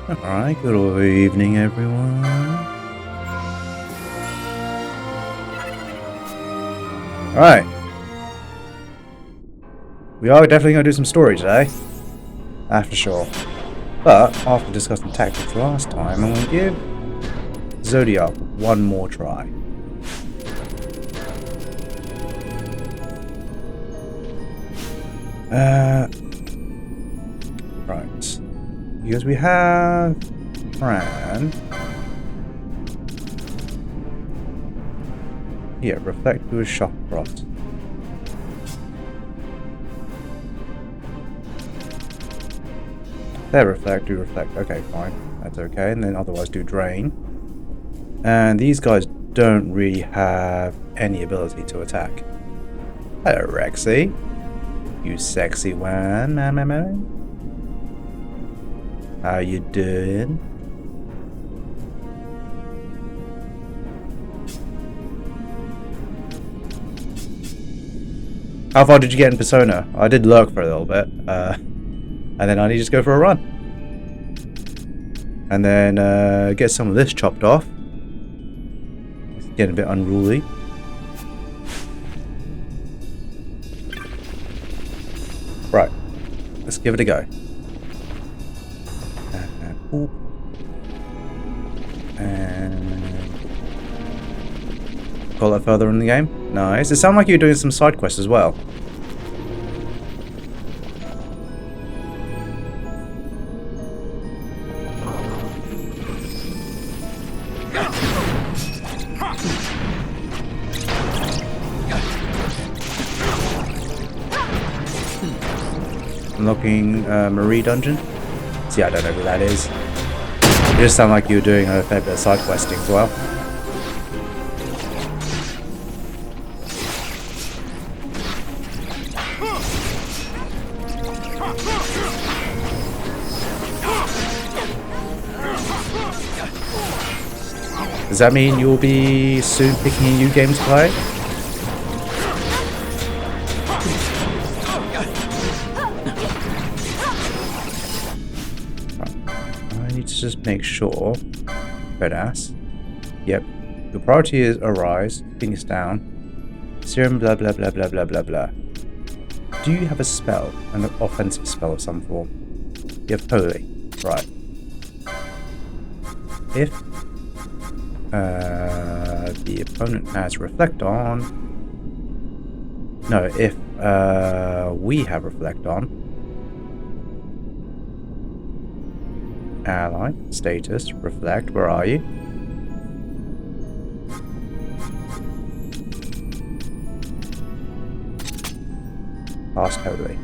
Alright, good evening everyone. Alright. We are definitely going to do some story today. That's for sure. But, after discussing tactics last time, I'm going to give Zodiac one more try. Right. Because we have Fran. Yeah, reflect to a shock cross. There, reflect, do reflect. Okay, fine. That's okay. And then otherwise do drain. And these guys don't really have any ability to attack. Hello, Rexy. You sexy one, man. How you doing? How far did you get in Persona? I did lurk for a little bit. And then I need to just go for a run. And then get some of this chopped off. It's getting a bit unruly. Right. Let's give it a go. And call that further in the game. Nice. It sounded like you were doing some side quests as well. Unlocking Marie Dungeon. See, I don't know who that is. It just sounded like you were doing a fair bit of side questing as well. Does that mean you'll be soon picking a new game to play? Just make sure. Badass. Yep. Your priority is Arise. Fingers down. Serum blah blah blah blah blah blah blah. Do you have a spell? An offensive spell of some form? You have Holy. Right. If the opponent has Reflect on. No, if we have Reflect on. Ally, status, reflect, where are you? Past Holy.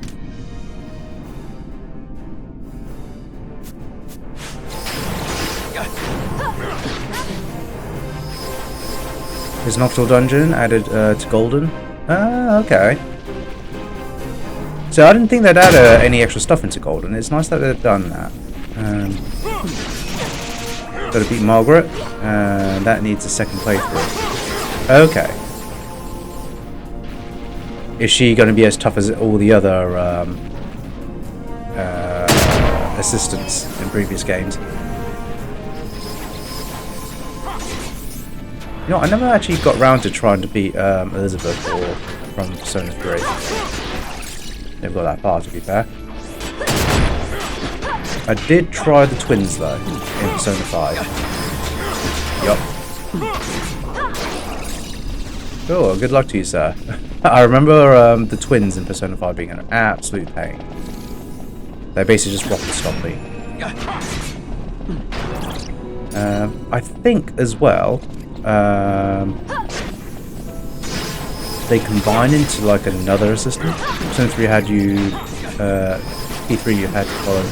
Is Nocturnal Dungeon added to Golden? Ah, okay. So I didn't think they'd add any extra stuff into Golden. It's nice that they've done that. Gotta beat Margaret, and that needs a second playthrough. Okay. Is she going to be as tough as all the other assistants in previous games? You know, I never actually got round to trying to beat Elizabeth or from Persona 3. Never got that far, to be fair. I did try the twins though in Persona 5. Yup. Oh, good luck to you, sir. I remember the twins in Persona 5 being an absolute pain. They basically just rock and stop me. I think as well, they combine into like another assistant. Persona 3 had you, P3 you had to follow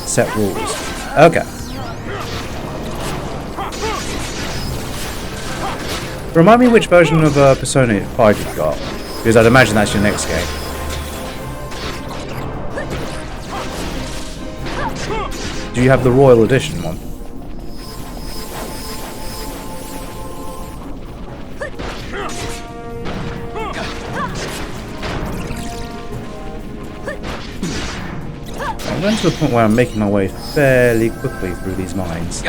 set rules. Okay. Remind me which version of Persona 5 you've got, because I'd imagine that's your next game. Do you have the Royal Edition one? I'm getting to the point where I'm making my way fairly quickly through these mines.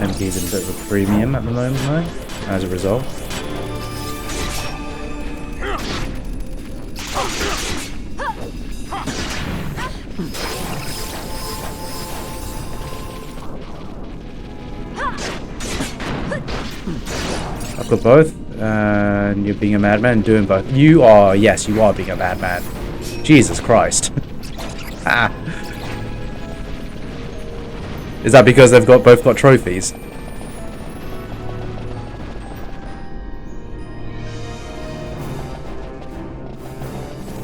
MP's in a bit of a premium at the moment though, as a result. I've got both, and you're being a madman and doing both. You are, yes, you are being a madman. Jesus Christ. Ah. Is that because they've both got trophies?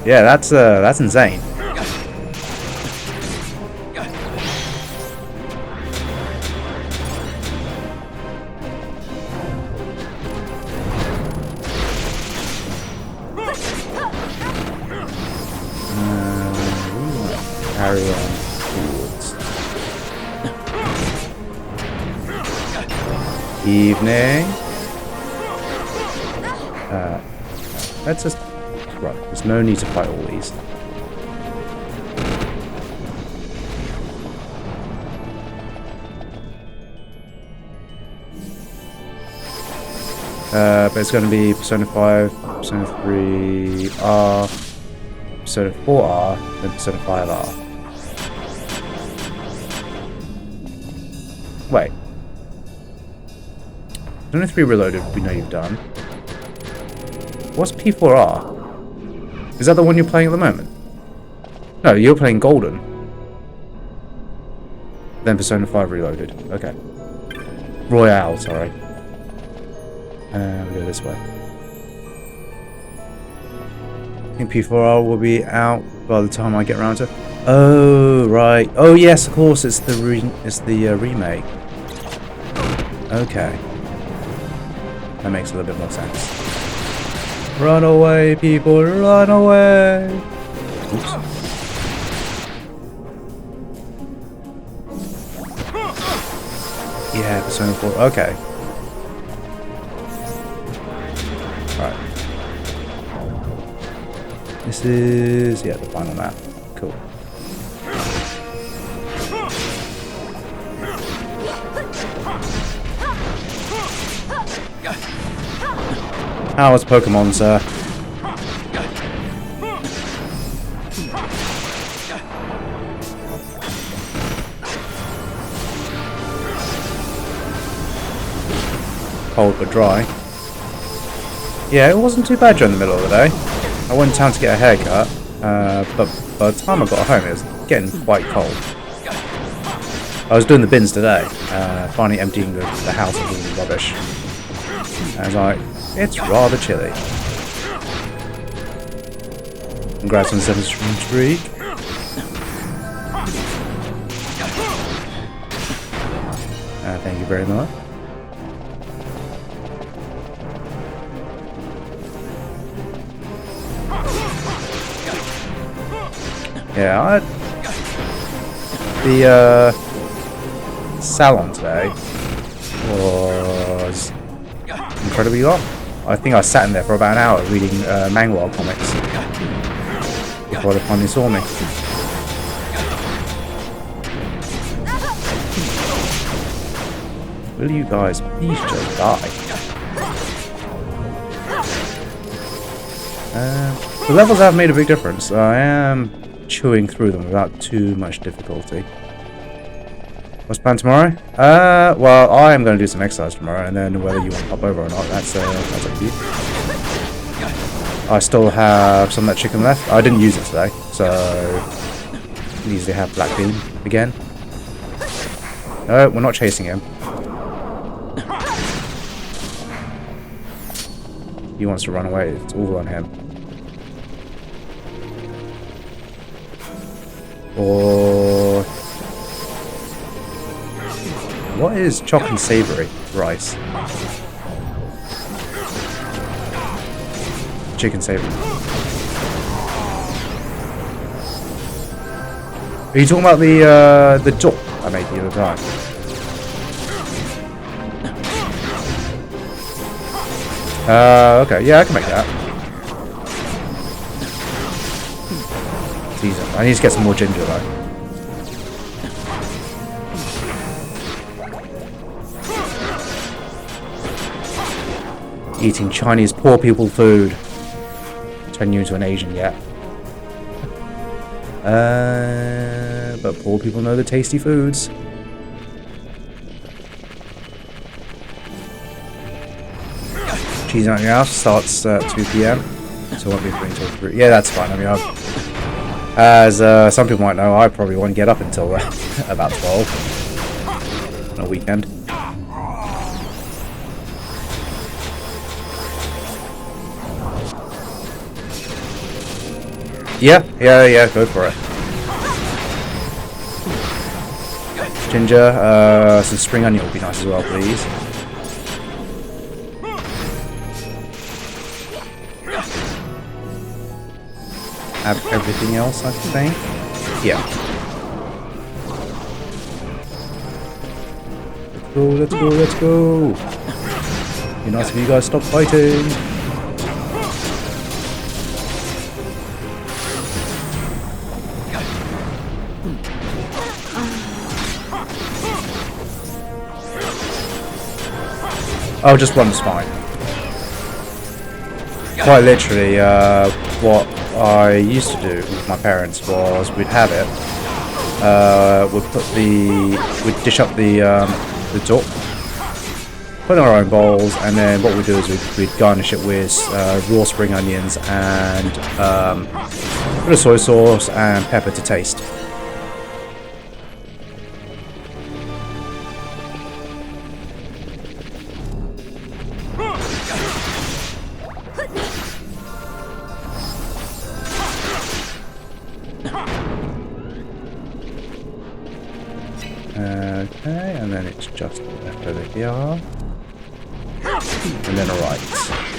Yeah, that's insane. Carry on towards evening. Let's just right. There's no need to fight all these. But it's going to be Persona 5, Persona 3R, Persona 4R, then Persona 5R. Wait. Persona 3 Reloaded, we know you've done. What's P4R? Is that the one you're playing at the moment? No, you're playing Golden. Then Persona 5 Reloaded. Okay. Royale, sorry. We go this way. I think P4R will be out by the time I get around to. Oh right. Oh yes, of course. It's the remake. Okay. That makes a little bit more sense. Run away, people! Run away! Oops. Yeah, Persona 4. Okay. Alright. This is, yeah, the final map. Cool. How was Pokemon, sir? Cold but dry. Yeah, it wasn't too bad during the middle of the day. I went in town to get a haircut, but by the time I got home it was getting quite cold. I was doing the bins today, finally emptying the house of all the rubbish. And I was like, it's rather chilly. Congrats on the 7th streak. Thank you very much. Yeah, the salon today was incredibly long. I think I sat in there for about an hour reading manga comics before they finally saw me. Will you guys please just die? The levels have made a big difference. I am chewing through them without too much difficulty. What's planned tomorrow? Well, I am going to do some exercise tomorrow, and then whether you want to pop over or not, that's up to you. I still have some of that chicken left. I didn't use it today, so we usually have Black Bean again. No, we're not chasing him. He wants to run away. It's all on him. Or what is chopped and savory rice? Chicken savory. Are you talking about the door I made the other time? Okay, yeah, I can make that. It's easy. I need to get some more ginger though. Eating Chinese poor people food. Turn you into an Asian yet. But poor people know the tasty foods. Cheese on your house starts at 2 PM, so it won't be free until 3. Yeah, that's fine. I mean, as some people might know, I probably won't get up until about 12 on a weekend. Yeah, go for it. Ginger, some spring onion would be nice as well, please. Have everything else, I think. Yeah. Let's go, let's go. Be nice if you guys stop fighting. Oh, just one's fine. Quite literally, what I used to do with my parents was we'd have it, we'd dish up the duck, put it in our own bowls, and then what we'd do is we'd garnish it with raw spring onions and a bit of soy sauce and pepper to taste. Okay, and then it's just left over here. And then a right.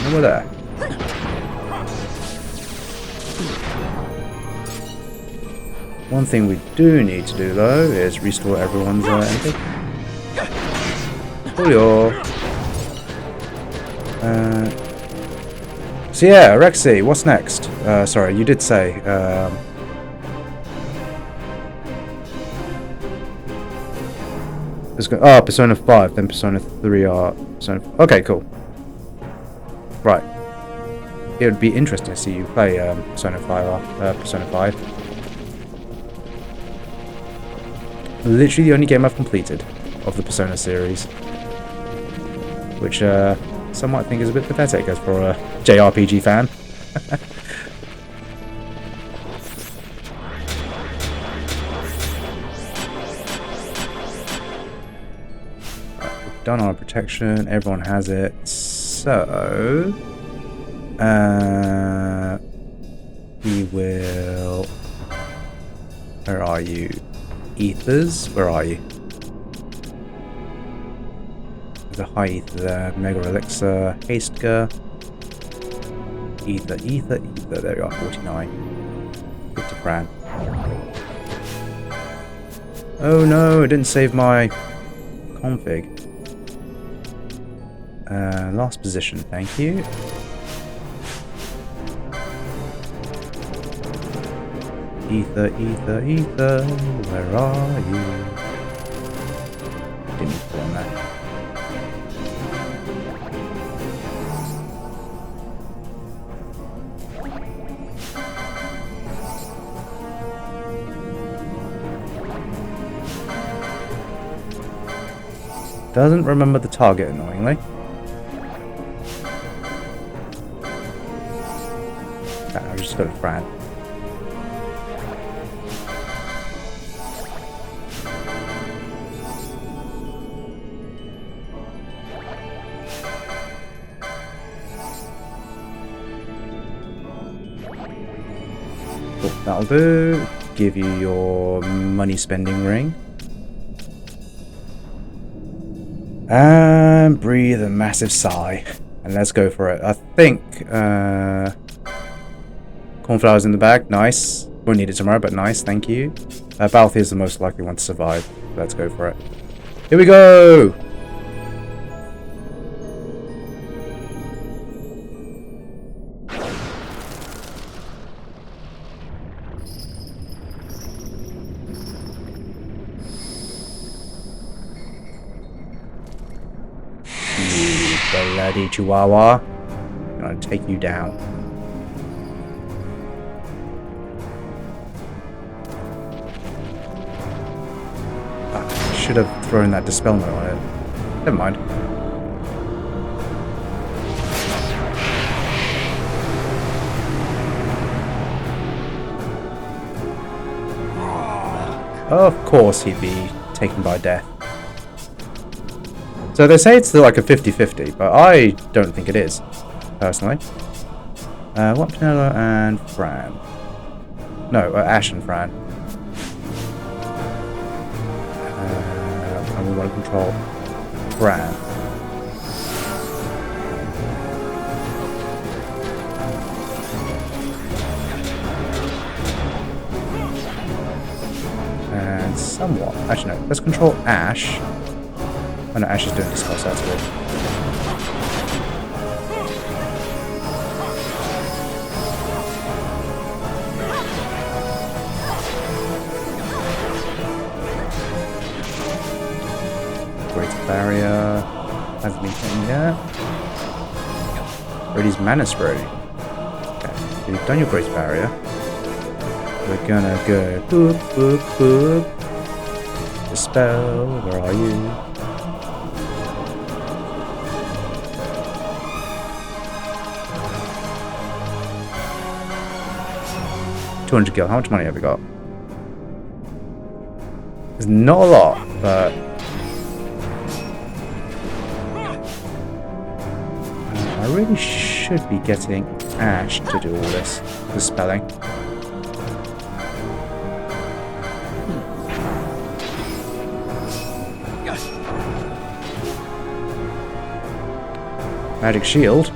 And we're there. One thing we do need to do though is restore everyone's MP. Julio. So yeah, Rexy, what's next? Sorry, you did say. Oh, Persona 5, then Persona 3 are... Okay, cool. Right. It would be interesting to see you play Persona 5. Literally the only game I've completed of the Persona series. Which some might think is a bit pathetic as for a JRPG fan. Done our protection, everyone has it, so we will, where are you? Ethers, where are you? There's a high ether there, mega elixir, hastegar, ether, there we are, 49, good to Fran. Oh no, I didn't save my config. Last position, thank you. Ether, where are you? Didn't put on that. Doesn't remember the target, annoyingly. I've just got a Fran. Cool, that'll do. Give you your money spending ring. And breathe a massive sigh. And let's go for it. I think cornflowers in the bag, nice. Won't need it tomorrow, but nice, thank you. Balthier is the most likely one to survive. Let's go for it. Here we go! Bloody chihuahua. I'm gonna take you down. I should have thrown that dispel note on it. Never mind. Of course he'd be taken by death. So they say it's still like a 50-50, but I don't think it is, personally. What, Penelo and Fran? No, Ash and Fran. And we want to control Fran. And somewhat. Actually, no, let's control Ash. Oh no, Ash is doing dispel, so that's good. Great barrier. Hasn't been taken yet. Ready's mana spray. Okay, so you've done your great barrier. We're gonna go boop, boop, boop. Dispel, where are you? 200 gil. How much money have we got? There's not a lot, but I really should be getting Ash to do all this, the spelling. Magic shield.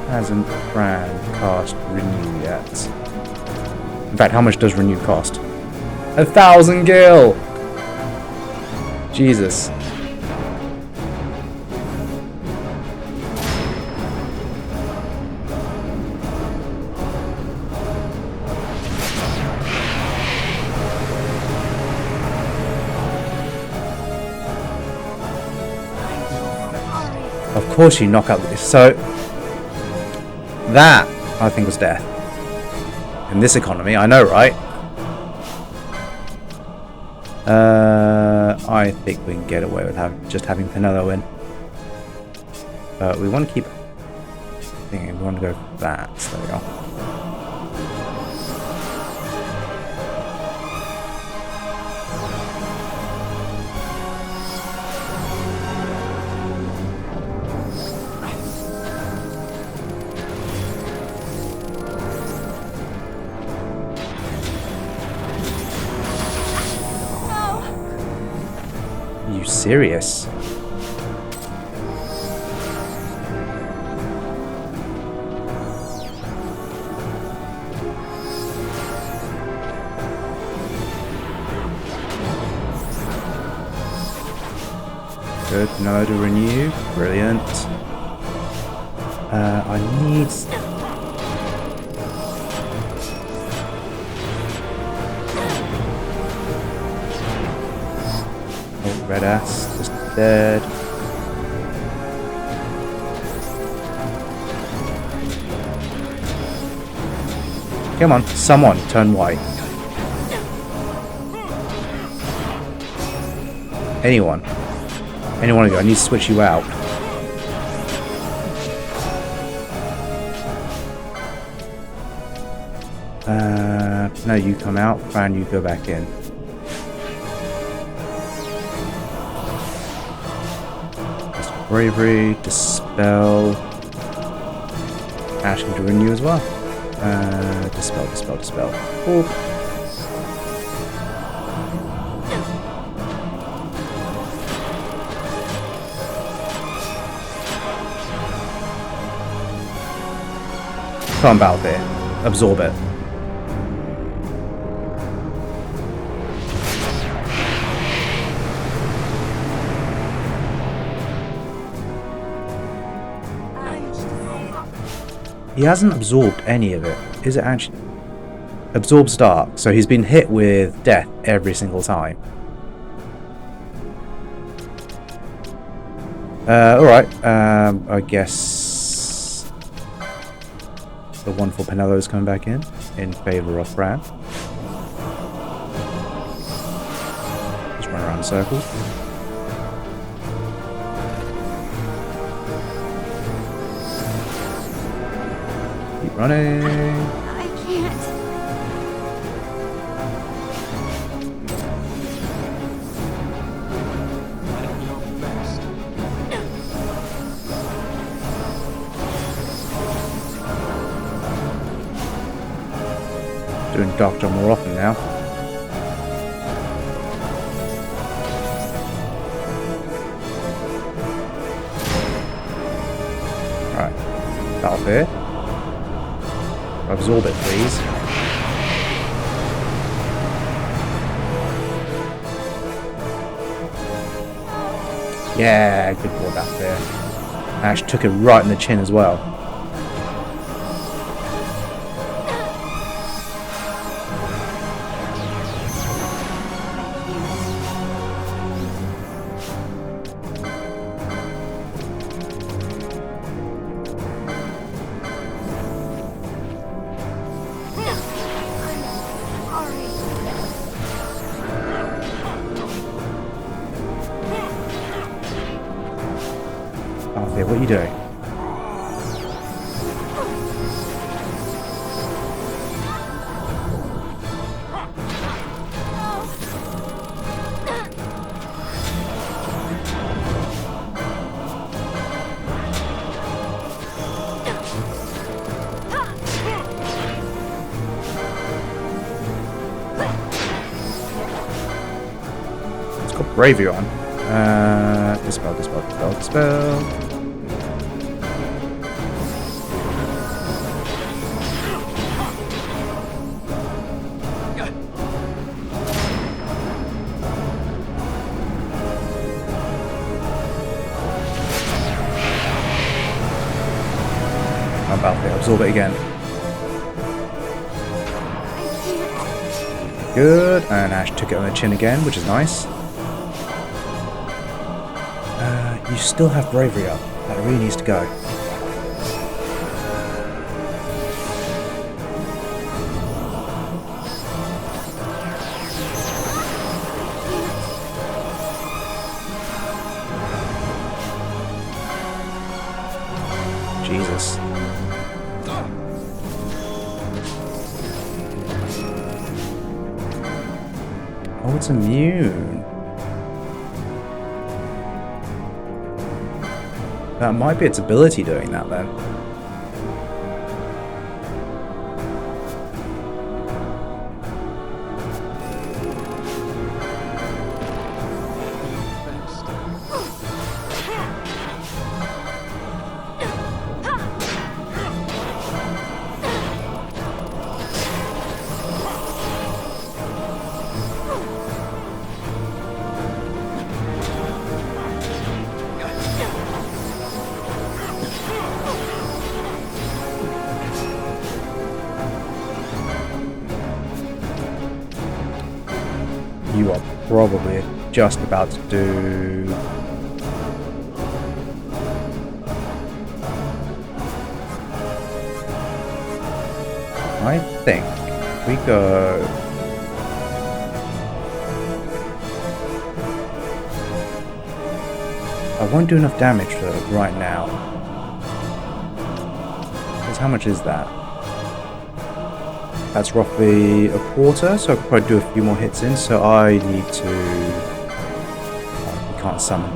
Hasn't Fran cast Renew yet? In fact, how much does Renew cost? 1,000 gil! Jesus. Of course you knock out this. So that, I think, was death. In this economy, I know, right? I think we can get away with just having Penelo in. But we want to keep thinking, we want to go for that. So there we go. Serious? Good, no to renew. Brilliant. I need. Red ass, just dead. Come on, someone turn white. Anyone of you, I need to switch you out. No, you come out, Fran, you go back in. Bravery, dispel. Ash can renew as well. Dispel. Oop. Come on, Balthier. Absorb it. He hasn't absorbed any of it. Is it actually... Absorbs dark, so he's been hit with death every single time. Alright, I guess the wonderful Penello is coming back in favour of Brad. Just run around in circles. Keep running. I can't. Doing Doctor more often now. Alright. Balthier. Absorb it, please. Yeah, good ball Balthier. Ash took it right in the chin as well. What are you doing? It's got Bravery on. Dispel. Absorb it again. Good, and Ash took it on the chin again, which is nice. You still have Bravery up. That really needs to go. Jesus. Oh, it's immune. That might be its ability doing that then. You are probably just about to do... I think we go... I won't do enough damage for it right now. Because how much is that? That's roughly a quarter, so I could probably do a few more hits in, so I need to... we can't summon.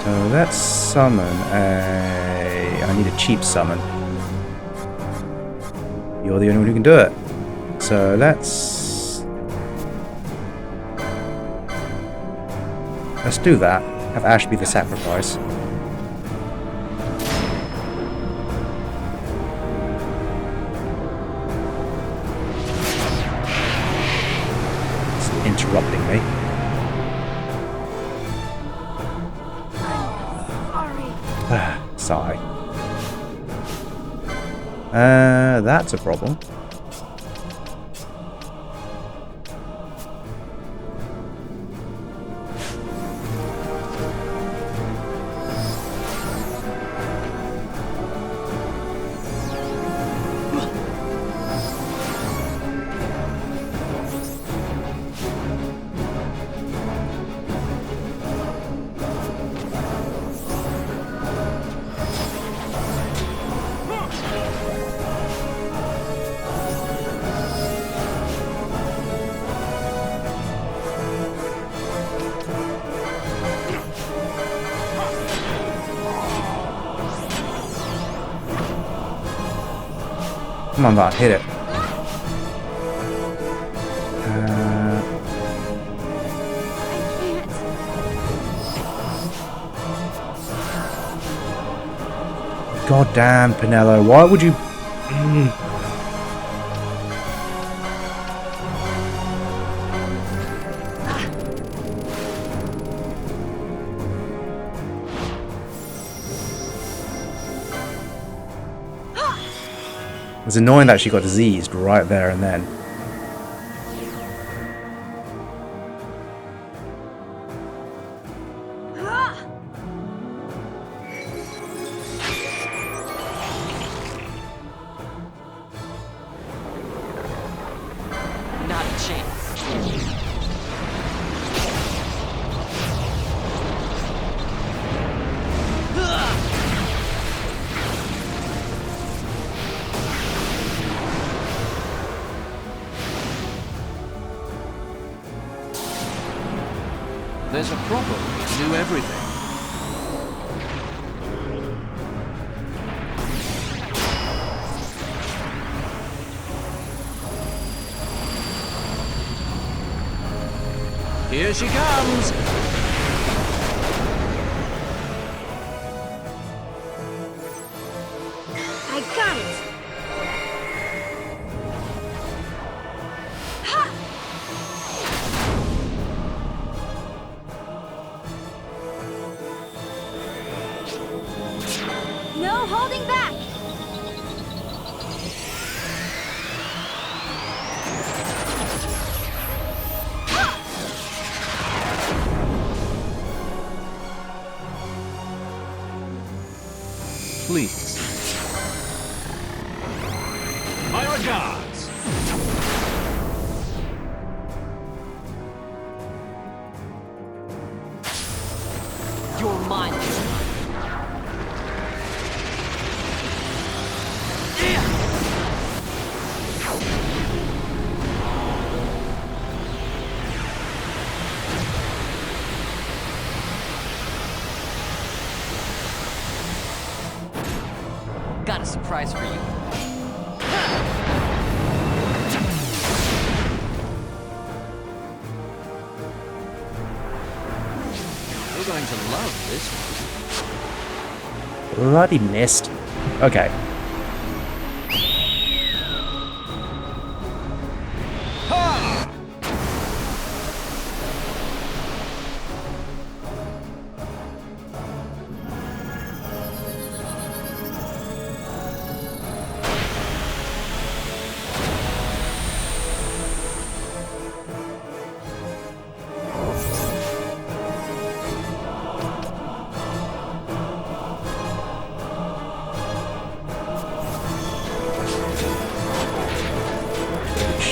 So let's summon a... I need a cheap summon. You're the only one who can do it. So let's do that. Have Ash be the sacrifice. It's interrupting me. Sigh. That's a problem. Come on, Bart, hit it. God damn, Pinello, why would you... It was annoying that she got diseased right there and then. Not a chance. There's a problem. Do everything. Here she comes. I got it. No holding back! Please. My regards. You're mine. Got a surprise for you. You're going to love this one. Bloody missed. Okay.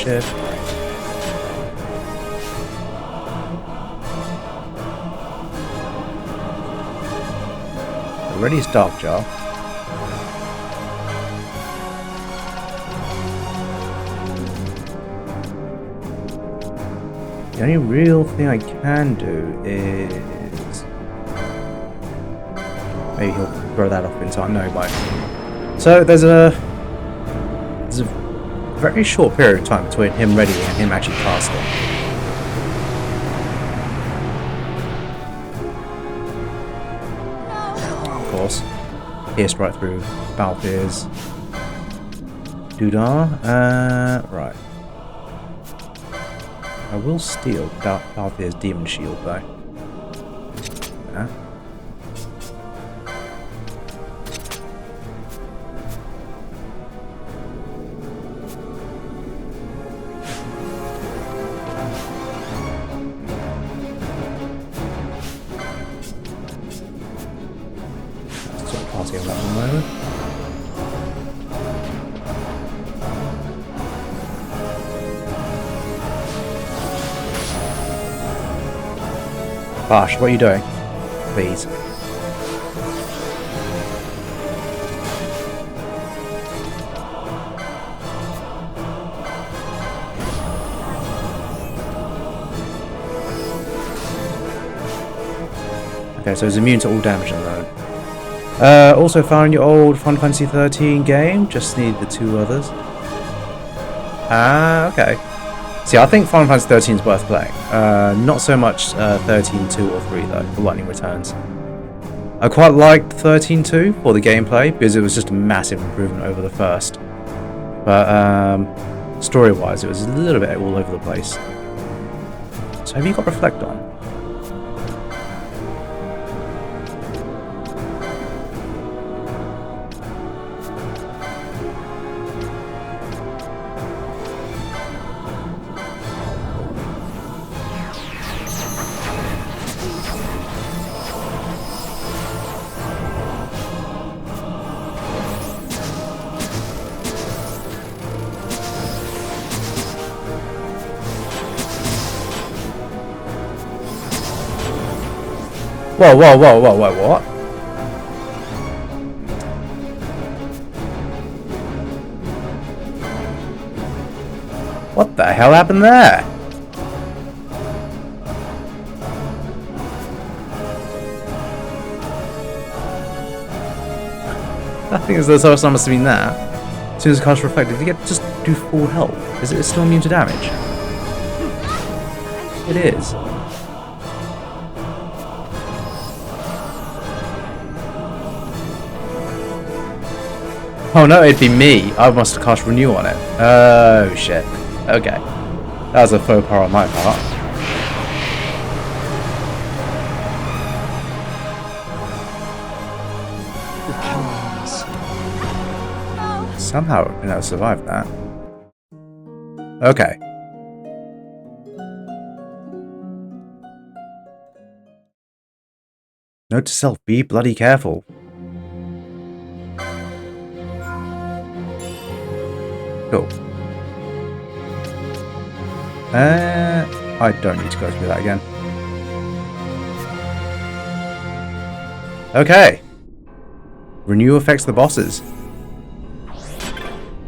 Shit. Already is Dark Jar. The only real thing I can do is... Maybe he'll throw that off in time. No, he won't. So there's a very short period of time between him ready and him actually casting. pierced right through Balthir's doodah. Right. I will steal Balthir's demon shield though. Yeah. Party on that one moment. Bash, what are you doing? Please. Okay, so it's immune to all damage at the moment. Also found your old Final Fantasy 13 game. Just need the 2 others. Ah, okay. See, I think Final Fantasy 13 is worth playing. Not so much 13.2 or 3 though, for Lightning Returns. I quite liked 13.2 for the gameplay because it was just a massive improvement over the first. But story-wise, it was a little bit all over the place. So have you got Reflect on? Whoa, whoa, whoa, whoa, whoa, what? What the hell happened there? I think it's the first time I've seen that. As soon as it casts Reflect, did you get just do full health? Is it still immune to damage? It is. Oh no, it'd be me. I must have cast Renew on it. Oh shit. Okay. That was a faux pas on my part. Somehow I've been able to survive that. Okay. Note to self, be bloody careful. Cool. I don't need to go through that again. Okay. Renew affects the bosses.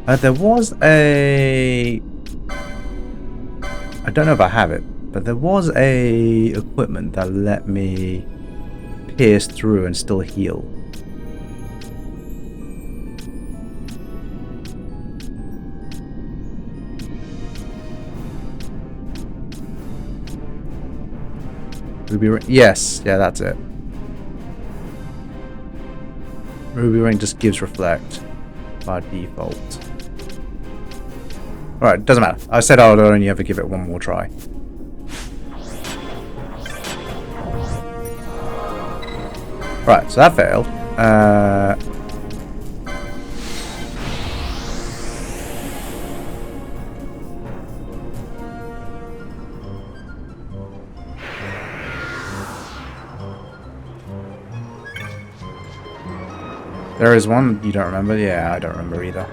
There was a... I don't know if I have it, but there was a equipment that let me pierce through and still heal. Ruby Ring. Yes, yeah, that's it. Ruby Ring just gives Reflect by default. Alright, doesn't matter. I said I would only ever give it one more try. Right, so that failed. There is one you don't remember? Yeah, I don't remember either.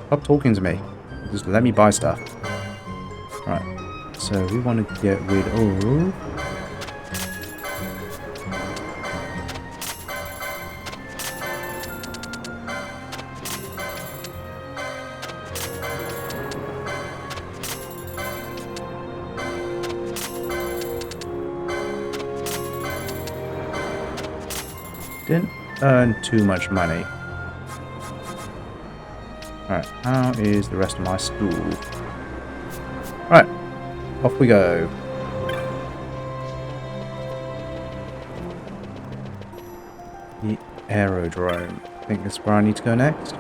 Stop talking to me. Just let me buy stuff. Right. So we want to get rid of... Didn't earn too much money. Alright, how is the rest of my stool? Right, off we go. The aerodrome. I think that's where I need to go next.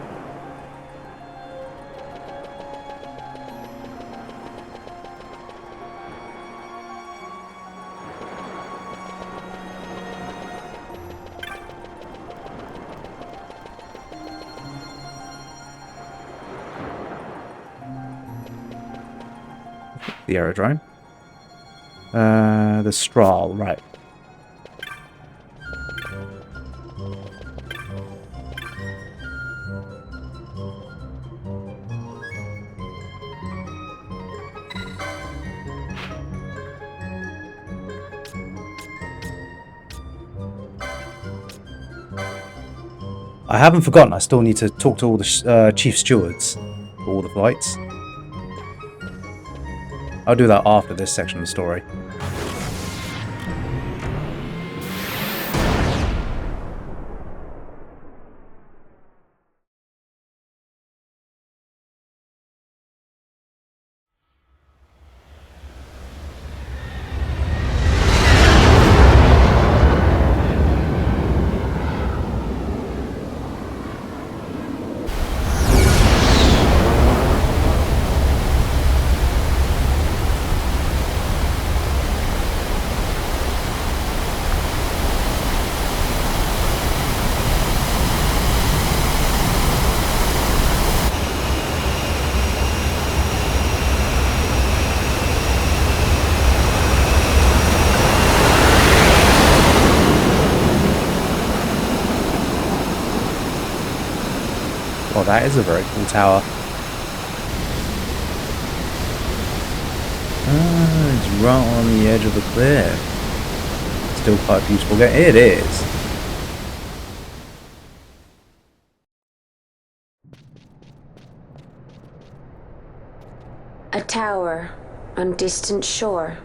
The aerodrome. The strahl, right. I haven't forgotten, I still need to talk to all the chief stewards for all the flights. I'll do that after this section of the story. Oh, that is a very cool tower. Ah, it's right on the edge of the cliff. Still quite beautiful. It is. A tower on distant shore.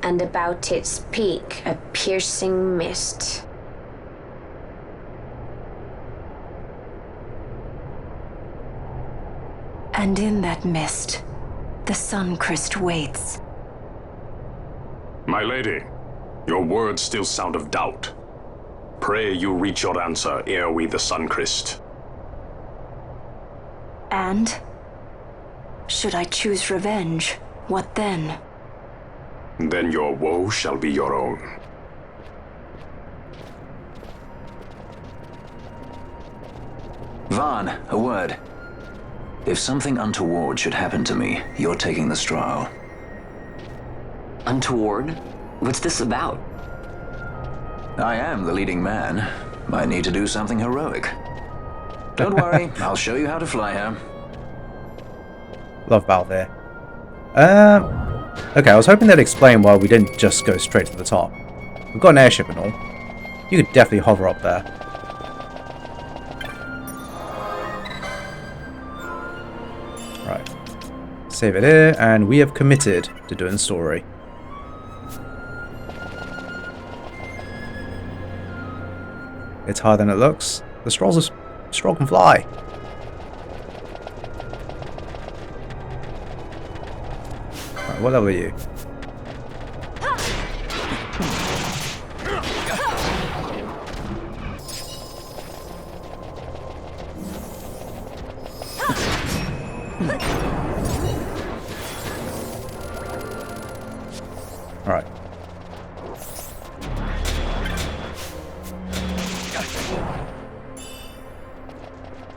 And about its peak, a piercing mist. And in that mist, the sun cryst waits. My lady, your words still sound of doubt. Pray you reach your answer ere we the sun cryst. And? Should I choose revenge, what then? Then your woe shall be your own. Vaughn, a word. If something untoward should happen to me, you're taking the straw. Untoward? What's this about? I am the leading man. Might need to do something heroic. Don't worry, I'll show you how to fly her. Love Val there. Okay, I was hoping they'd explain why we didn't just go straight to the top. We've got an airship and all. You could definitely hover up there. Right. Save it here, and we have committed to doing the story. It's higher than it looks. The straw can fly. Right, what level are you? Alright.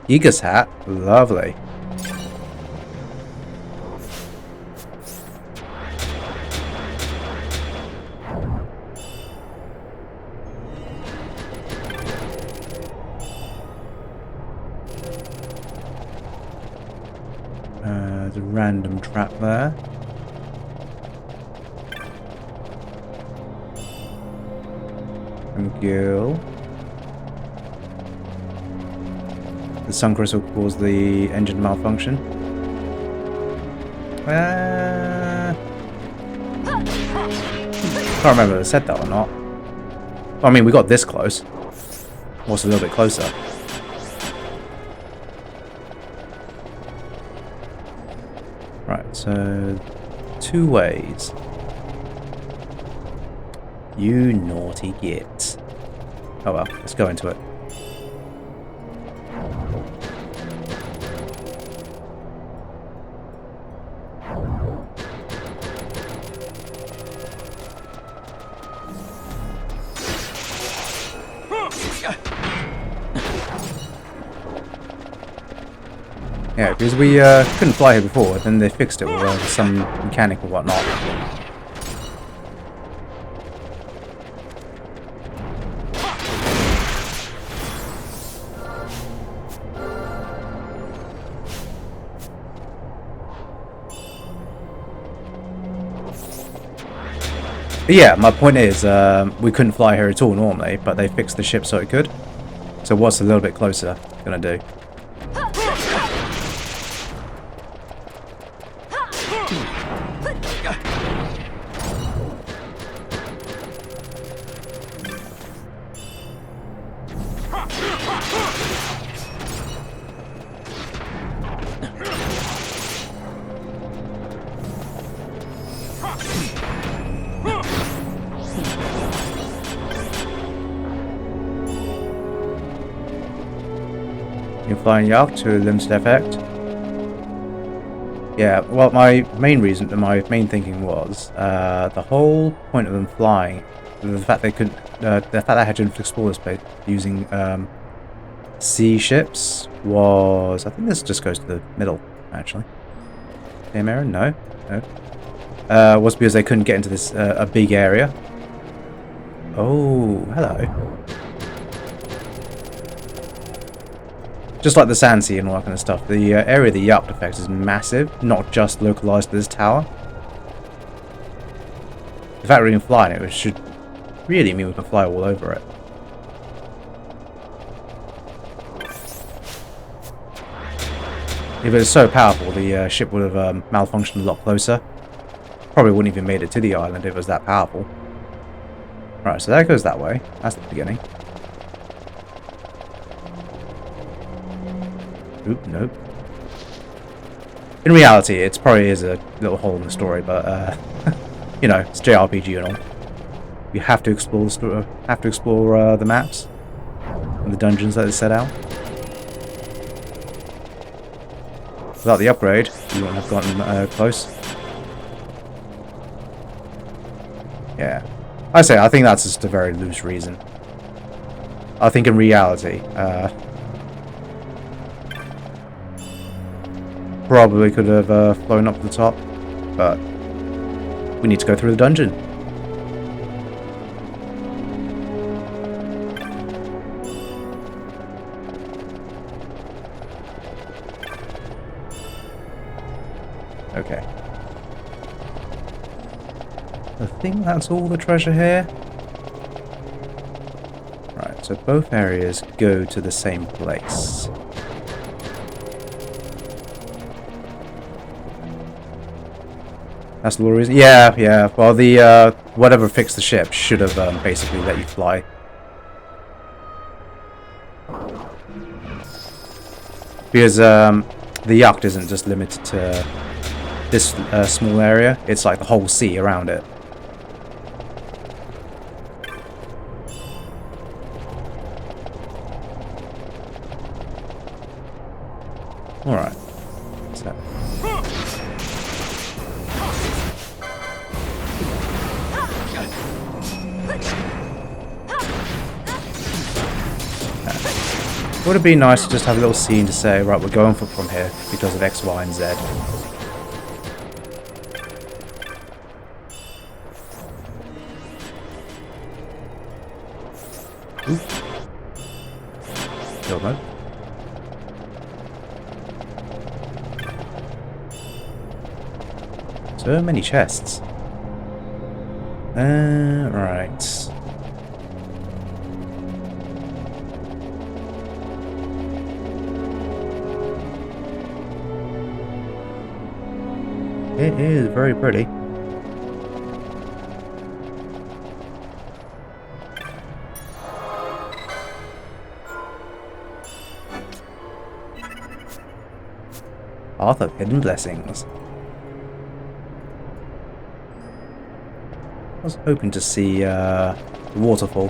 Eagle's hat, lovely. There's a random trap there. Thank you. The sun crystal will cause the engine to malfunction. Can't remember if I said that or not. Well, I mean, we got this close. What's a little bit closer? Right, so 2 ways. You naughty git. Oh well, let's go into it. Yeah, because we couldn't fly here before, then they fixed it with some mechanic or whatnot. But yeah, my point is, we couldn't fly here at all normally, but they fixed the ship so it could. So what's a little bit closer gonna do? You flying yacht to a limited effect. Yeah, well, my main thinking was the whole point of them flying, the fact they couldn't, the fact they had to explore this place using sea ships was. I think this just goes to the middle, actually. Hey, Aaron? No, no. Was because they couldn't get into this a big area. Oh, hello. Just like the sand sea and all that kind of stuff, the area of the yacht effect is massive, not just localized to this tower. The fact we can fly in it should really mean we can fly all over it. If it was so powerful, the ship would have malfunctioned a lot closer. Probably wouldn't even made it to the island if it was that powerful. Right, so that goes that way. That's the beginning. Oop, nope. In reality, it probably is a little hole in the story, but you know, it's JRPG and all. You have to explore the maps and the dungeons that they set out. Without the upgrade, you wouldn't have gotten close. Yeah, I think that's just a very loose reason. I think in reality, probably could have flown up to the top, but we need to go through the dungeon. Okay. I think that's all the treasure here. Right, so both areas go to the same place. That's the reason. Yeah, yeah. Well, the whatever fixed the ship should have basically let you fly. Because the yacht isn't just limited to this small area. It's like the whole sea around it. All right. So. Would it be nice to just have a little scene to say, right, we're going from here because of X, Y, and Z. Ooh. Kill mode. So many chests. Right. It is very pretty. Path of Hidden Blessings. was hoping to see the waterfall.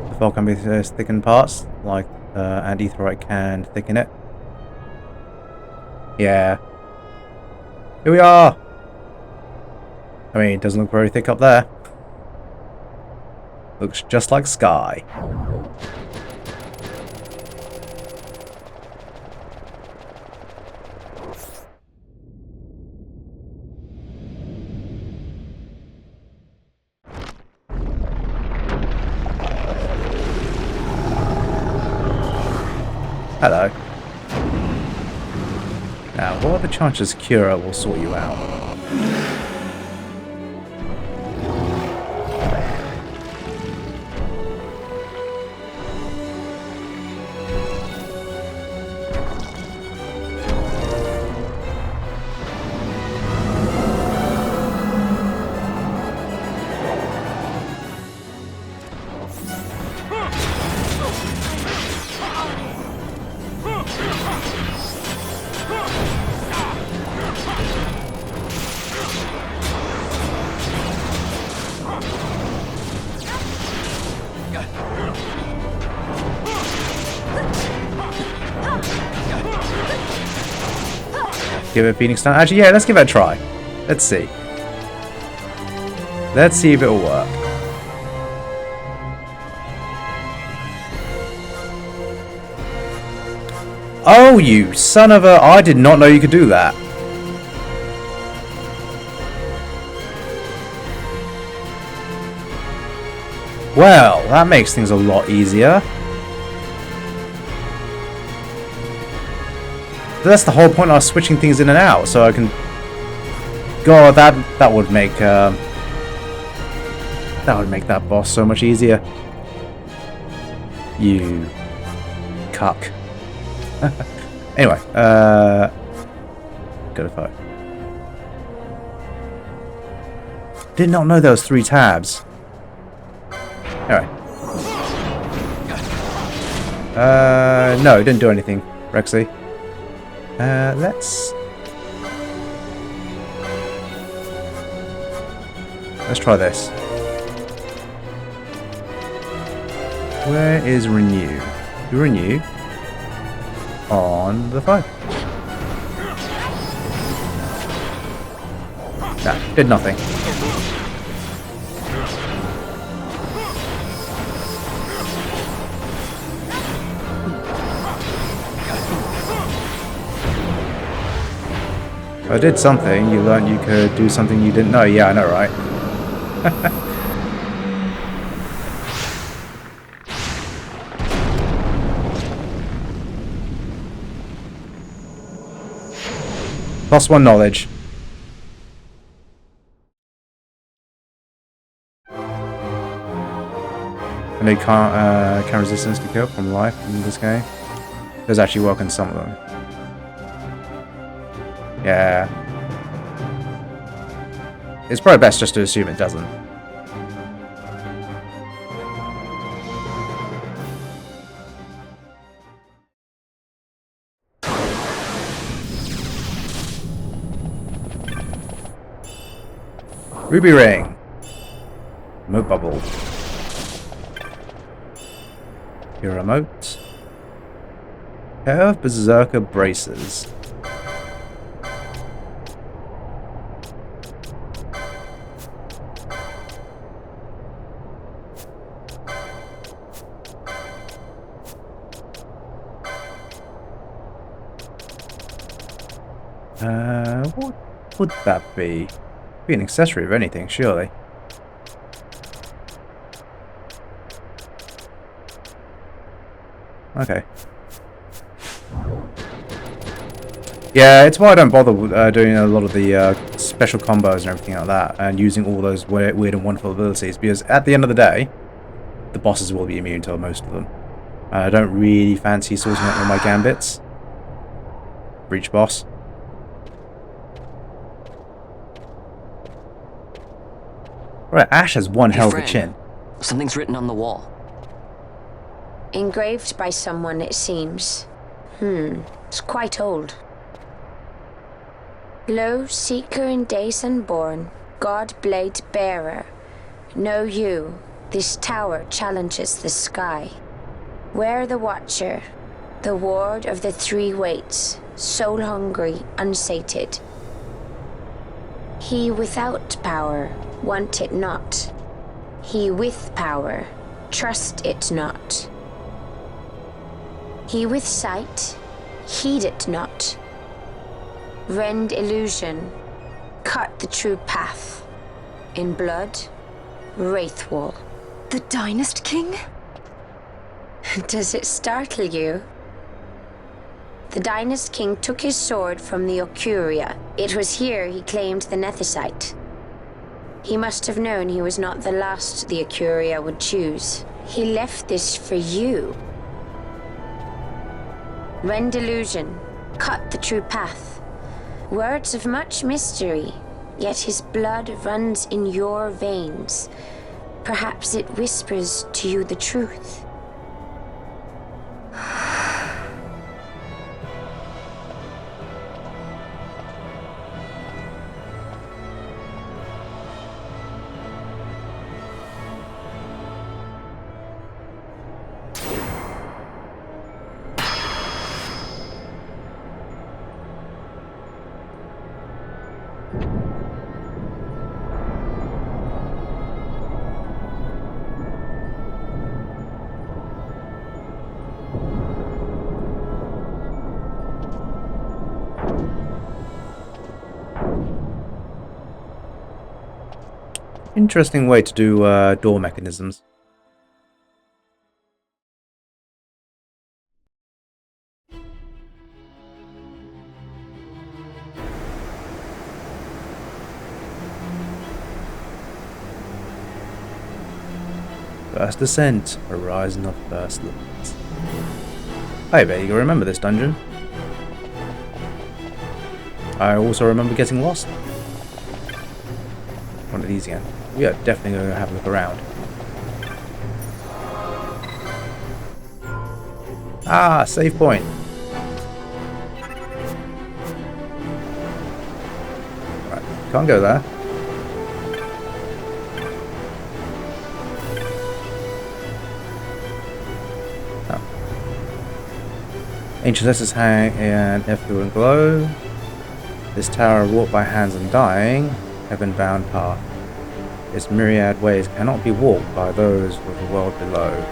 The fog can be thickened parts, like Antitherite can thicken it. Yeah. Here we are! I mean, it doesn't look very thick up there. Looks just like sky. Hello. Now, what are the chances Cura will sort you out? Give it a Phoenix Stone. Actually, yeah, let's give it a try. Let's see. Let's see if it'll work. Oh, you son of a... I did not know you could do that. Well, that makes things a lot easier. That's the whole point of switching things in and out, so I can... God, that would make that boss so much easier. You cuck. Anyway, go to fight. Did not know there was 3 tabs. Alright. No, it didn't do anything, Rexy. Let's try this. Where is renew? Renew on the phone. Nah, did nothing. I did something. You learned you could do something you didn't know. Yeah, I know, right? +1 knowledge. And they can't resistance to kill from life in this game. Does actually work on some of them. Yeah. It's probably best just to assume it doesn't. Ruby ring. Remote bubble. Your remote. Pair of berserker braces. What would that be? Be an accessory of anything, surely. Okay. Yeah, it's why I don't bother doing a lot of the special combos and everything like that, and using all those weird and wonderful abilities, because at the end of the day, the bosses will be immune to most of them. I don't really fancy sorting out all my gambits. Breach boss. Right, Ash has one hell of a chin. Something's written on the wall. Engraved by someone, it seems. It's quite old. Lo, seeker in days unborn, God blade bearer, know you, this tower challenges the sky. Where the watcher, the ward of the three waits, soul hungry, unsated. He without power, want it not. He with power, trust it not. He with sight, heed it not. Rend illusion, cut the true path. In blood, Wraithwall. The Dynast King? Does it startle you? The Dynast King took his sword from the Ocuria. It was here he claimed the Nethicite. He must have known he was not the last the Ocuria would choose. He left this for you. Rend illusion, cut the true path. Words of much mystery, yet his blood runs in your veins. Perhaps it whispers to you the truth. Interesting way to do door mechanisms. First Ascent, Horizon of First Light. I bet you remember this dungeon. I also remember getting lost. One of these again. We are definitely going to have a look around. Ah, save point. Right, can't go there. Oh. Ancient letters hang in effluent glow. This tower wrought by hands undying, heaven-bound path. Its myriad ways cannot be walked by those of the world below.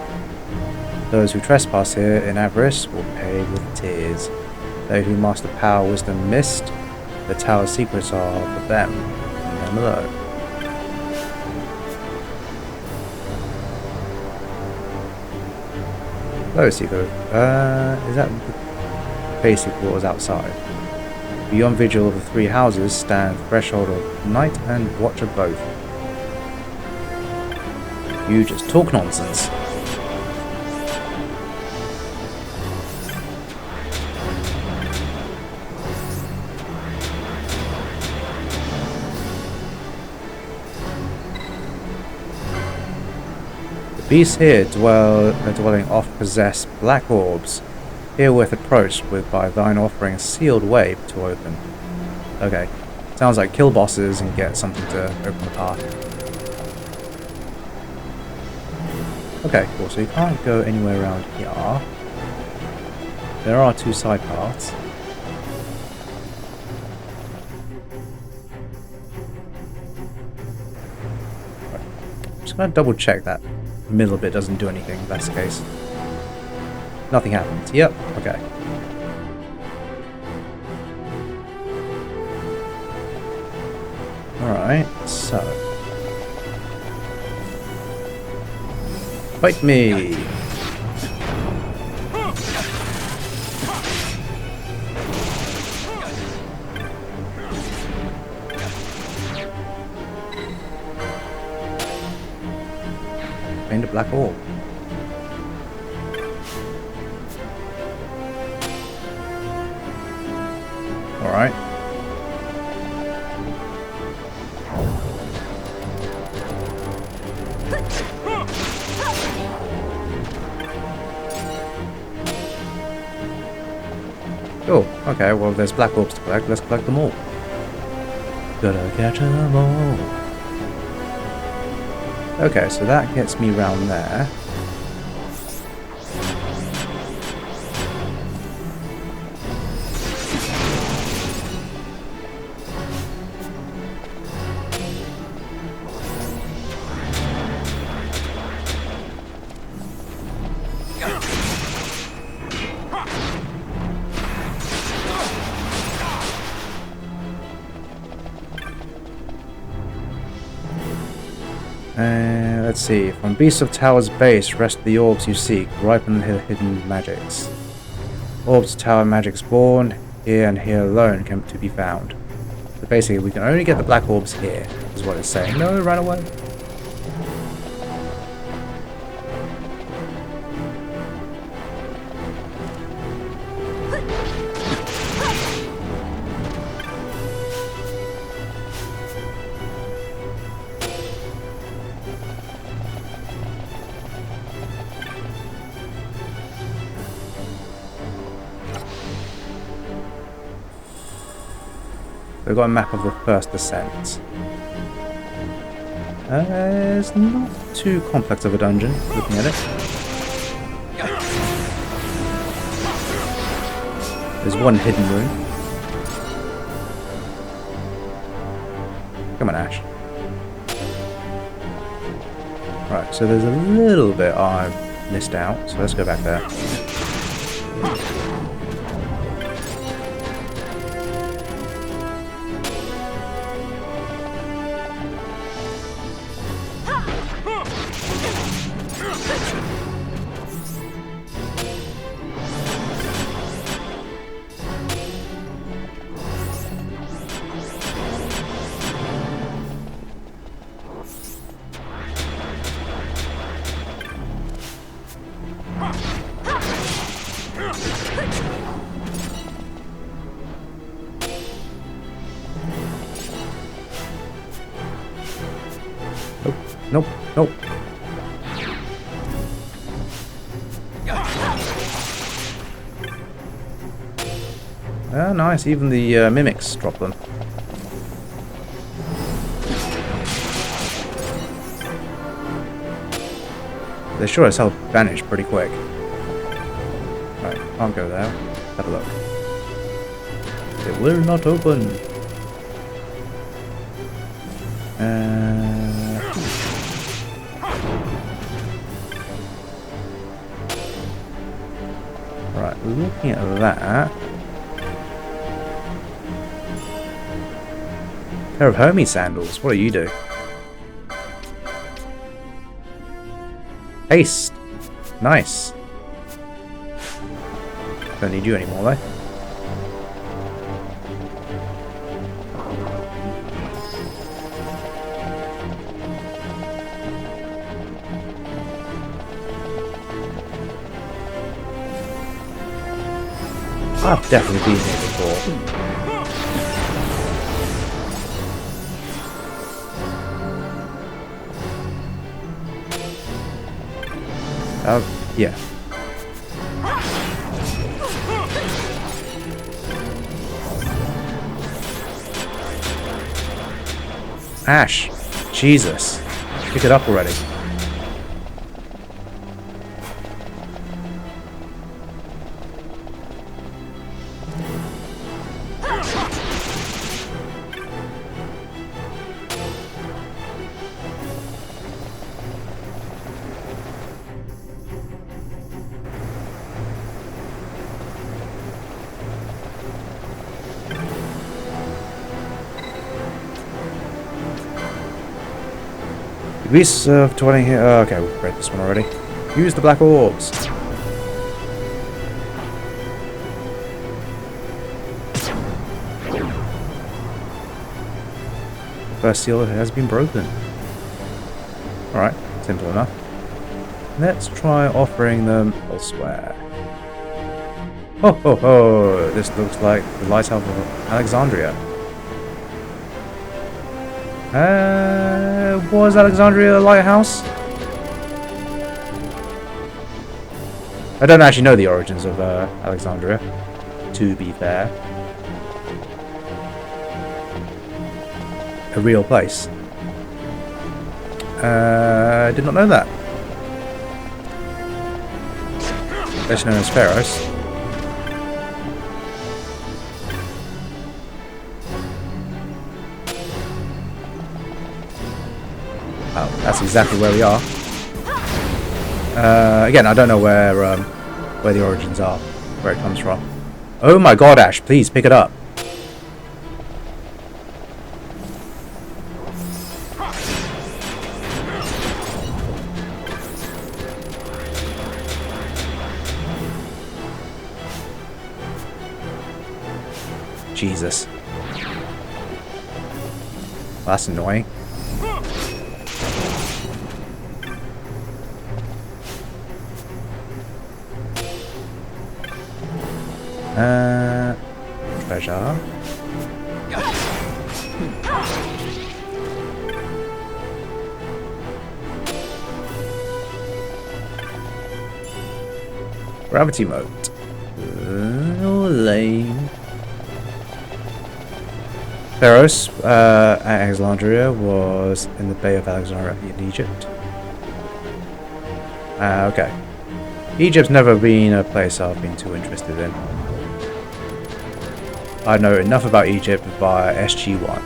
Those who trespass here in avarice will pay with tears. They who master power, wisdom, mist, the tower's secrets are for them, and them alone. Hello, Seeker. Is that the basic waters outside? Beyond vigil of the three houses stand threshold of night and watcher both. You just talk nonsense. The beasts here dwelling oft possess black orbs, herewith approached with by thine offering sealed way to open. Okay, sounds like kill bosses and get something to open the path. Okay, cool, so you can't go anywhere around here. There are two side paths. Right. I'm just going to double check that middle bit doesn't do anything if that's the case. Nothing happens. Yep, okay. Alright, so. Fight me! Find a black orb. Alright. Oh, okay, well there's black orbs to collect, let's collect them all. Gotta catch 'em all. Okay, so that gets me round there. Let's see. From Beast of Tower's base, rest the orbs you seek. Ripen the hidden magics. Orbs tower magics born. Here and here alone can to be found. So basically, we can only get the black orbs here, is what it's saying. No, run away. We've got a map of the first descent. It's not too complex of a dungeon, looking at it. There's one hidden room. Come on, Ash. Right, so there's a little bit I've missed out, so let's go back there. Nope, nope. Oh, nice. Even the mimics drop them. They sure as hell vanish pretty quick. Right, can't go there. Have a look. It will not open. Right, looking at that. Pair of Hermes sandals. What do you do? Haste. Nice. Don't need you anymore though. I've definitely been here before. Yeah. Ash. Jesus. Pick it up already. Beasts of 20 here. Oh, okay, we've read this one already. Use the black orbs. First seal has been broken. Alright, simple enough. Let's try offering them elsewhere. Ho ho ho! This looks like the lighthouse of Alexandria. Was Alexandria a lighthouse? I don't actually know the origins of Alexandria, to be fair. a real place. I did not know that. Better known as Pharos. Oh, that's exactly where we are. Again, I don't know where the origins are, where it comes from. Oh my god, Ash, please pick it up. Jesus. That's annoying. Treasure. Gravity moat. Lame. Pharos at Alexandria was in the Bay of Alexandria in Egypt. Okay. Egypt's never been a place I've been too interested in. I know enough about Egypt by SG1.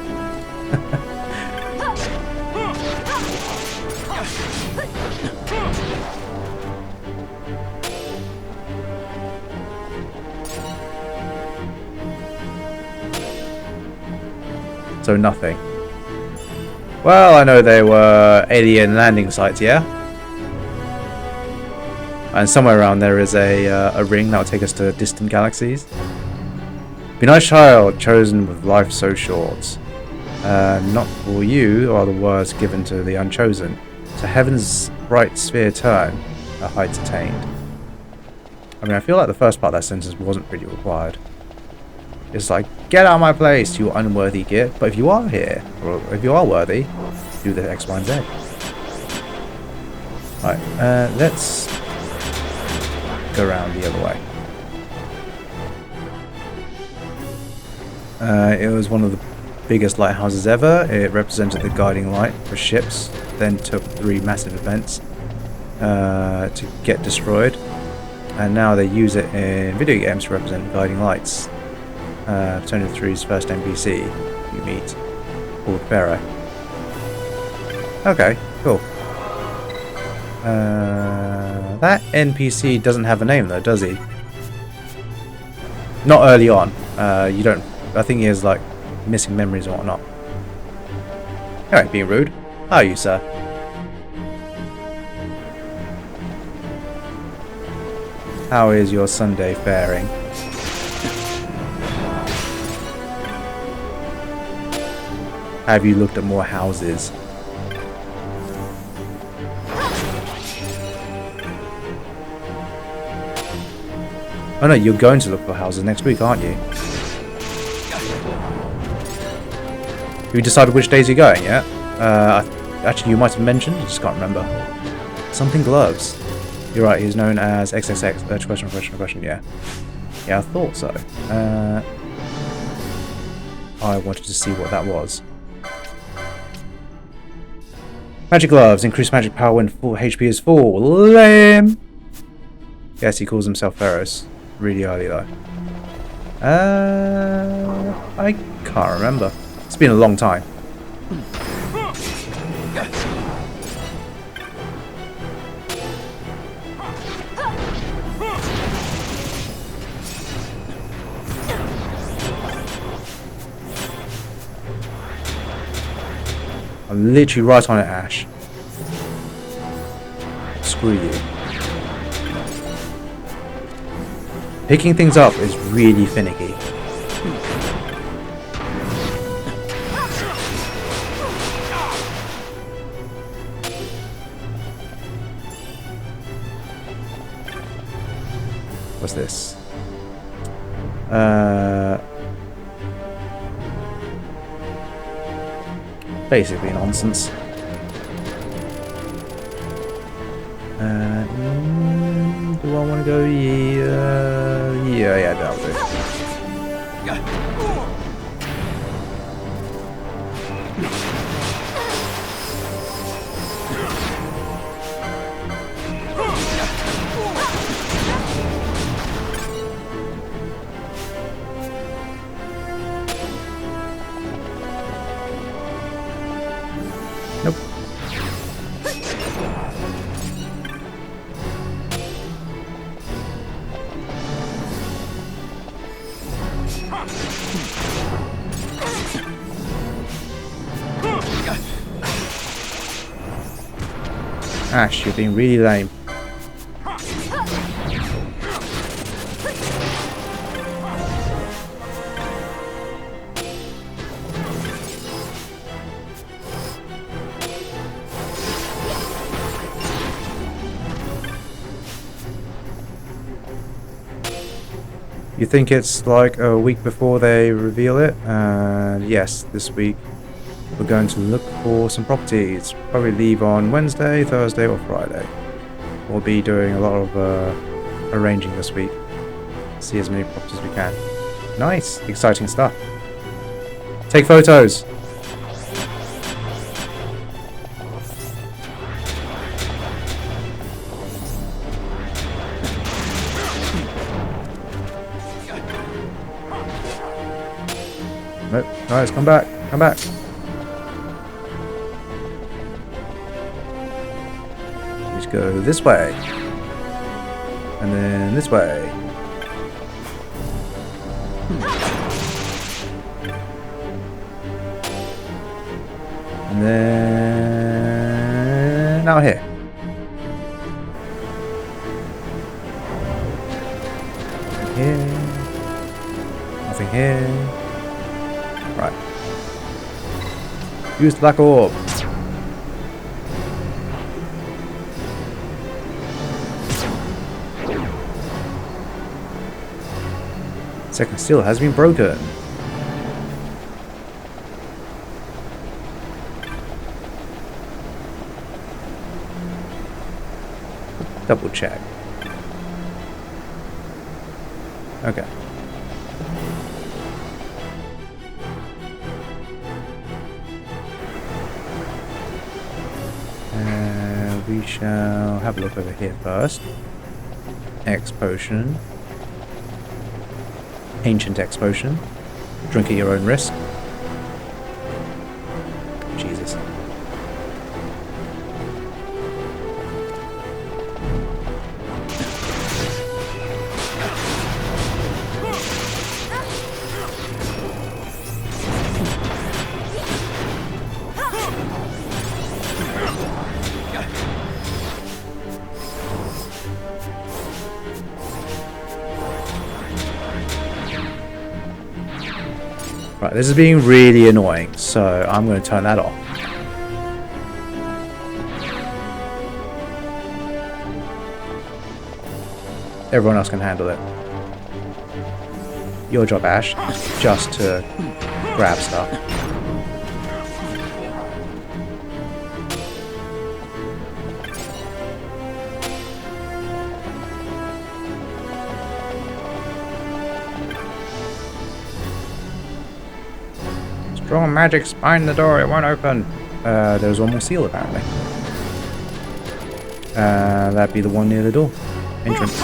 So nothing. Well, I know they were alien landing sites, yeah? And somewhere around there is a ring that will take us to distant galaxies. Be nice child, chosen with life so short. Not for you are the words given to the unchosen. To heaven's bright sphere turn, her heights attained. I mean, I feel like the first part of that sentence wasn't really required. It's like, get out of my place, you unworthy git. But if you are here, or if you are worthy, do the X, Y, and Z. Right, let's go around the other way. It was one of the biggest lighthouses ever. It represented the guiding light for ships. Then took 3 massive events to get destroyed. And now they use it in video games to represent guiding lights. Persona 3's first NPC you meet, called Pharaoh. Okay, cool. That NPC doesn't have a name though, does he? Not early on. You don't. I think he has like missing memories and whatnot. Alright, being rude. How are you, sir? How is your Sunday faring? Have you looked at more houses? Oh no, you're going to look for houses next week, aren't you? Have you decided which days you're going yet? Actually, you might have mentioned, I just can't remember. Something gloves. You're right, he's known as XXX, question, yeah. Yeah, I thought so. I wanted to see what that was. Magic gloves, increase magic power when full HP is full. Lame! Yes, he calls himself Pharos. Really early though. I can't remember. It's been a long time. I'm literally right on it, Ash. Screw you. Picking things up is really finicky. What's this? Basically nonsense. Do I want to go? Yeah, that'll do. Nope. Ash, you're being really lame. You think it's like a week before they reveal it? And yes, this week we're going to look for some properties. Probably leave on Wednesday, Thursday or Friday. We'll be doing a lot of arranging this week. See as many properties as we can. Nice, exciting stuff. Take photos. Nope. Guys, come back. Come back. Let's go this way. And then this way. And then out here. Nothing here. Nothing here. Right. Use the black orb. Second seal has been broken. Double check. Okay. We shall have a look over here first. X potion. Ancient X potion. Drink at your own risk. Jesus. Right, this is being really annoying, so I'm going to turn that off. Everyone else can handle it. Your job, Ash, just to grab stuff. Strong magic's behind the door, it won't open. There's one more seal apparently. That'd be the one near the door. Entrance.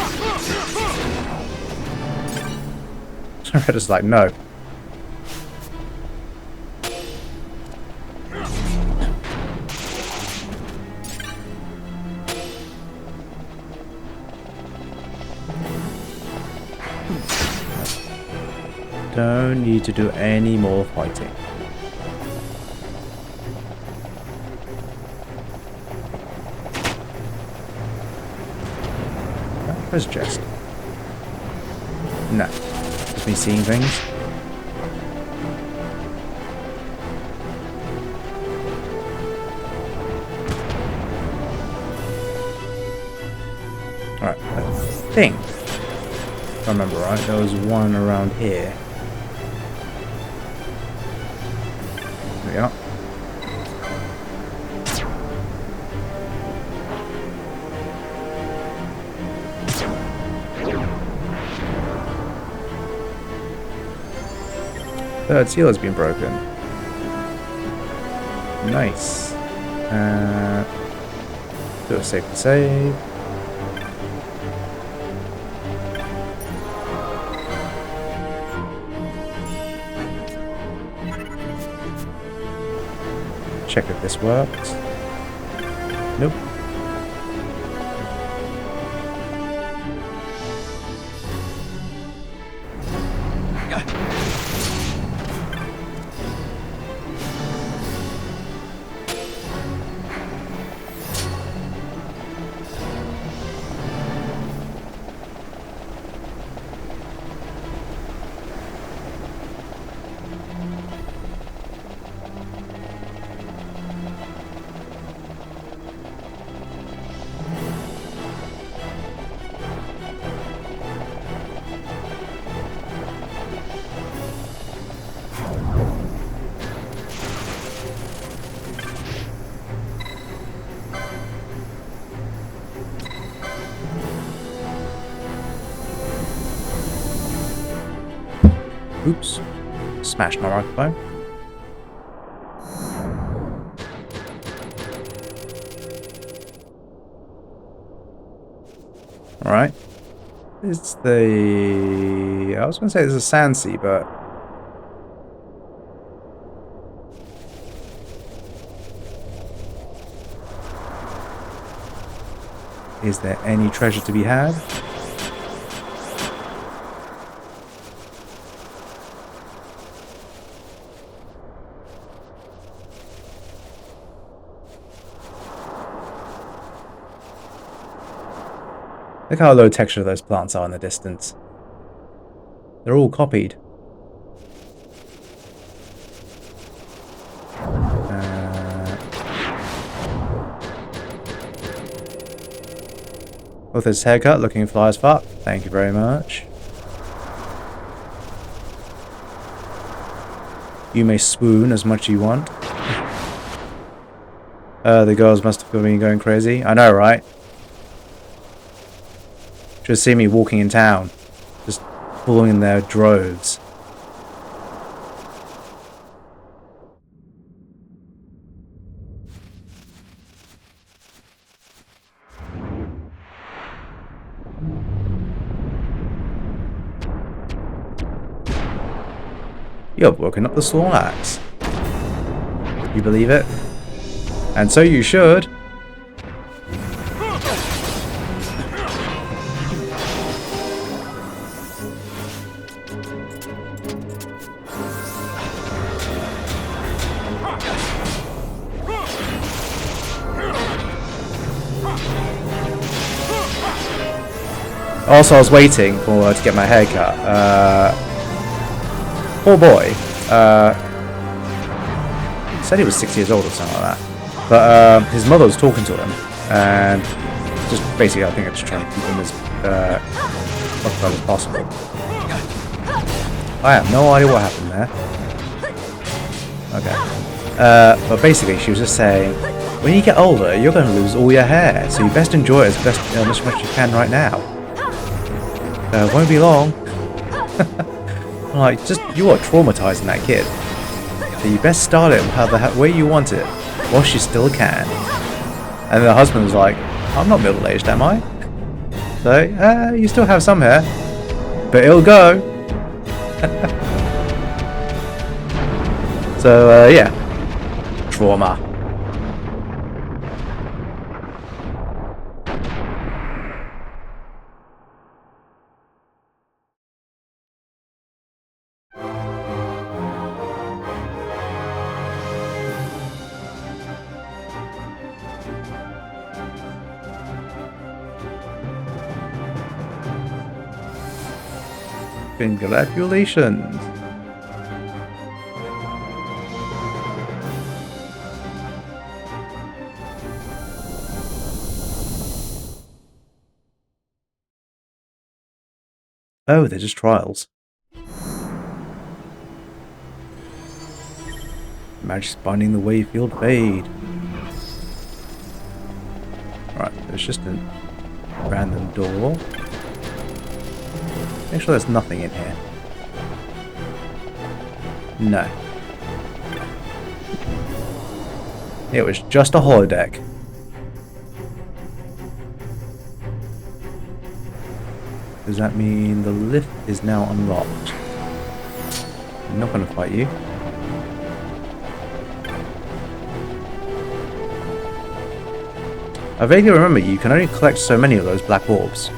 Red is like, no. Don't need to do any more fighting. Where's chest? No. Just me seeing things. Alright, I think, if I remember right, there was one around here. There we are. Third seal has been broken. Nice. Do a save to save. Check if this works. Nope. Oops. Smashed my microphone. Alright. It's the... I was going to say there's a sand sea, but... Is there any treasure to be had? Look how low texture those plants are in the distance. They're all copied. With his haircut looking fly as fuck. Thank you very much. You may swoon as much as you want. The girls must have been going crazy. I know, right? Should see me walking in town, just pulling in their droves. You've woken up the Snorlax. You believe it? And so you should. Also, I was waiting for to get my hair cut. Poor boy. He said he was 6 years old or something like that. But his mother was talking to him, and just basically, I think I'm just trying to keep him as occupied as possible. I have no idea what happened there. Okay. But basically, she was just saying, when you get older, you're going to lose all your hair, so you best enjoy it as much as you can right now. Won't be long. Like, just, you are traumatizing that kid. So you best start it the way you want it, whilst you still can. And the husband was like, I'm not middle-aged, am I? So, you still have some hair. But it'll go. So, yeah. Trauma. Congratulations. Oh, they're just trials. Magic finding the Wayfield Fade. Right, there's just a random door. Make sure there's nothing in here. No. It was just a holodeck. Does that mean the lift is now unlocked? I'm not going to fight you. I vaguely remember you can only collect so many of those black orbs.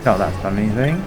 Doubt that's done anything.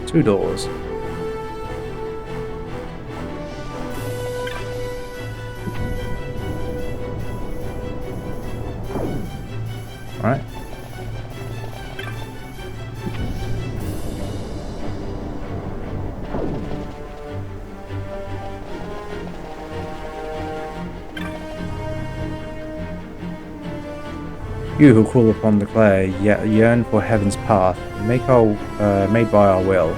Two doors. Alright. You who crawl upon the clay, yet yearn for heaven's path, made by our will.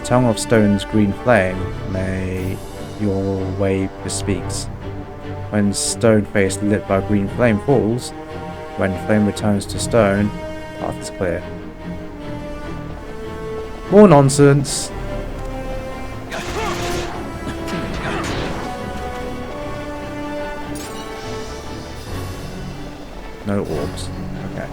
Tongue of stone's green flame, may your way bespeaks. When stone face lit by green flame falls, when flame returns to stone, path is clear. More nonsense. No orbs. Okay.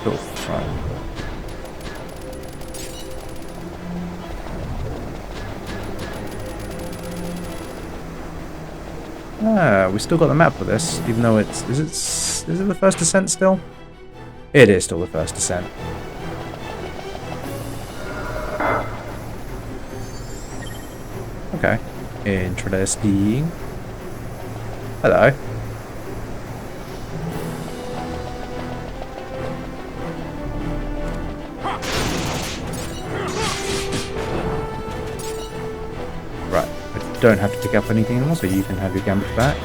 Cool. Right. Ah, we still got the map for this, even though it's is it the first descent still? It is still the first descent. Okay. Interesting. Hello. Right. I don't have to pick up anything anymore, so you can have your gambit back.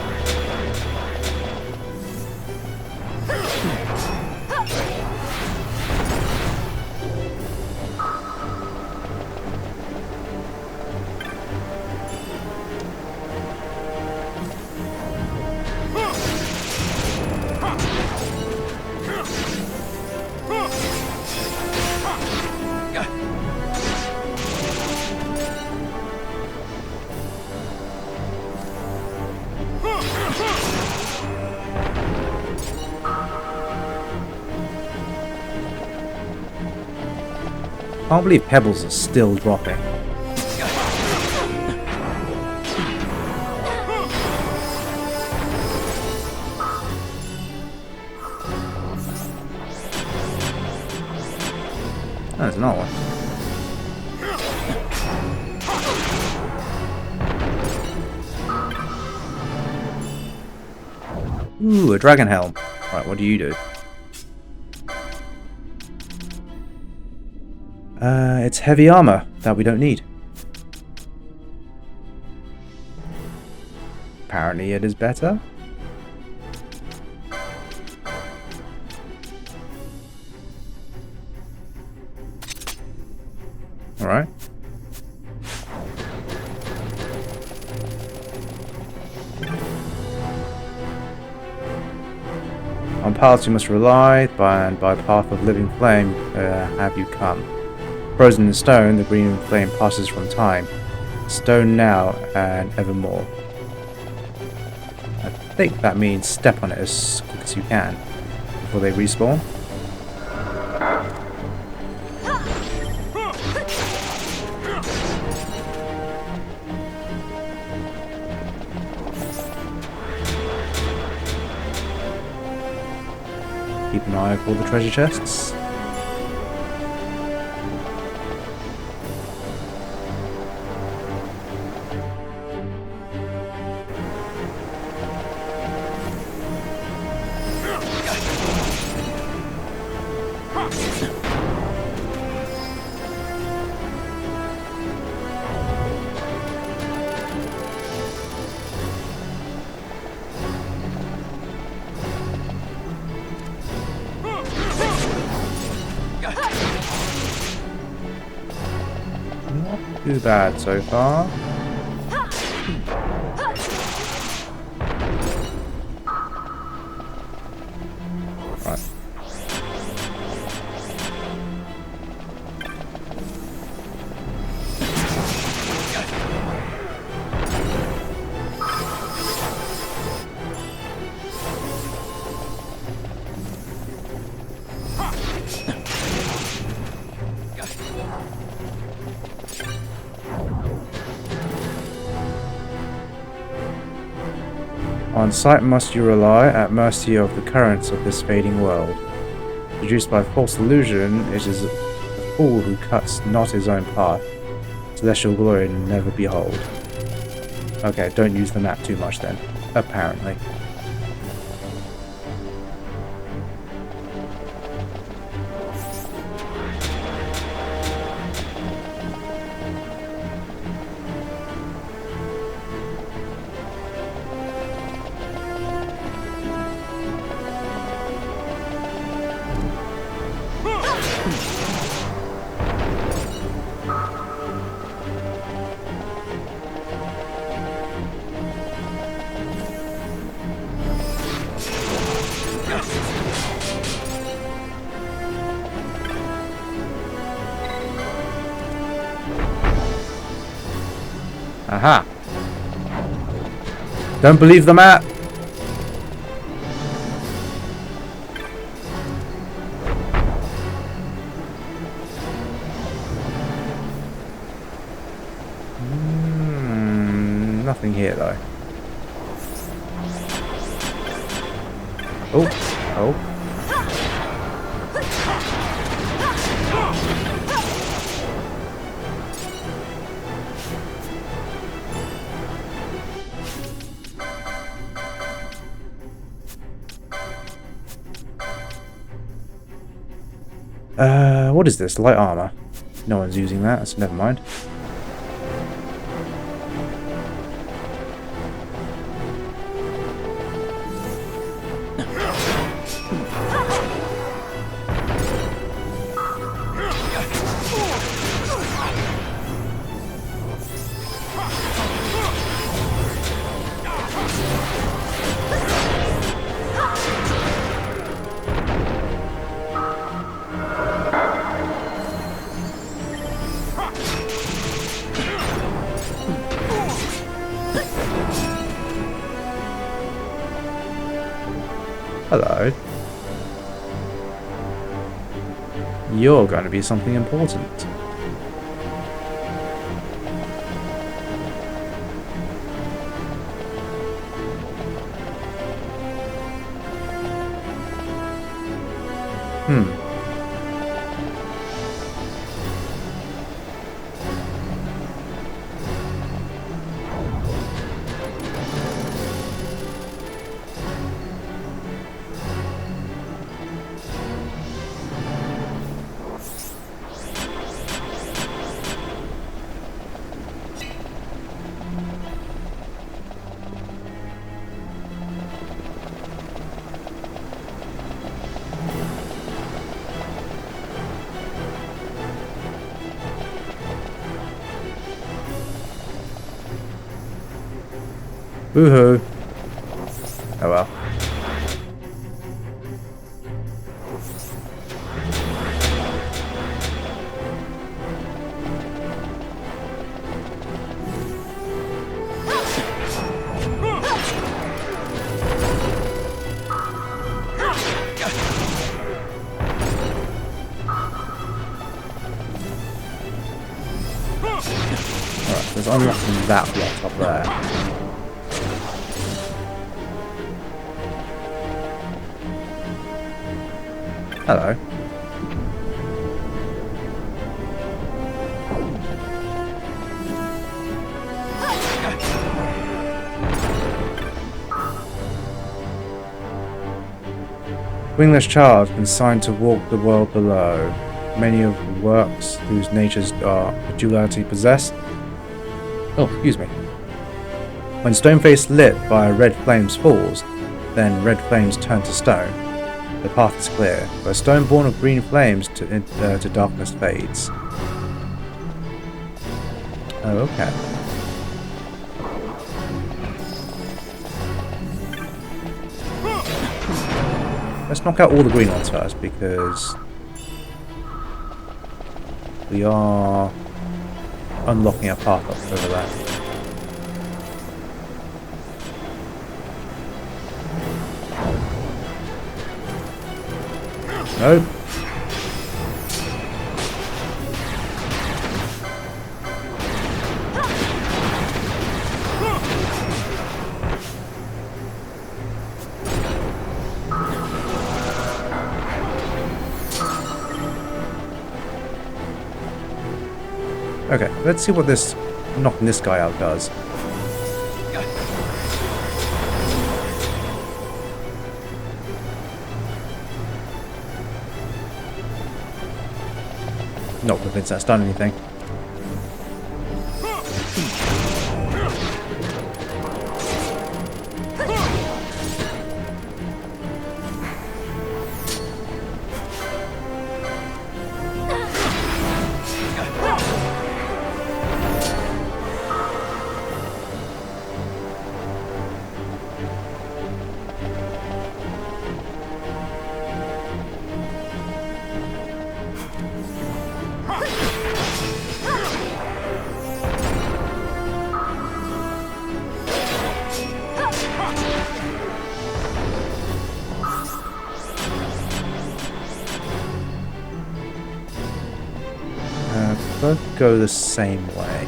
I can't believe pebbles are still dropping. Oh, there's another one. Ooh, a dragon helm. Right, what do you do? It's heavy armor that we don't need. Apparently it is better. Alright. On paths you must rely, and by path of living flame have you come. Frozen in stone, the green flame passes from time. Stone now and evermore. I think that means step on it as quick as you can before they respawn. Keep an eye for the treasure chests. Too bad so far. Right. On sight must you rely, at mercy of the currents of this fading world. Seduced by false illusion, it is a fool who cuts not his own path. Celestial glory never behold. Okay, don't use the map too much then, apparently. Aha! Don't believe the map! Nothing here though. Oh, oh. What is this? Light armor. No one's using that, so never mind. Hello. You're going to be something important. Woohoo. Oh well. Alright, so it's unlocking that block up there. Hello. Wingless child, consigned to walk the world below. Many of the works whose natures are duality possessed. Oh, excuse me. When stone face lit by red flames falls, then red flames turn to stone. The path is clear, where stone born of green flames to darkness fades. Oh, okay. Let's knock out all the green ones first, because we are unlocking a path up over there. Nope. Okay, let's see what this knocking this guy out does. Not convinced that's done anything. Both go the same way.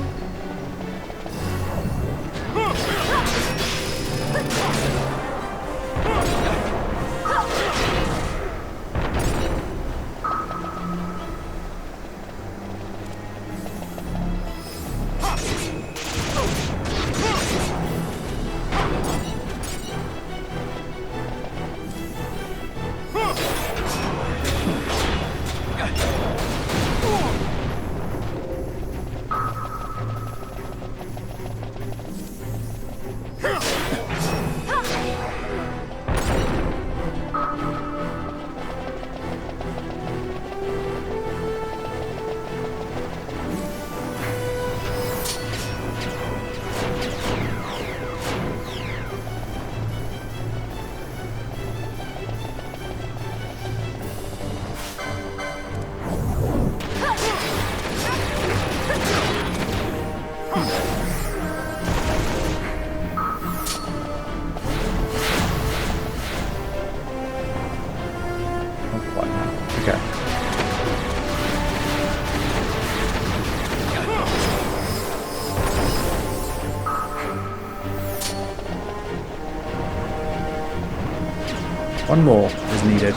One more is needed.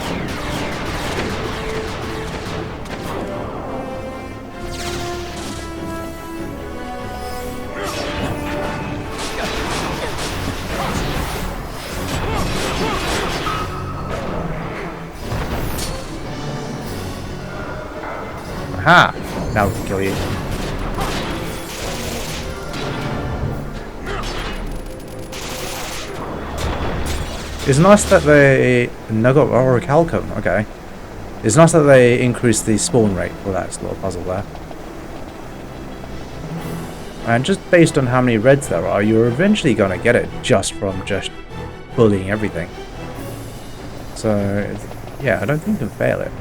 Aha! Now we can kill you. It's nice that they... Nugget Orichalcum, okay. It's nice that they increase the spawn rate for that little puzzle there. And just based on how many reds there are, you're eventually going to get it just from just bullying everything. So, yeah, I don't think you can fail it.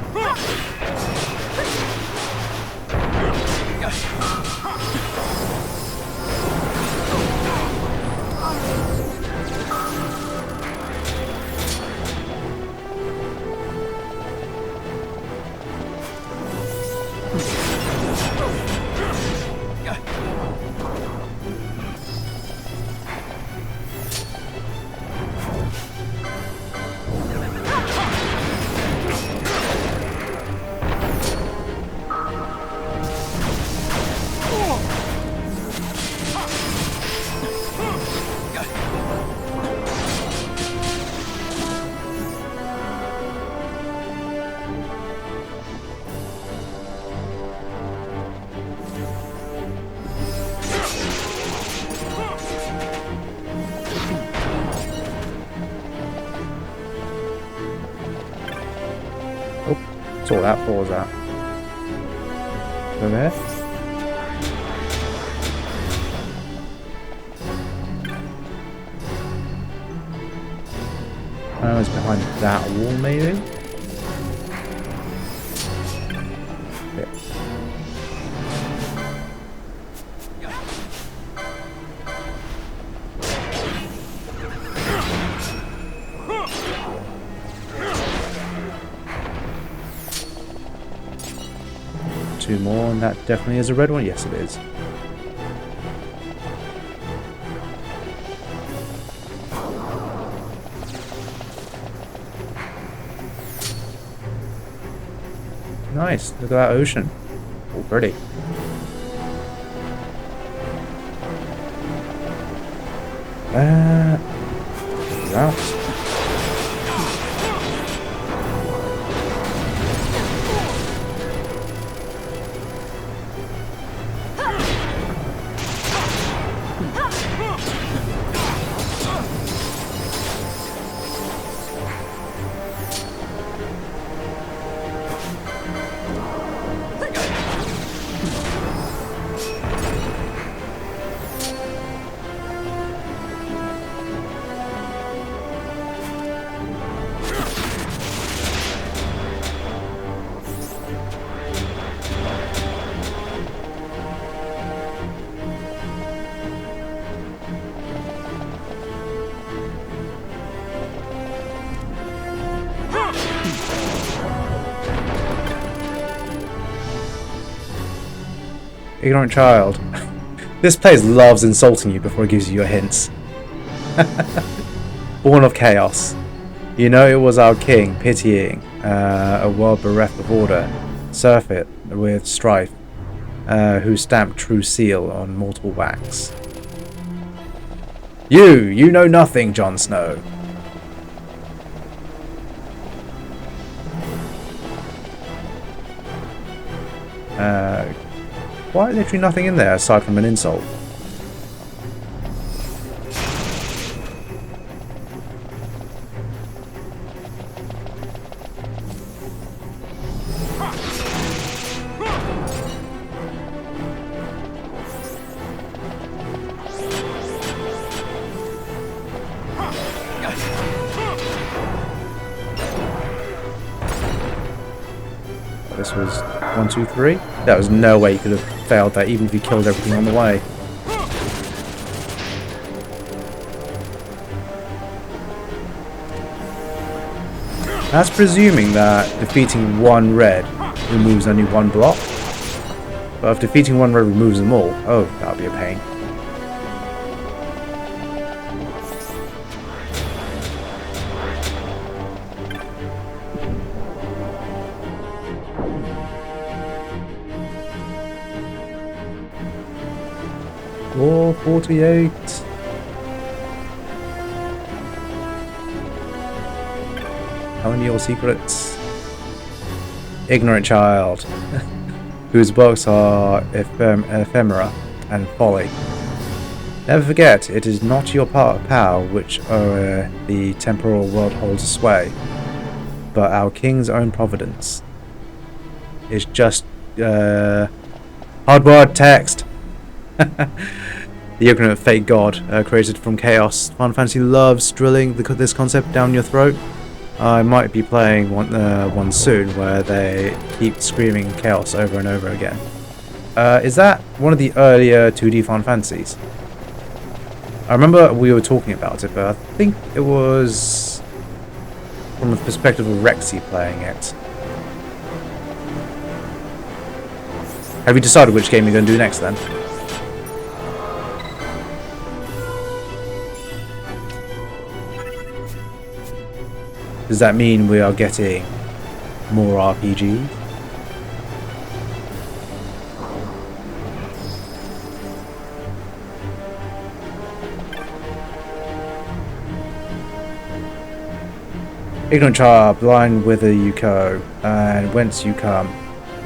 Sort that falls out. Go there. Oh, it's behind that wall, maybe? Okay. Two more, and that definitely is a red one. Yes, it is. Nice. Look at that ocean. Oh, pretty. Out. Ignorant child. This place loves insulting you before it gives you your hints. Born of chaos. You know it was our king, pitying a world bereft of order, surfeit with strife, who stamped true seal on mortal wax. You know nothing, Jon Snow. Quite literally nothing in there aside from an insult. This was 1, 2, 3. There was no way you could have failed that, even if you killed everything on the way. That's presuming that defeating one red removes only one block. But if defeating one red removes them all, oh, that'll be a pain. Or 48. Tell me your secrets. Ignorant child, whose works are ephemera and folly. Never forget, it is not your power which the temporal world holds sway, but our king's own providence. It's just hardwired text. The ignorant fake god created from chaos. Final Fantasy loves drilling this concept down your throat. I might be playing one soon where they keep screaming chaos over and over again. Is that one of the earlier 2D Final Fantasies? I remember we were talking about it, but I think it was from the perspective of Rexy playing it. Have you decided which game you're going to do next then? Does that mean we are getting more RPGs? Ignorant child, blind whither you go, and whence you come.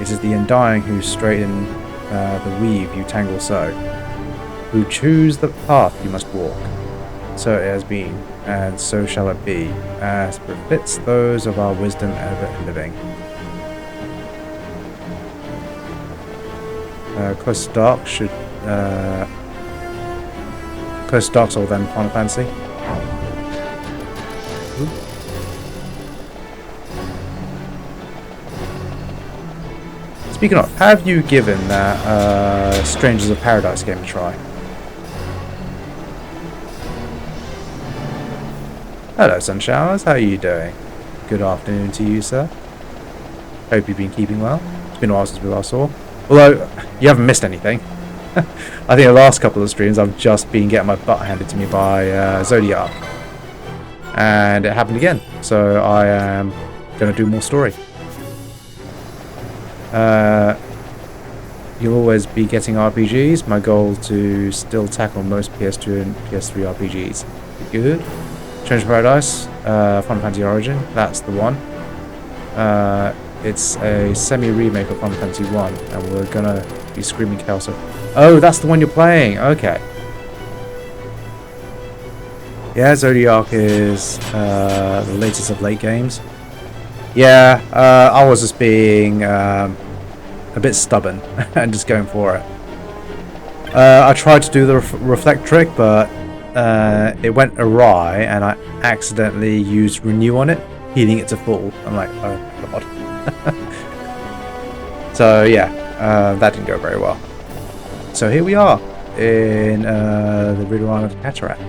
It is the undying who straighten the weave you tangle so, who choose the path you must walk. So it has been, and so shall it be, as befits those of our wisdom ever living. Close to Dark should... Close to Dark Soul then, Final Fantasy. Ooh. Speaking of, have you given that Strangers of Paradise game a try? Hello, Sunshowers. How are you doing? Good afternoon to you, sir. Hope you've been keeping well. It's been a while since we last saw. Although, you haven't missed anything. I think the last couple of streams I've just been getting my butt handed to me by Zodiark. And it happened again. So I am going to do more story. You'll always be getting RPGs. My goal to still tackle most PS2 and PS3 RPGs. Good. Strangers of Paradise, Final Fantasy Origin, that's the one. It's a semi-remake of Final Fantasy 1, and we're gonna be screaming chaos. Oh, that's the one you're playing, okay. Yeah, Zodiac is the latest of late games. Yeah, I was just being a bit stubborn and just going for it. I tried to do the reflect trick, but it went awry and I accidentally used renew on it, healing it to full. I'm like, oh god. So yeah, that didn't go very well. So here we are in the Ridorana Cataract.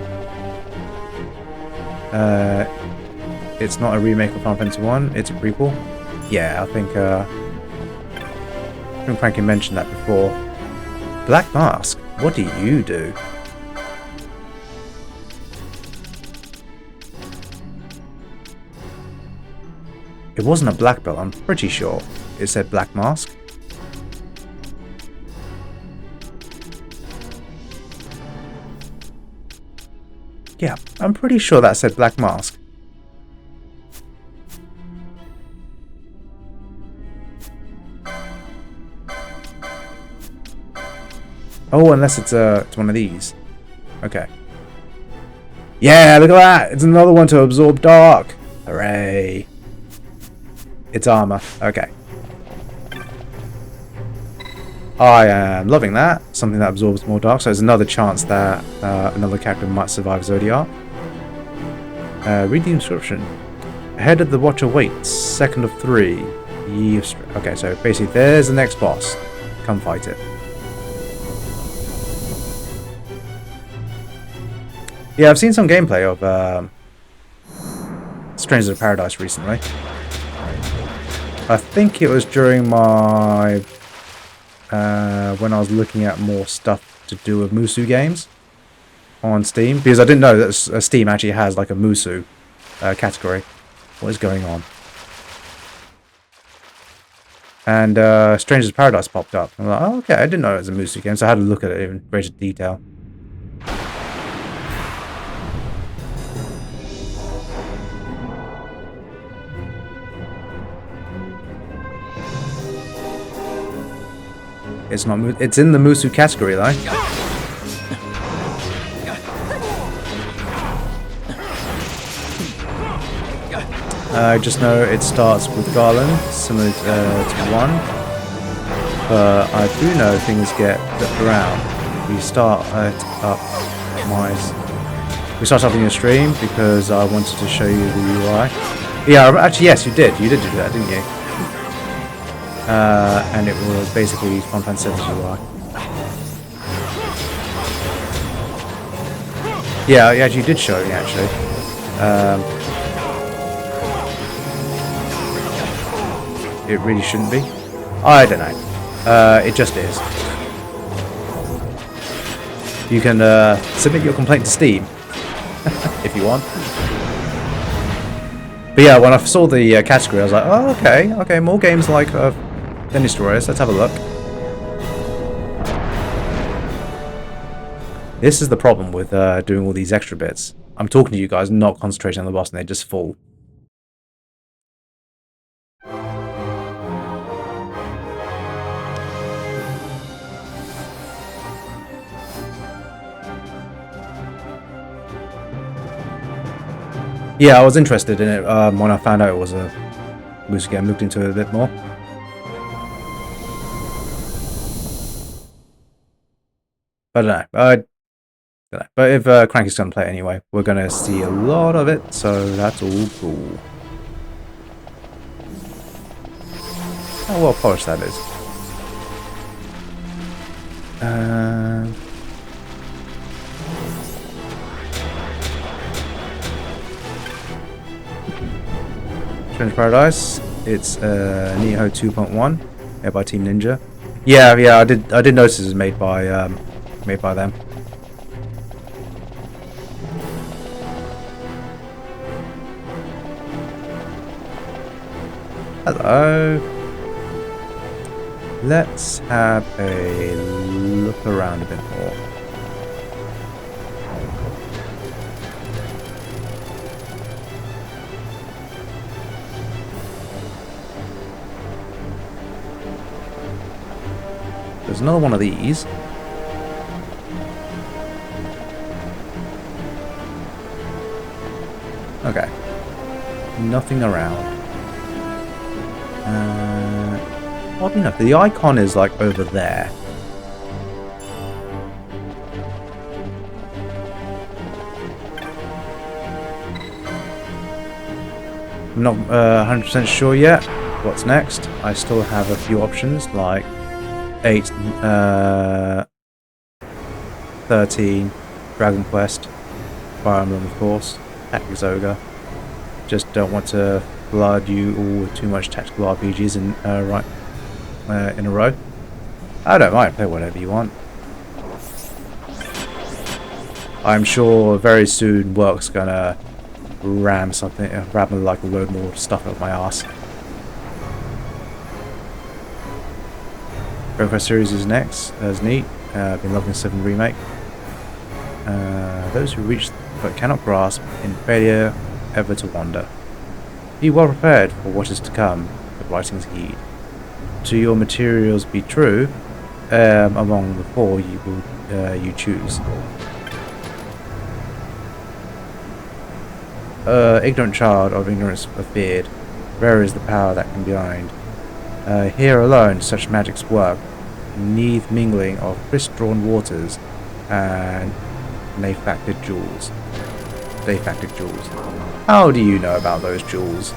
It's not a remake of Final Fantasy 1, it's a prequel. Yeah, I think Frankie mentioned that before. Black Mask, what do you do? It wasn't a black belt, I'm pretty sure. It said Black Mask. Yeah, I'm pretty sure that said Black Mask. Oh, unless it's one of these. Okay. Yeah, look at that! It's another one to absorb dark! Hooray! It's armor. Okay. I am loving that. Something that absorbs more dark. So there's another chance that another character might survive Zodiac. Read the inscription. Ahead of the Watcher waits. Second of 3. Okay, so basically there's the next boss. Come fight it. Yeah, I've seen some gameplay of Strangers of Paradise recently. I think it was during my when I was looking at more stuff to do with Musu games on Steam, because I didn't know that Steam actually has like a Musu category. What is going on? And Strangers of Paradise popped up. I'm like, oh, okay, I didn't know it was a Musu game, so I had to look at it in greater detail. It's not. It's in the Musu category, though. I just know it starts with Garland, similar to 1. But I do know things get flipped around. we start something in the stream because I wanted to show you the UI. Yeah, actually, yes, you did. You did do that, didn't you? And it was basically Final Fantasy VII UI. Yeah, you actually did show me, actually. It really shouldn't be. I don't know. It just is. You can submit your complaint to Steam if you want. But yeah, when I saw the category, I was like, oh, okay, more games like Dennis Destroyers. Let's have a look. This is the problem with doing all these extra bits. I'm talking to you guys, not concentrating on the boss, and they just fall. Yeah, I was interested in it when I found out it was a loose game. Looked into it a bit more. But I don't know. But if Cranky's going to play it anyway, we're going to see a lot of it, so that's all cool. How well polished that is. Strange Paradise. It's Neo 2.1, made by Team Ninja. Yeah, I did notice it was made by them. Hello. Let's have a look around a bit more. There's another one of these. Okay. Nothing around. Odd enough, the icon is like over there. I'm not 100% sure yet what's next. I still have a few options like 8, 13, Dragon Quest, Fire Emblem of course, Tactics Ogre. Just don't want to flood you all with too much tactical RPGs in in a row. I don't mind, play whatever you want. I'm sure very soon work's gonna ram like a load more stuff up my ass. Dragon Quest series is next. That's neat. Been loving 7 remake. Those who reach but cannot grasp, in failure ever to wander. Be well prepared for what is to come. The writings heed. To your materials be true. Among the 4 you choose. Ignorant child of ignorance afeared. Rare is the power that can bind. Here alone such magics work, neath mingling of cryst-drawn waters and nafacted jewels. How do you know about those jewels?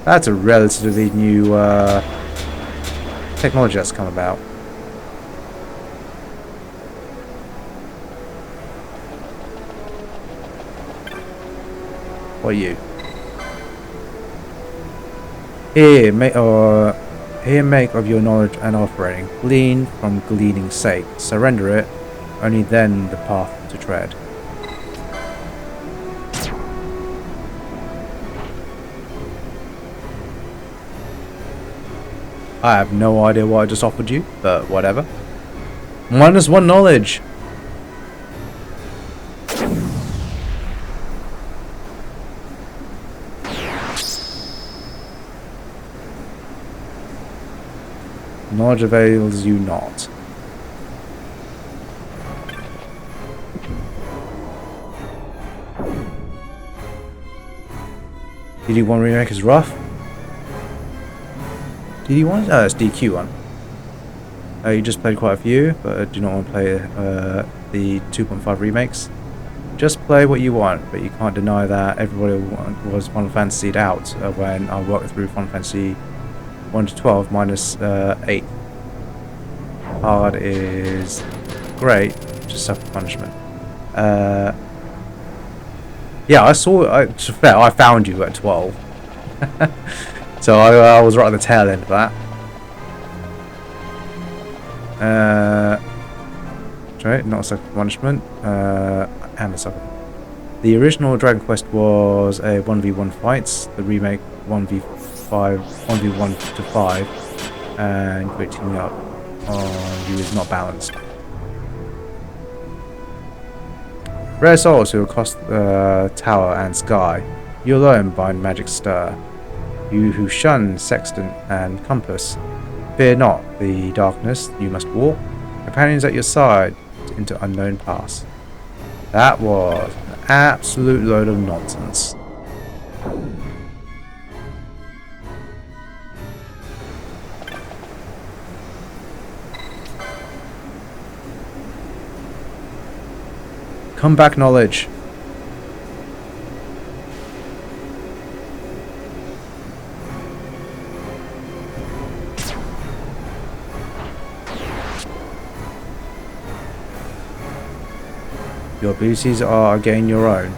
That's a relatively new technology that's come about. What are you? Here make of your knowledge an offering. Glean from gleaning's sake. Surrender it, only then the path to tread. I have no idea what I just offered you, but whatever. -1 knowledge. Knowledge avails you not. DD1 remake is rough. DD1? Oh, it's DQ1. You just played quite a few, but do not want to play the 2.5 remakes. Just play what you want, but you can't deny that everybody was Final Fantasy'd out when I worked through Final Fantasy 1 to 12 minus 8. Hard is great, just suffer punishment. Yeah, to be fair, I found you at 12. So I was right at the tail end of that. Right, not a sucker punishment. And a sucker. The original Dragon Quest was a 1v1 fights. The remake 1v1 to 5, and quit teaming up on you is not balanced. Rare souls who across tower and sky, you alone bind magic stir. You who shun sextant and compass, fear not the darkness you must walk. Companions at your side into unknown paths. That was an absolute load of nonsense. Come back, knowledge. Your abilities are again your own.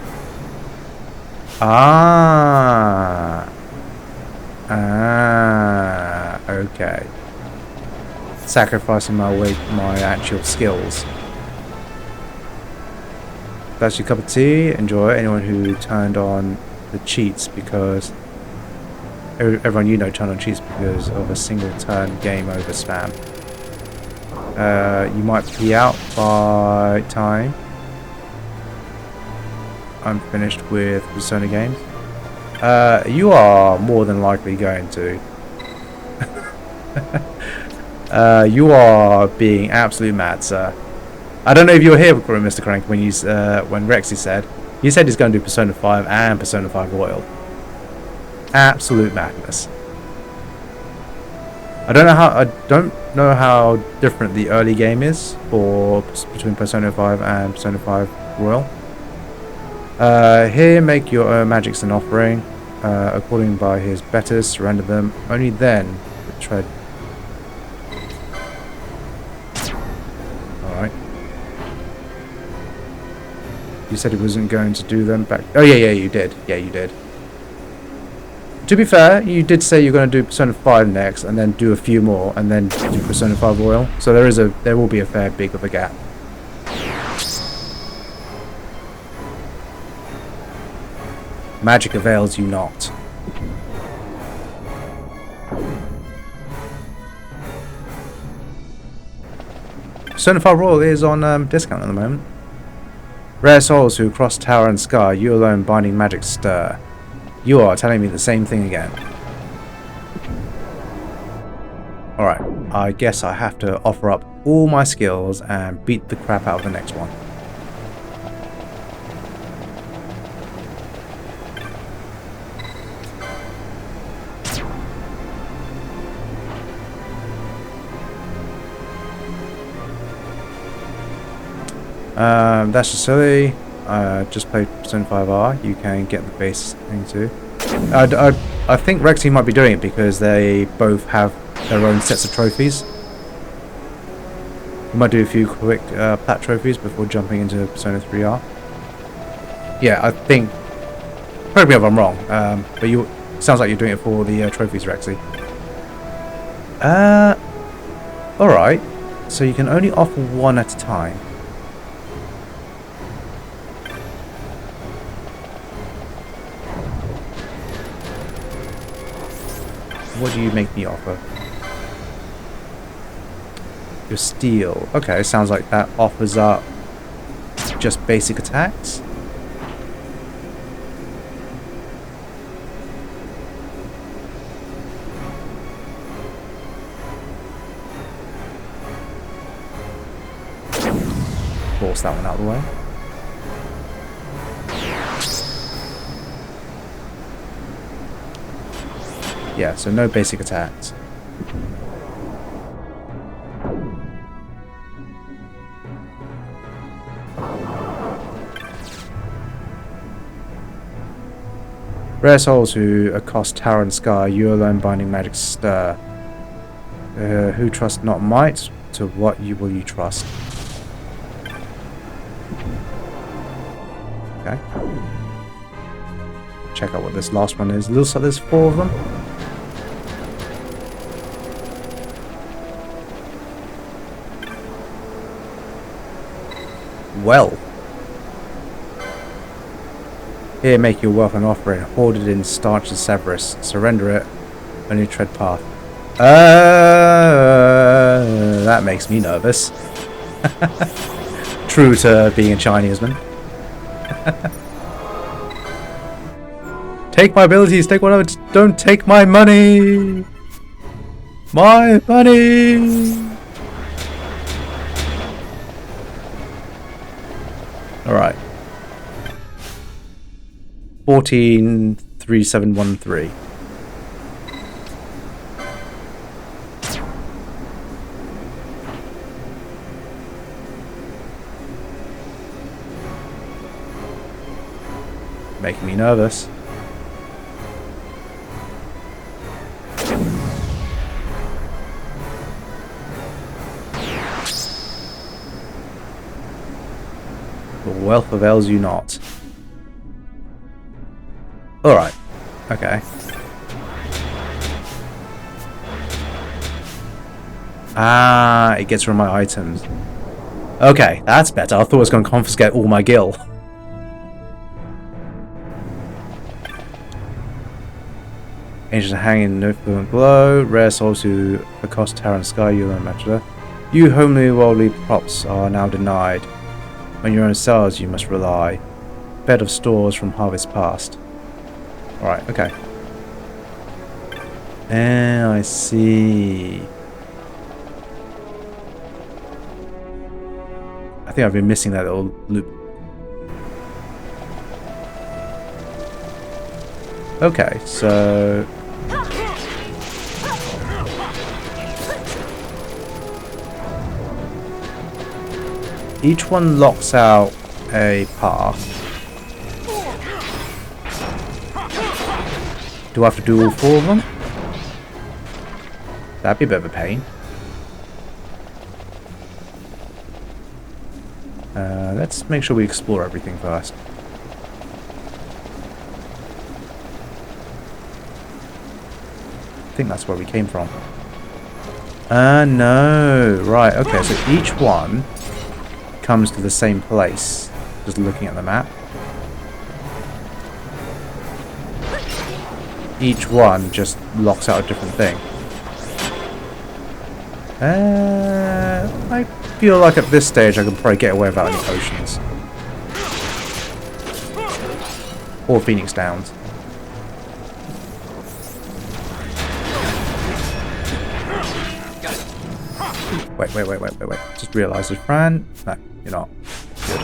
Okay. Sacrificing my actual skills. That's your cup of tea. Enjoy. Anyone who turned on the cheats because everyone you know turned on cheats because of a single turn game over spam. You might be out by time I'm finished with Persona games. You are more than likely going to. You are being absolute mad, sir. I don't know if you were here, Mr. Crank, when Rexy said he's going to do Persona 5 and Persona 5 Royal. Absolute madness. I don't know how different the early game is between Persona 5 and Persona 5 Royal. Here, make your own magics an offering, according by his betters, surrender them. Only then, tread. Alright. You said he wasn't going to do them back. Oh, yeah, you did. Yeah, you did. To be fair, you did say you're going to do Persona 5 next, and then do a few more, and then do Persona 5 Royal. So there will be a fair big of a gap. Magic avails you not. Persona 5 Royal is on discount at the moment. Rare souls who cross tower and sky, you alone binding magic stir. You are telling me the same thing again. Alright, I guess I have to offer up all my skills and beat the crap out of the next one. That's just silly. Just play Persona 5R. You can get the base thing too. I think Rexy might be doing it because they both have their own sets of trophies. You might do a few quick plat trophies before jumping into Persona 3R. Yeah, I think. Correct me if I'm wrong. But sounds like you're doing it for the trophies, Rexy. Alright. So you can only offer one at a time. What do you make me offer? Your steel. Okay, sounds like that offers up just basic attacks. Force that one out of the way. Yeah, so no basic attacks. Rare souls who accost tower and sky, you alone binding magic stir. Who trust not might, to what will you trust? Okay. Check out what this last one is. Looks like there's 4 of them. Well. Here, make your wealth an offering. Hoard it in starch and Severus. Surrender it. Only tread path. That makes me nervous. True to being a Chineseman. Take my abilities, take whatever, don't take my money! My money! Alright. 143713. Making me nervous. The wealth avails you not. Alright. Okay. Ah, it gets rid of my items. Okay, that's better. I thought it was going to confiscate all my gil. Ancients hanging no fluent glow. Rare souls who accost tower and sky, you don't matter. You homely worldly props are now denied. On your own cells you must rely. Bed of stores from harvest past. Alright, okay. And I see. I think I've been missing that little loop. Okay, so each one locks out a path. Do I have to do all 4 of them? That'd be a bit of a pain. Let's make sure we explore everything first. I think that's where we came from. No. Right, okay, so each one comes to the same place. Just looking at the map. Each one just locks out a different thing. I feel like at this stage I can probably get away without any potions. Or Phoenix Downs. Wait. Just realised there's Fran. No, you're not. Good.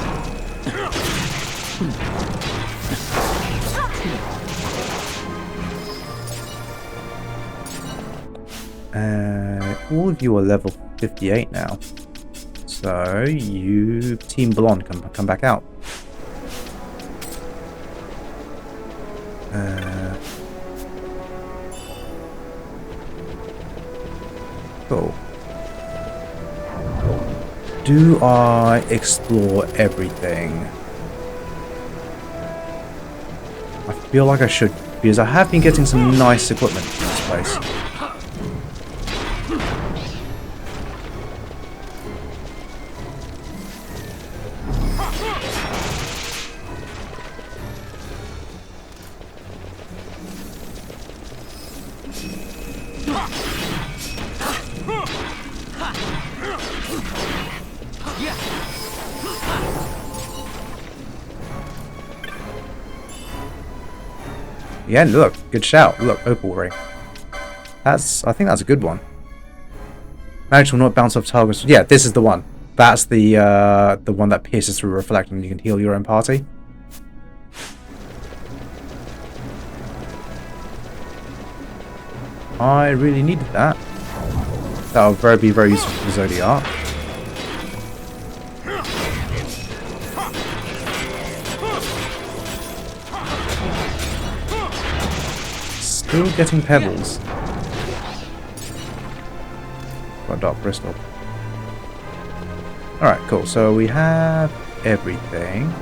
All of you are level 58 now. So you, Team Blonde, can come back out. Cool. Do I explore everything? I feel like I should, because I have been getting some nice equipment in this place. Yeah, look, good shout. Look, opal ring. I think that's a good one. Magic will not bounce off targets. Yeah, this is the one. That's the one that pierces through reflect and you can heal your own party. I really needed that. That will be very useful for the Zodiark. Still getting pebbles. Got a dark crystal. Alright, cool. So we have everything.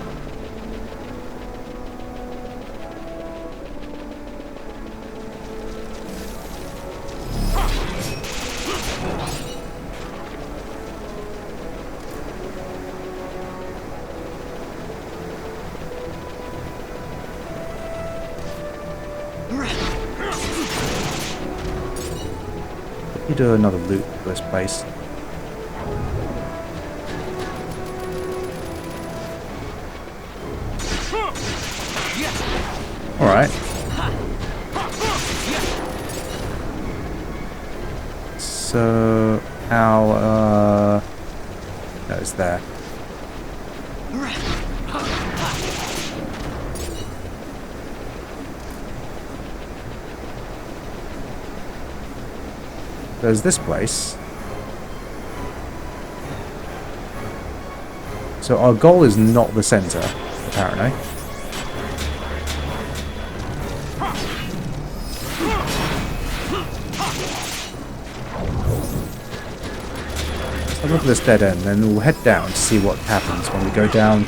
You do another loot for this place. Alright. So how no, it's there. There's this place. So our goal is not the center, apparently. So look at this dead end, then we'll head down to see what happens when we go down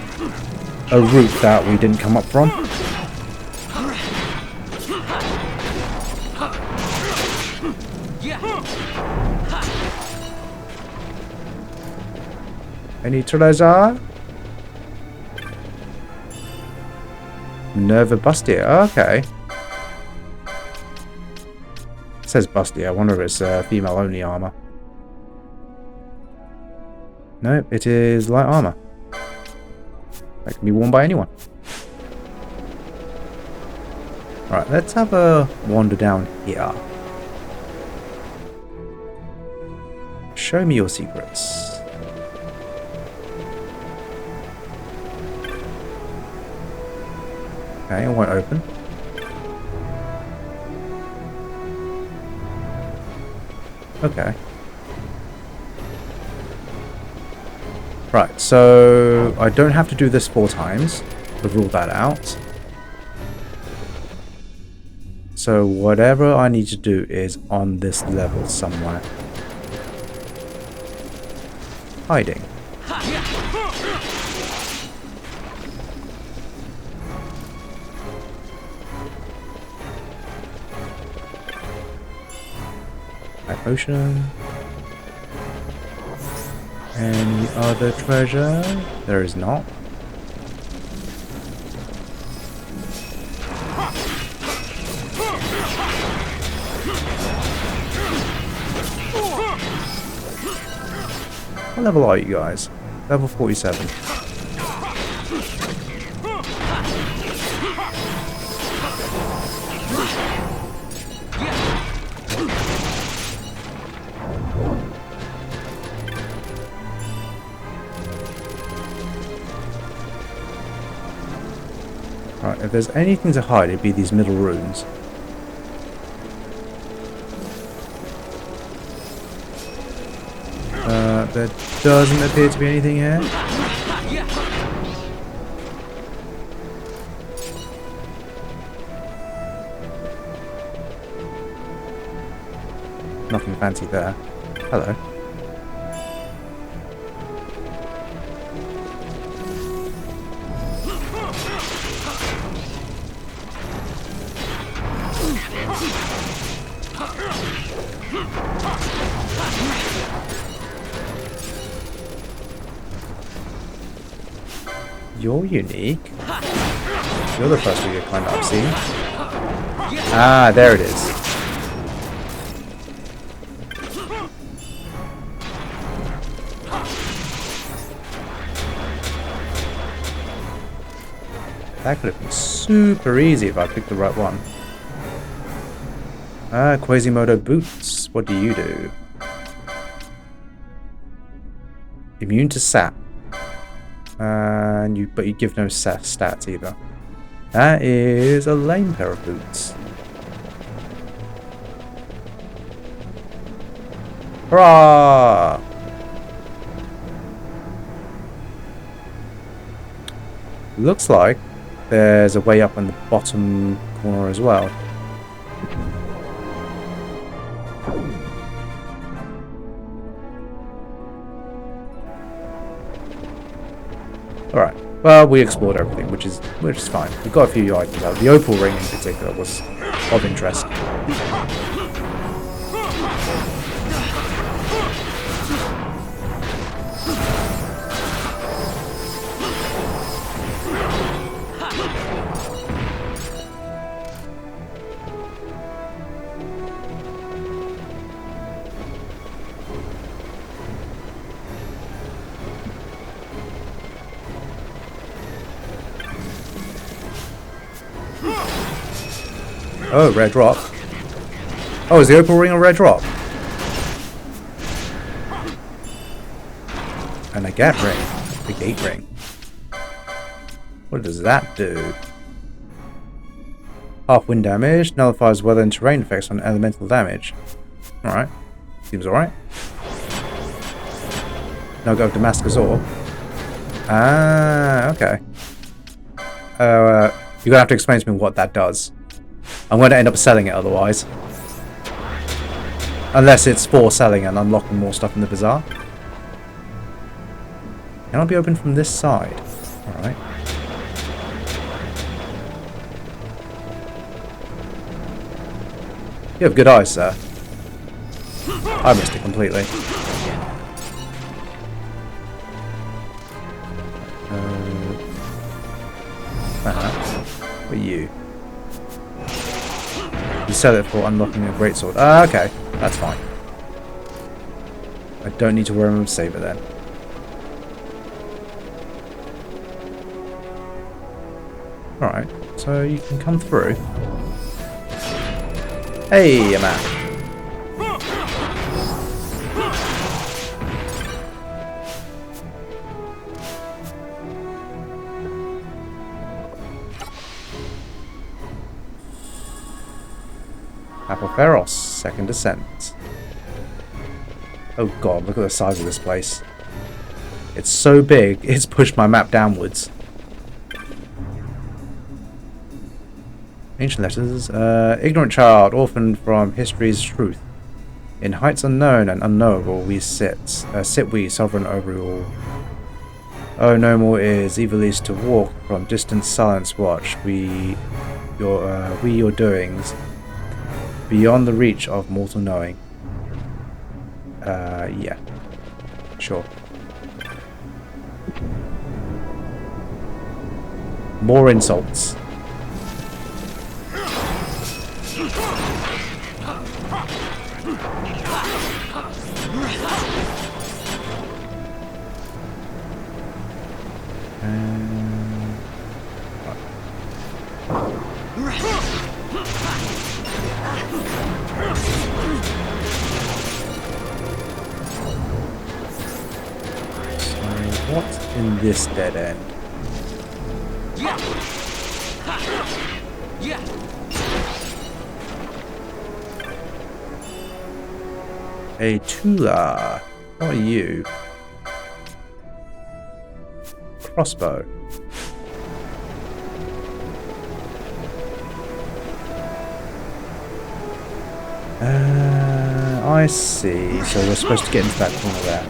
a route that we didn't come up from. Any treasure? Nerva Bustia. Okay. It says Bustia. I wonder if it's female only armor. Nope, it is light armor. That can be worn by anyone. Alright, let's have a wander down here. Show me your secrets. Okay, it won't open. Okay. Right, so I don't have to do this 4 times. We've ruled that out. So whatever I need to do is on this level somewhere. Hiding. Potion. Any other treasure? There is not. What level are you guys? Level 47. Right, if there's anything to hide, it'd be these middle rooms. There doesn't appear to be anything here. Nothing fancy there. Hello. You're unique. You're the first weird kind I've seen. Ah, there it is. That could have been super easy if I picked the right one. Ah, Quasimodo boots. What do you do? Immune to sap. But you give no stats either. That is a lame pair of boots. Hurrah! Looks like there's a way up in the bottom corner as well. Alright. Well, we explored everything, which is fine. We got a few items out. The opal ring in particular was of interest. Oh, red rock. Oh, is the opal ring a red rock? And a gap ring. A gate ring. What does that do? Half wind damage. Nullifies weather and terrain effects on elemental damage. Alright. Seems alright. Now go to Damascus ore. Ah, okay. You're gonna have to explain to me what that does. I'm going to end up selling it otherwise. Unless it's for selling and unlocking more stuff in the bazaar. Can I be opened from this side? Alright. You have good eyes, sir. I missed it completely. What are you? You sell it for unlocking a greatsword. Ah, okay. That's fine. I don't need to worry about save it then. Alright, so you can come through. Hey, man. Pharos, second ascent. Oh god, look at the size of this place. It's so big, it's pushed my map downwards. Ancient letters. Ignorant child, orphaned from history's truth. In heights unknown and unknowable we sit we, sovereign over all. Oh, no more is Ivalice to walk from distant silence watch. We your doings. Beyond the reach of mortal knowing. Yeah. Sure. More insults. What's in this dead end? A Tula. What are you? Crossbow. I see. So we're supposed to get into that corner there.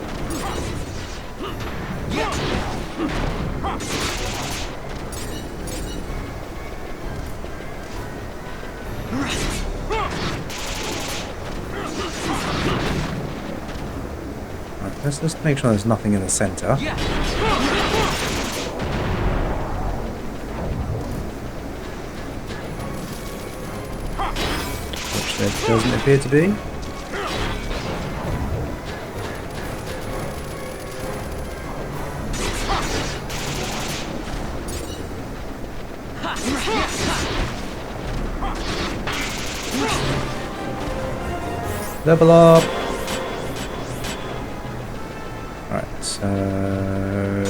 Right, let's make sure there's nothing in the center. Which there doesn't appear to be. Level up. Alright, so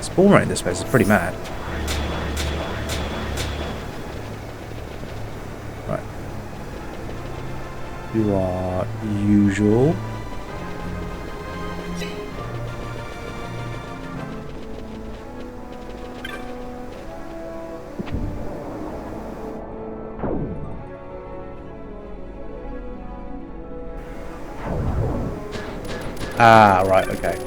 spawn rate in this place is pretty mad. Right. You are usual. Ah, right, okay.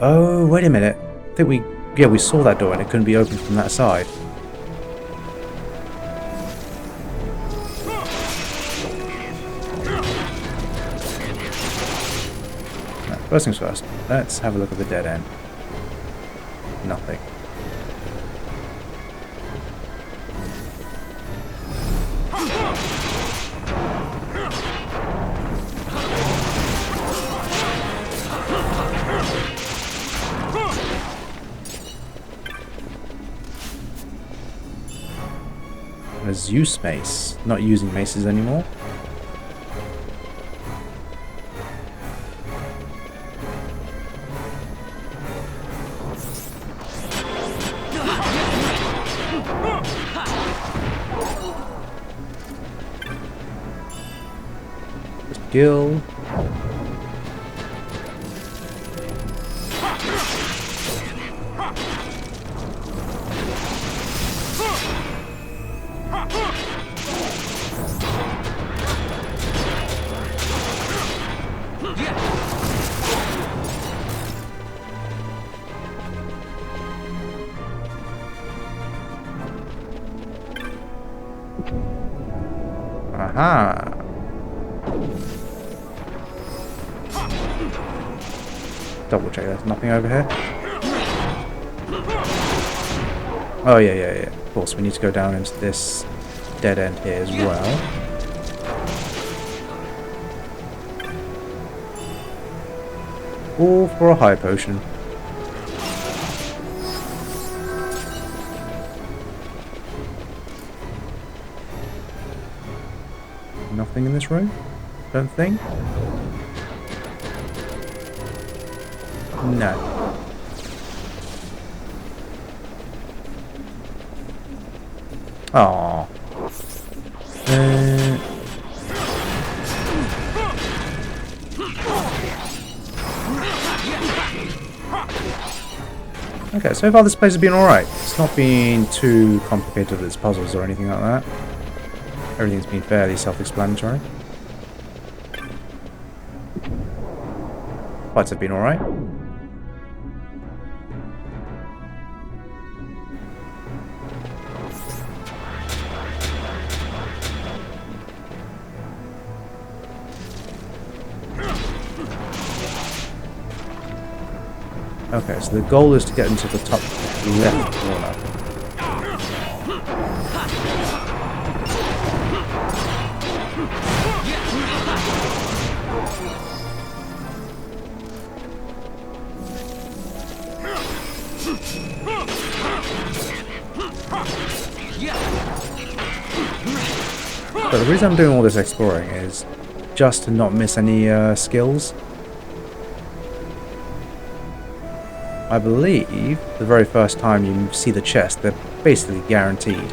Oh, wait a minute. I think we saw that door and it couldn't be opened from that side. Right, first things first, let's have a look at the dead end. Nothing. A Zeus mace. Not using maces anymore. Skill. Aha. Double check there's nothing over here. Oh yeah. Of course, we need to go down into this dead end here as well. All for a high potion. Nothing in this room? Don't think? No. Aww. Okay, so far this place has been alright. It's not been too complicated with its puzzles or anything like that. Everything's been fairly self-explanatory. Fights have been alright. Okay, so the goal is to get into the top left corner. But the reason I'm doing all this exploring is just to not miss any skills. I believe the very first time you see the chest, they're basically guaranteed.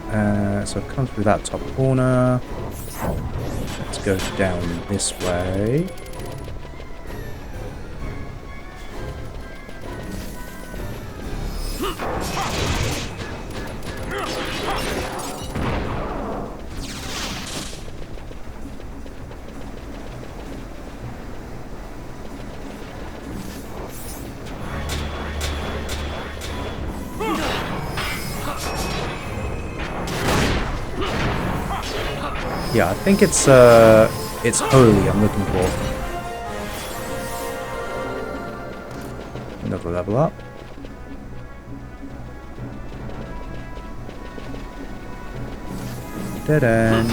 Right. So I've come through that top corner. Let's go down this way. Yeah, I think it's holy I'm looking for. Another level up. Dead end.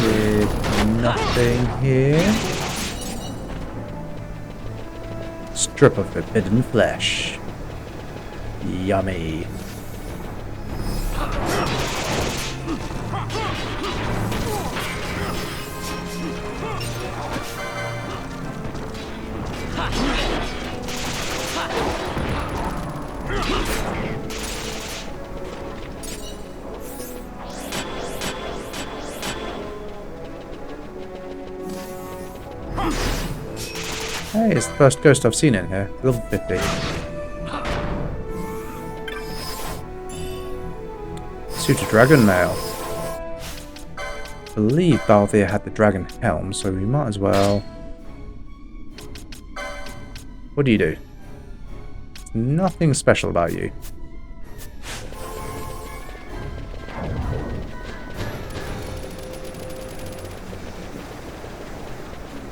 With nothing here. Strip of forbidden flesh. Yummy. Hey, it's the first ghost I've seen in here. Level 50. Suited dragon mail. I believe Balthier had the dragon helm, so we might as well... What do you do? There's nothing special about you.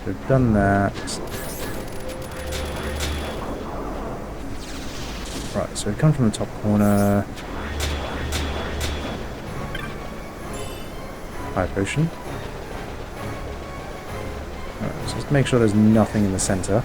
We've done that. Right, so we come from the top corner. High potion. Alright, so just make sure there's nothing in the center.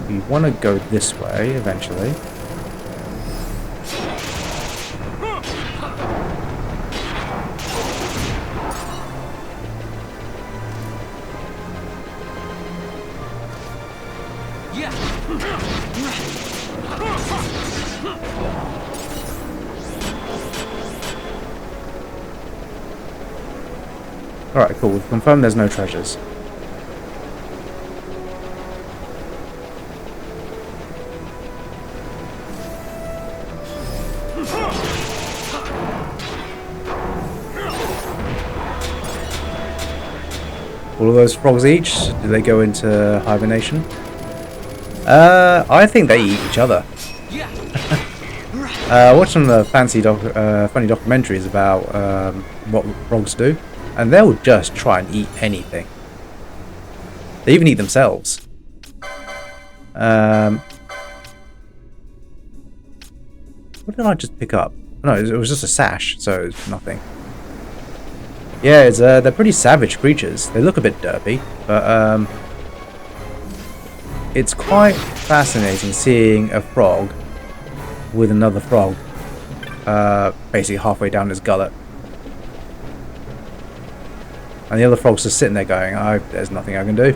We want to go this way eventually. Alright, cool. We've confirmed there's no treasures. All of those frogs each? Do they go into hibernation? I think they eat each other. Watching the funny documentaries about what frogs do, and they'll just try and eat anything. They even eat themselves. What did I just pick up? No, it was just a sash, so it's nothing. Yeah, they're pretty savage creatures. They look a bit derpy, but it's quite fascinating seeing a frog with another frog basically halfway down his gullet. And the other frog's just sitting there going, there's nothing I can do.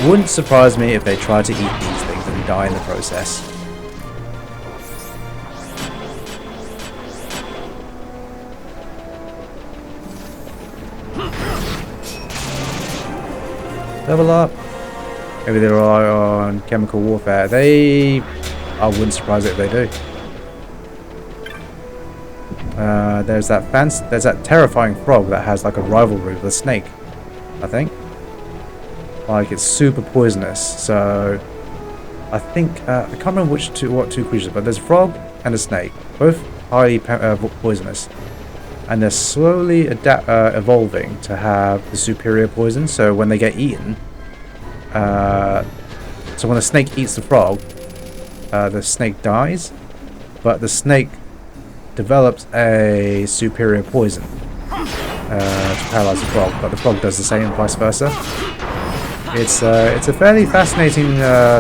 Wouldn't surprise me if they tried to eat these things and die in the process. Level up. Maybe they rely on chemical warfare. I wouldn't surprise it if they do. There's that terrifying frog that has like a rivalry with a snake, I think. Like, it's super poisonous, so I think I can't remember what two creatures, but there's a frog and a snake, both highly poisonous, and they're slowly evolving to have the superior poison. So when they get eaten, so when the snake eats the frog, the snake dies, but the snake develops a superior poison to paralyze the frog, but the frog does the same, and vice versa. It's a fairly fascinating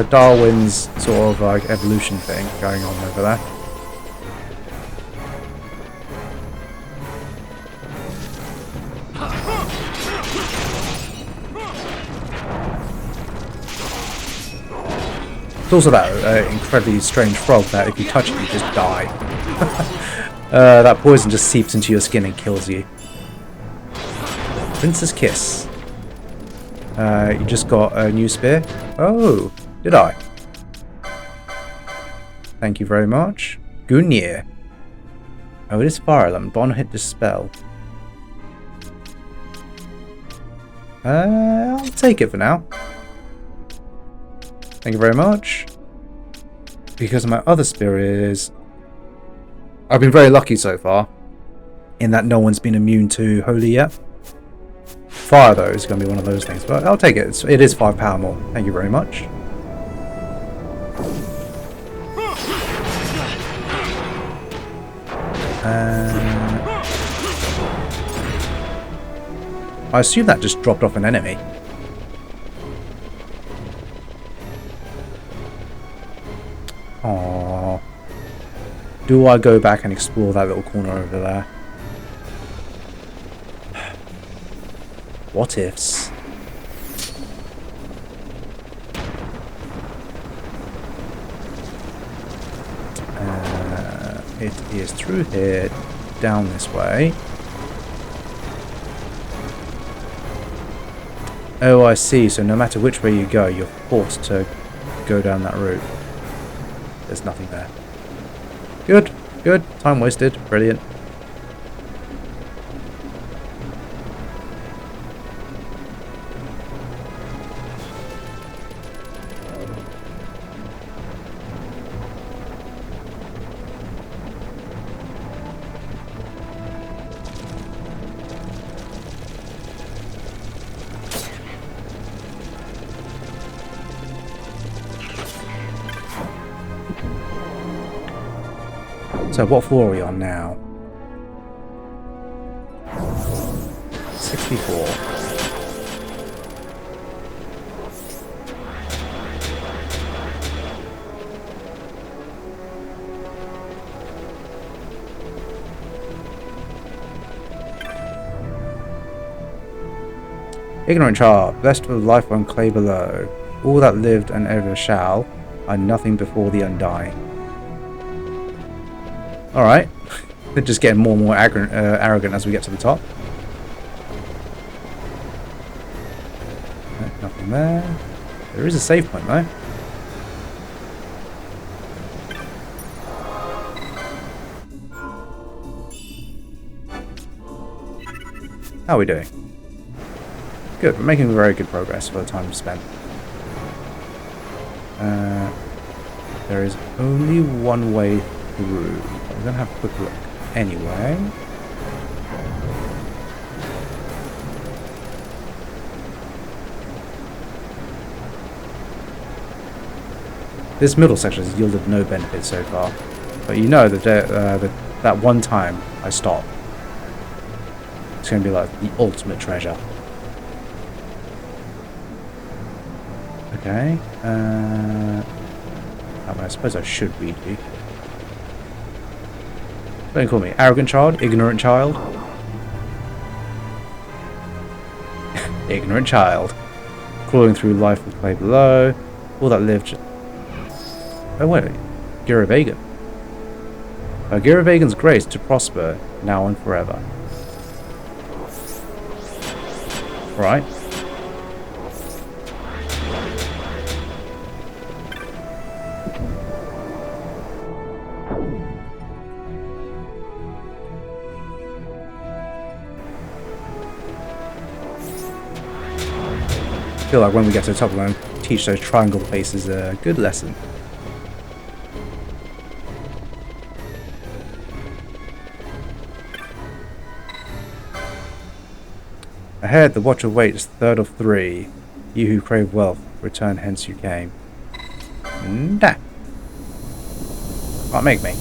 Darwin's sort of like evolution thing going on over there. It's also that incredibly strange frog that if you touch it, you just die. That poison just seeps into your skin and kills you. Prince's Kiss. You just got a new spear. Oh, did I? Thank you very much. Gungnir. Oh, it is fire element. Bond hit dispel. I'll take it for now. Thank you very much. Because my other spear is... I've been very lucky so far, in that no one's been immune to Holy yet. Fire, though, is going to be one of those things, but I'll take it. It is £5 more. Thank you very much. I assume that just dropped off an enemy. Do I go back and explore that little corner over there? What ifs? It is through here, down this way. Oh, I see. So no matter which way you go, you're forced to go down that route. There's nothing there. Good, good. Time wasted. Brilliant. So what floor are we on now? 64. Ignorant child, blessed with life on clay below. All that lived and ever shall are nothing before the undying. Alright. They're just getting more and more arrogant as we get to the top. Nothing there. There is a save point though. How are we doing? Good, we're making very good progress for the time spent. There is only one way through. I'm going to have a quick look anyway. This middle section has yielded no benefit so far. But you know that that one time I stop, it's going to be like the ultimate treasure. Okay. I suppose I should read you. Don't call me arrogant child, ignorant child. Ignorant child. Crawling through life with clay below. All that lived. Oh wait, Giravegan. Giravegan's grace to prosper now and forever. Right. I feel like when we get to the top, we're going to teach those triangle faces a good lesson. Ahead, the watcher waits, third of three. You who crave wealth, return hence you came. Nah. Can't make me.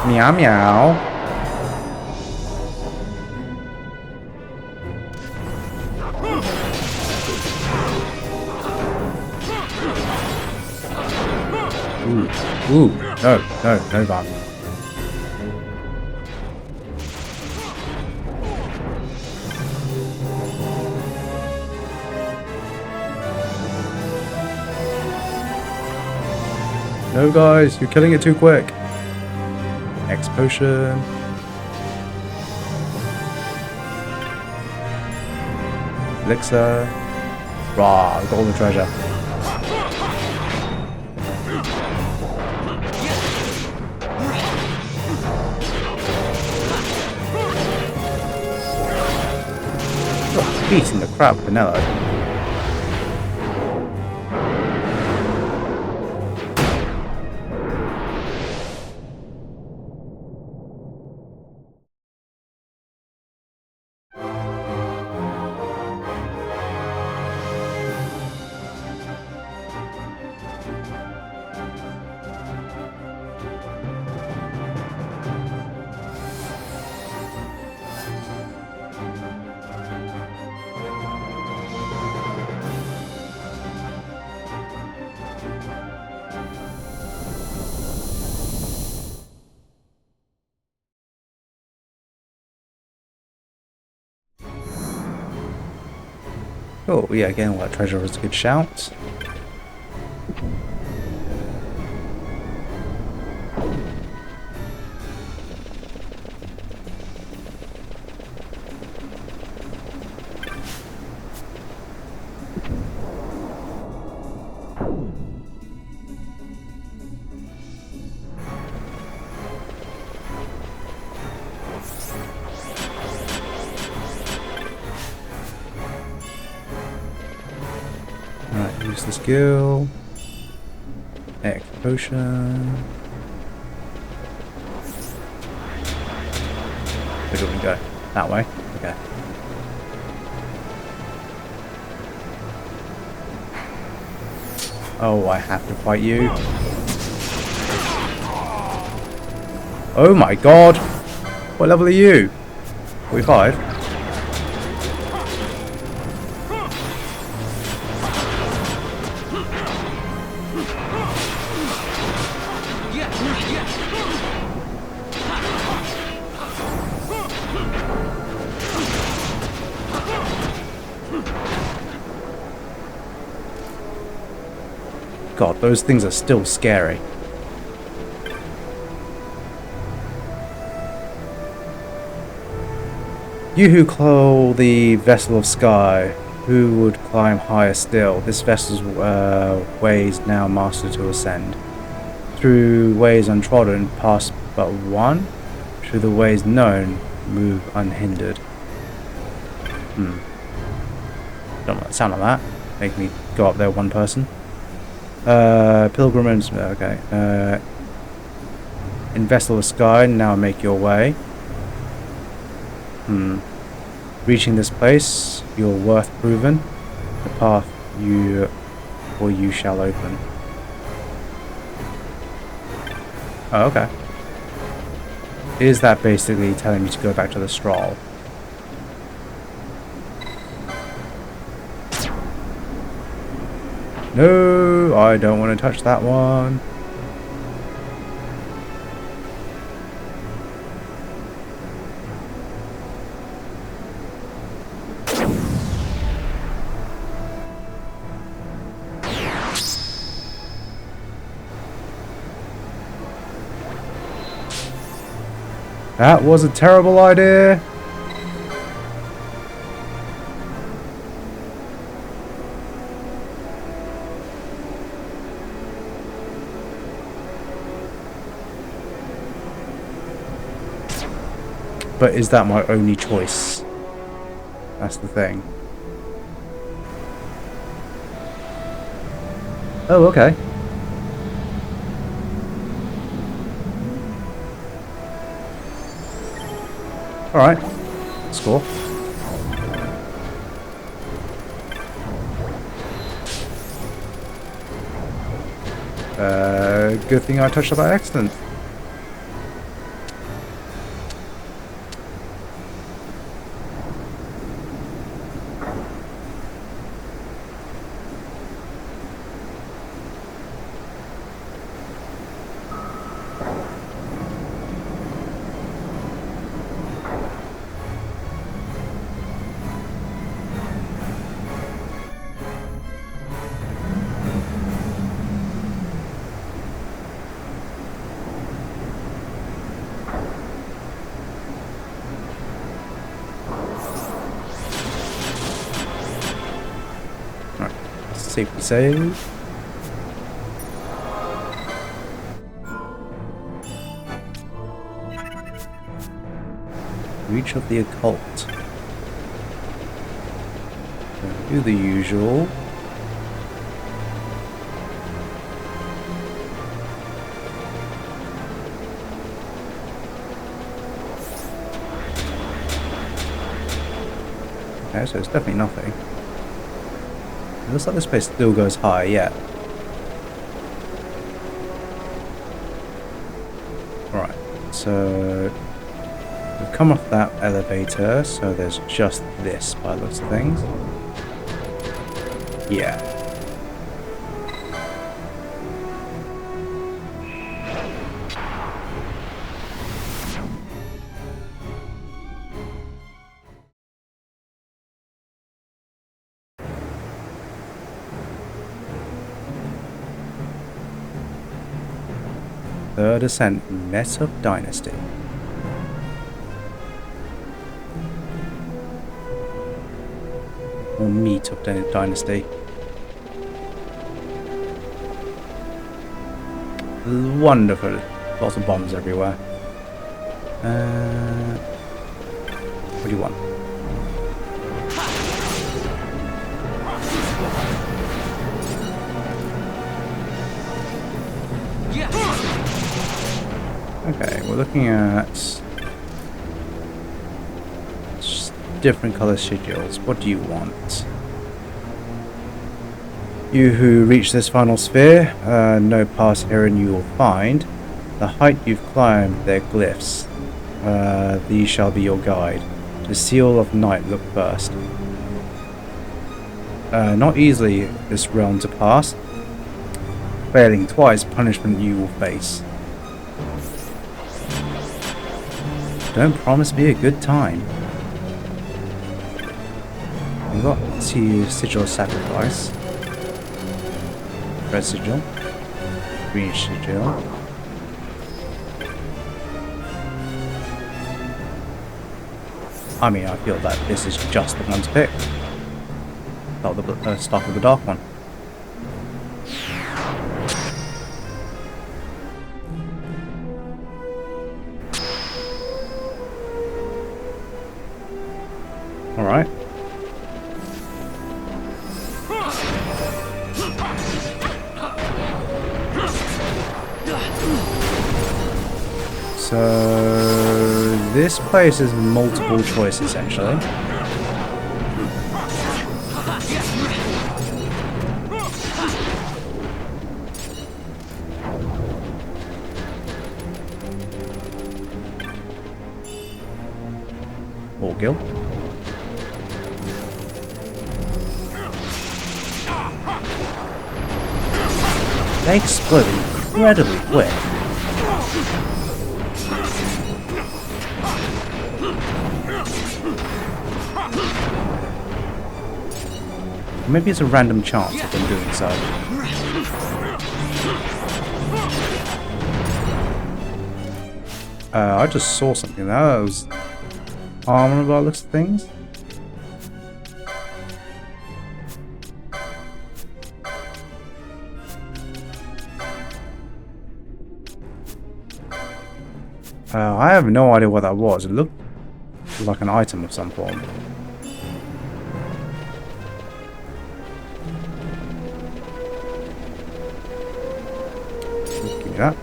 Meow meow. Ooh, no Van. No guys, you're killing it too quick. X potion. Elixir. Rah, I've got all the treasure. Beating the crap, Vanilla. Oh, yeah, again, all that treasure was a good shout. Alright, use the skill. Egg potion. Where do we go? That way? Okay. Oh, I have to fight you. Oh my god! What level are you? 45? God, those things are still scary. You who call the vessel of sky, who would climb higher still? This vessel's ways now master to ascend. Through ways untrodden, pass but one. Through the ways known, move unhindered. Don't like the sound of that. Make me go up there one person. Pilgrimage, okay. In Vessel of Sky, now make your way. Reaching this place, your worth proven. The path you shall open. Oh, okay. Is that basically telling me to go back to the Stroll? No, I don't want to touch that one. That was a terrible idea. But is that my only choice? That's the thing. Oh, okay. Alright. That's cool. Good thing I touched it by accident. Safety save. Reach of the occult. Do the usual. Okay, so it's definitely nothing. It looks like this place still goes high, yeah. Right, so we've come off that elevator, so there's just this by the looks of things. Yeah. Third Ascent, Mess of Dynasty. Or Meat of Dynasty. Wonderful. Lots of bombs everywhere. What do you want? Okay, we're looking at different color sigils. What do you want? You who reach this final sphere, no pass here and you will find the height you've climbed their glyphs. These shall be your guide. The seal of night look first. Not easily this realm to pass. Failing twice, punishment you will face. Don't promise me a good time. We've got Sigil of Sacrifice. Red Sigil. Green Sigil. I mean, I feel that this is just the one to pick. Start with the dark one. Alright. So this place is multiple choice essentially. Orgil. They explode incredibly quick. Maybe it's a random chance of them doing so. I just saw something there. That was armor by the looks of things. I have no idea what that was. It looked like an item of some form. Give me that.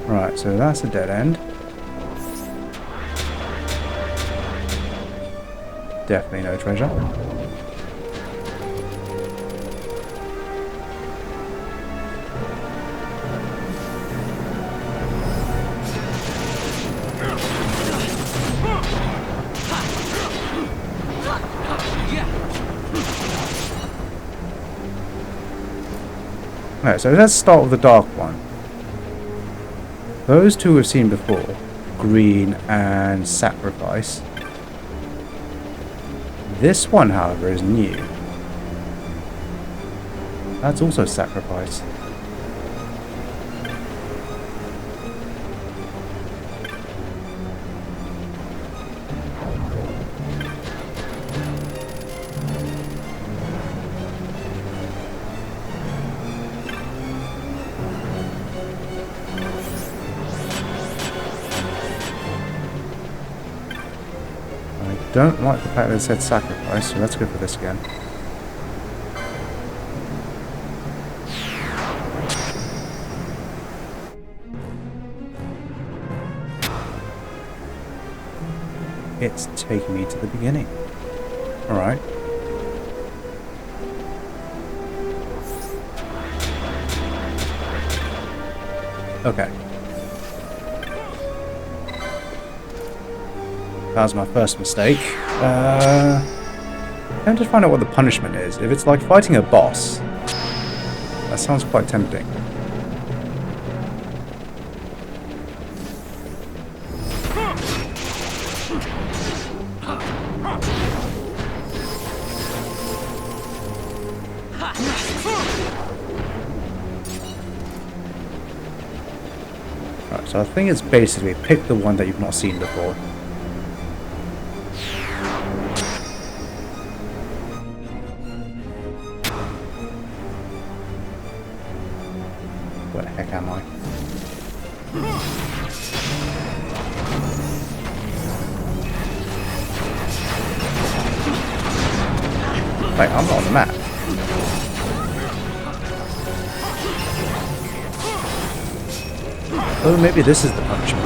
Right, so that's a dead end. Definitely no treasure. Alright, so let's start with the dark one. Those two we've seen before. Green and Sacrifice. This one, however, is new. That's also Sacrifice. Don't like the fact that it said Sacrifice, so let's go for this again. It's taking me to the beginning. Alright. Okay. That was my first mistake. Let me just find out what the punishment is. If it's like fighting a boss, that sounds quite tempting. So I think it's basically pick the one that you've not seen before. Where the heck am I? Wait, I'm not on the map. Oh, maybe this is the punishment.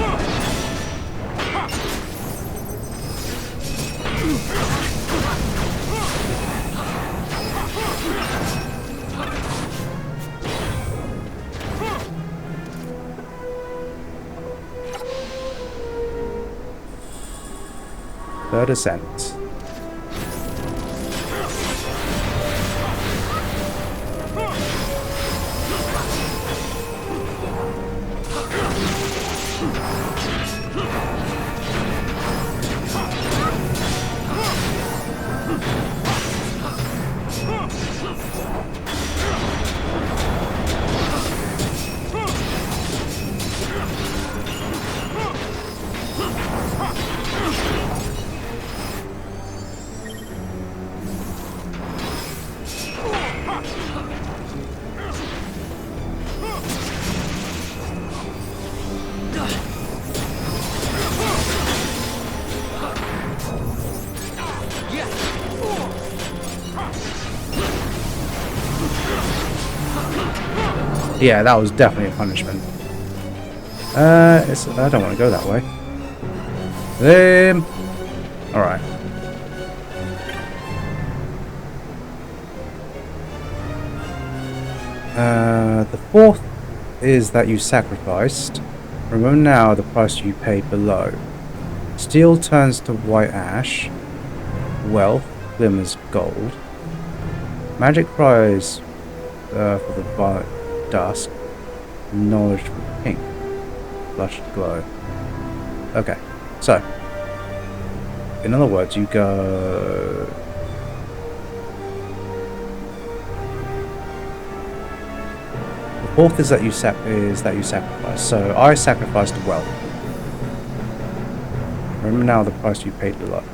Third ascent. Yeah, that was definitely a punishment. I don't want to go that way. Alright. The fourth is that you sacrificed. Remember now the price you paid below. Steel turns to white ash. Wealth glimmers gold. Magic prize for the violet dusk. Knowledge for pink. Flushed glow. Okay, so in other words, you go. The fourth is that you sacrifice. So I sacrificed wealth. Remember now the price you paid below.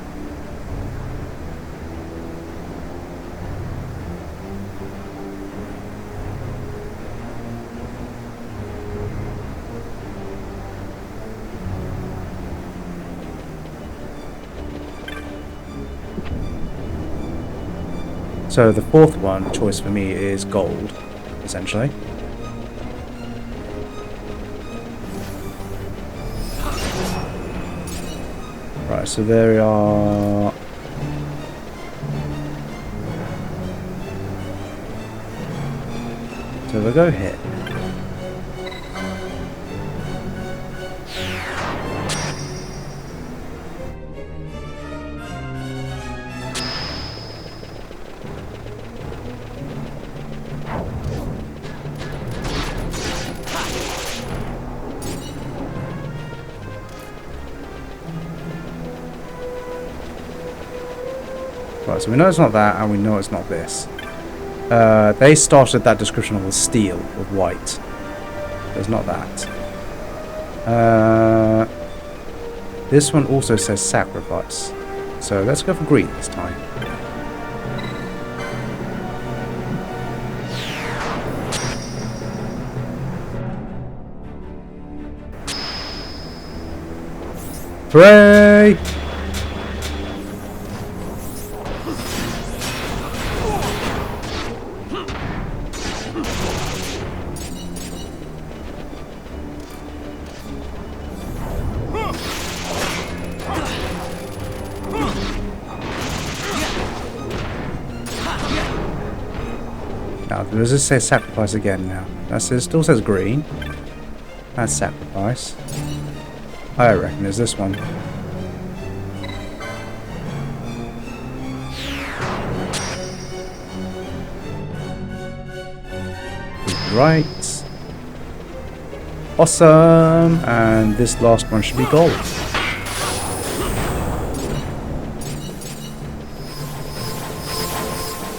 So the fourth one choice for me is gold, essentially. Right, so there are... So we'll go here. Right, so we know it's not that, and we know it's not this. They started that description of steel, with white. There's not that. This one also says sacrifice. So let's go for green this time. Hooray! Now, does this say sacrifice again now? It still says green. That's sacrifice. I reckon it's this one. Right. Awesome. And this last one should be gold.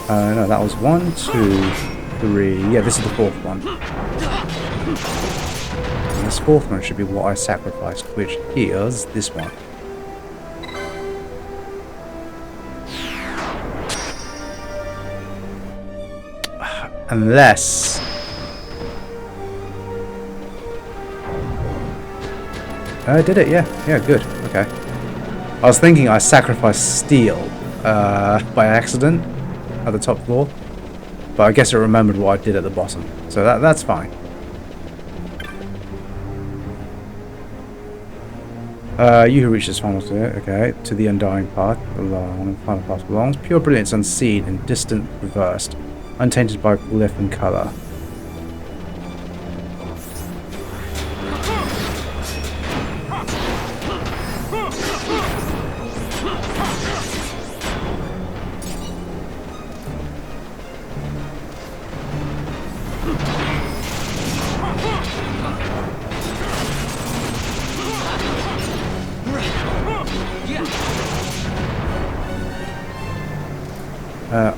No, that was 1, 2, 3. Yeah, this is the fourth one. this fourth one should be what I sacrificed, which is this one. Unless... I did it, yeah. Yeah, good. Okay. I was thinking I sacrificed steel by accident at the top floor. But I guess it remembered what I did at the bottom. So that's fine. You who reach this final state, okay, to the undying path, the final path belongs. Pure brilliance unseen and distant reversed, untainted by glyph and colour.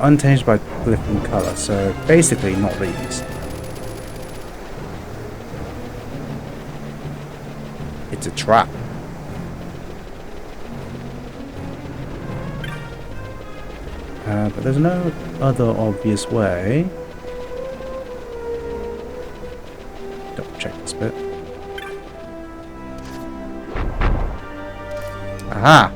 Untainted by glyph and colour, so basically not these. It's a trap. But there's no other obvious way. Double check this bit. Aha!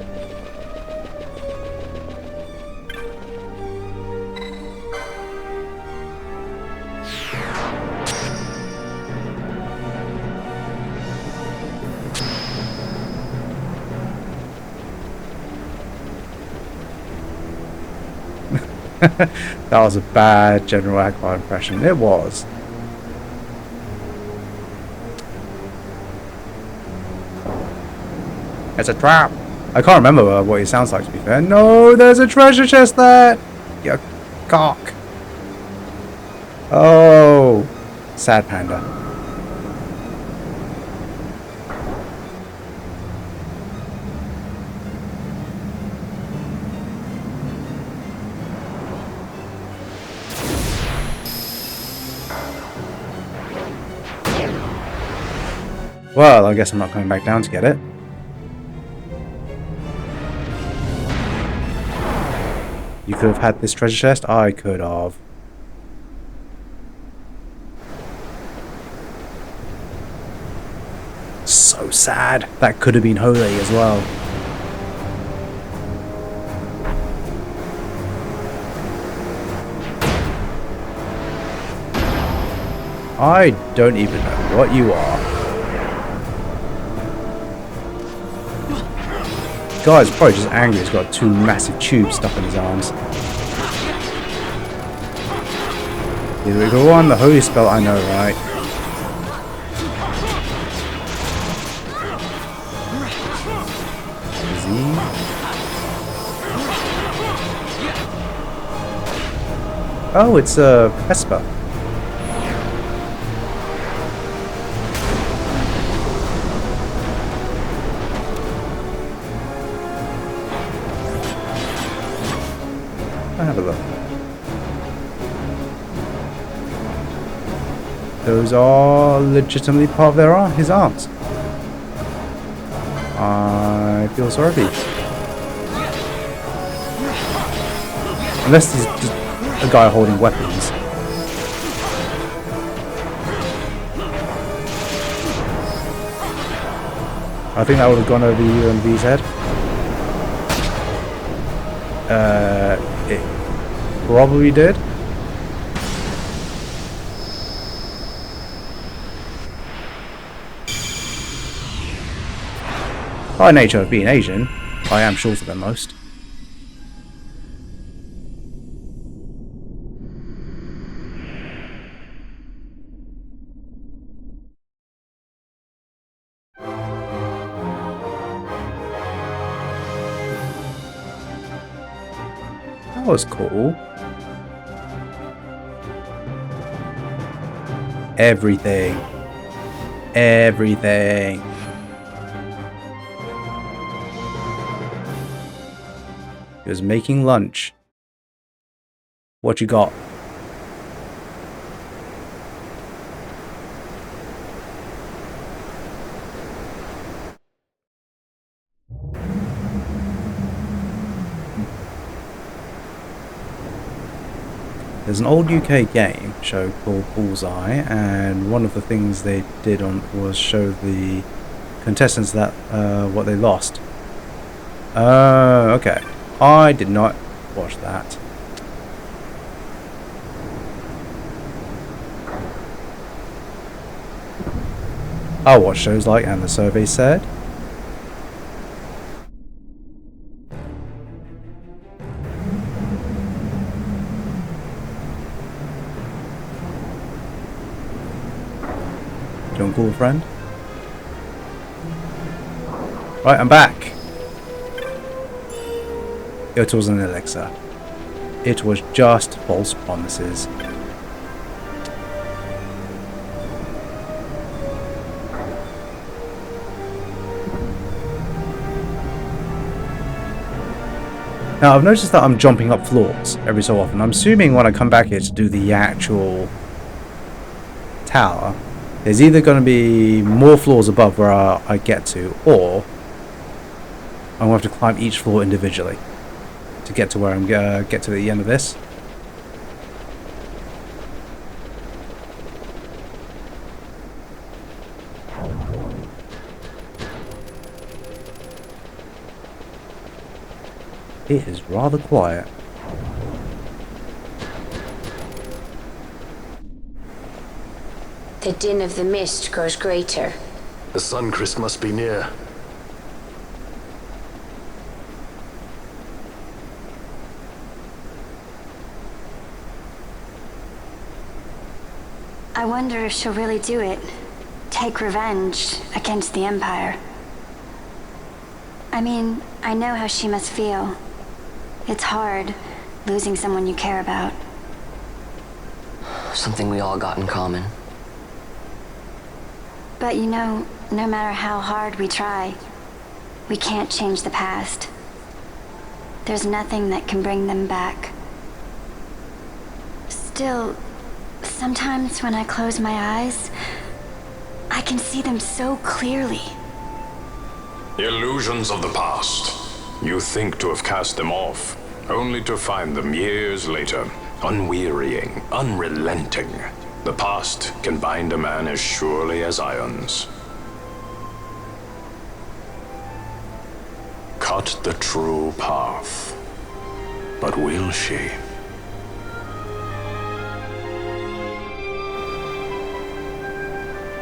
That was a bad General Akbar impression. It was. It's a trap. I can't remember what he sounds like, to be fair. No, there's a treasure chest there. You cock. Oh, sad panda. Well, I guess I'm not coming back down to get it. You could have had this treasure chest? I could have. So sad. That could have been holy as well. I don't even know what you are. Guy's probably just angry he's got two massive tubes stuck in his arms. Here we go on, the holy spell, I know, right? Is he? Oh, it's Vespa. Have a look. Those are legitimately part of his arms. I feel sorry for you. Unless he's just a guy holding weapons. I think that would have gone over you and V's head. It probably did. By nature of being Asian, I am shorter than most. That was cool. Everything. Everything. He was making lunch. What you got? There's an old UK game show called Bullseye, and one of the things they did was show the contestants that what they lost. Okay. I did not watch that. I watch shows like And the Survey Said. Do you want to call a friend? Right, I'm back. It was an elixir. It was just false promises. Now, I've noticed that I'm jumping up floors every so often. I'm assuming when I come back here to do the actual tower, there's either going to be more floors above where I get to, or I'm going to have to climb each floor individually to get to where I'm get to the end of this. It is rather quiet. The din of the mist grows greater. The sun cryst must be near. I wonder if she'll really do it. Take revenge against the Empire. I mean, I know how she must feel. It's hard, losing someone you care about. Something we all got in common. But you know, no matter how hard we try, we can't change the past. There's nothing that can bring them back. Still, sometimes when I close my eyes, I can see them so clearly. Illusions of the past. You think to have cast them off, only to find them years later, unwearying, unrelenting. The past can bind a man as surely as irons. Cut the true path. But will she?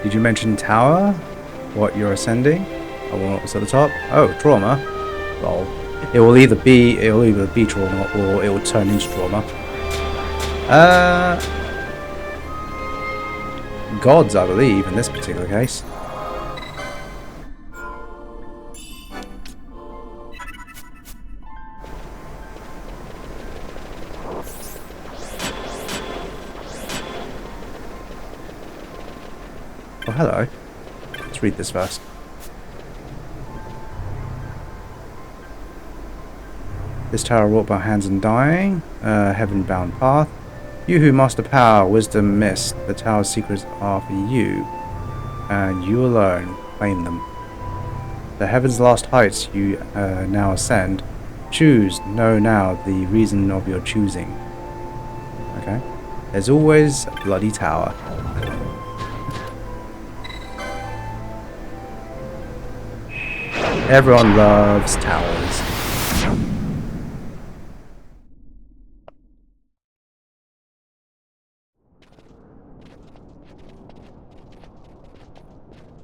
Did you mention tower? What you're ascending? Oh, what was at the top? Oh, trauma. Well, it will either be trauma or it will turn into trauma. Gods, I believe, in this particular case. Oh, hello. Let's read this first. This tower wrought by hands undying, heaven-bound path. You who master power, wisdom, mist, the tower's secrets are for you, and you alone claim them. The heaven's last heights you now ascend. Choose, know now the reason of your choosing. Okay. There's always a bloody tower. Everyone loves towers.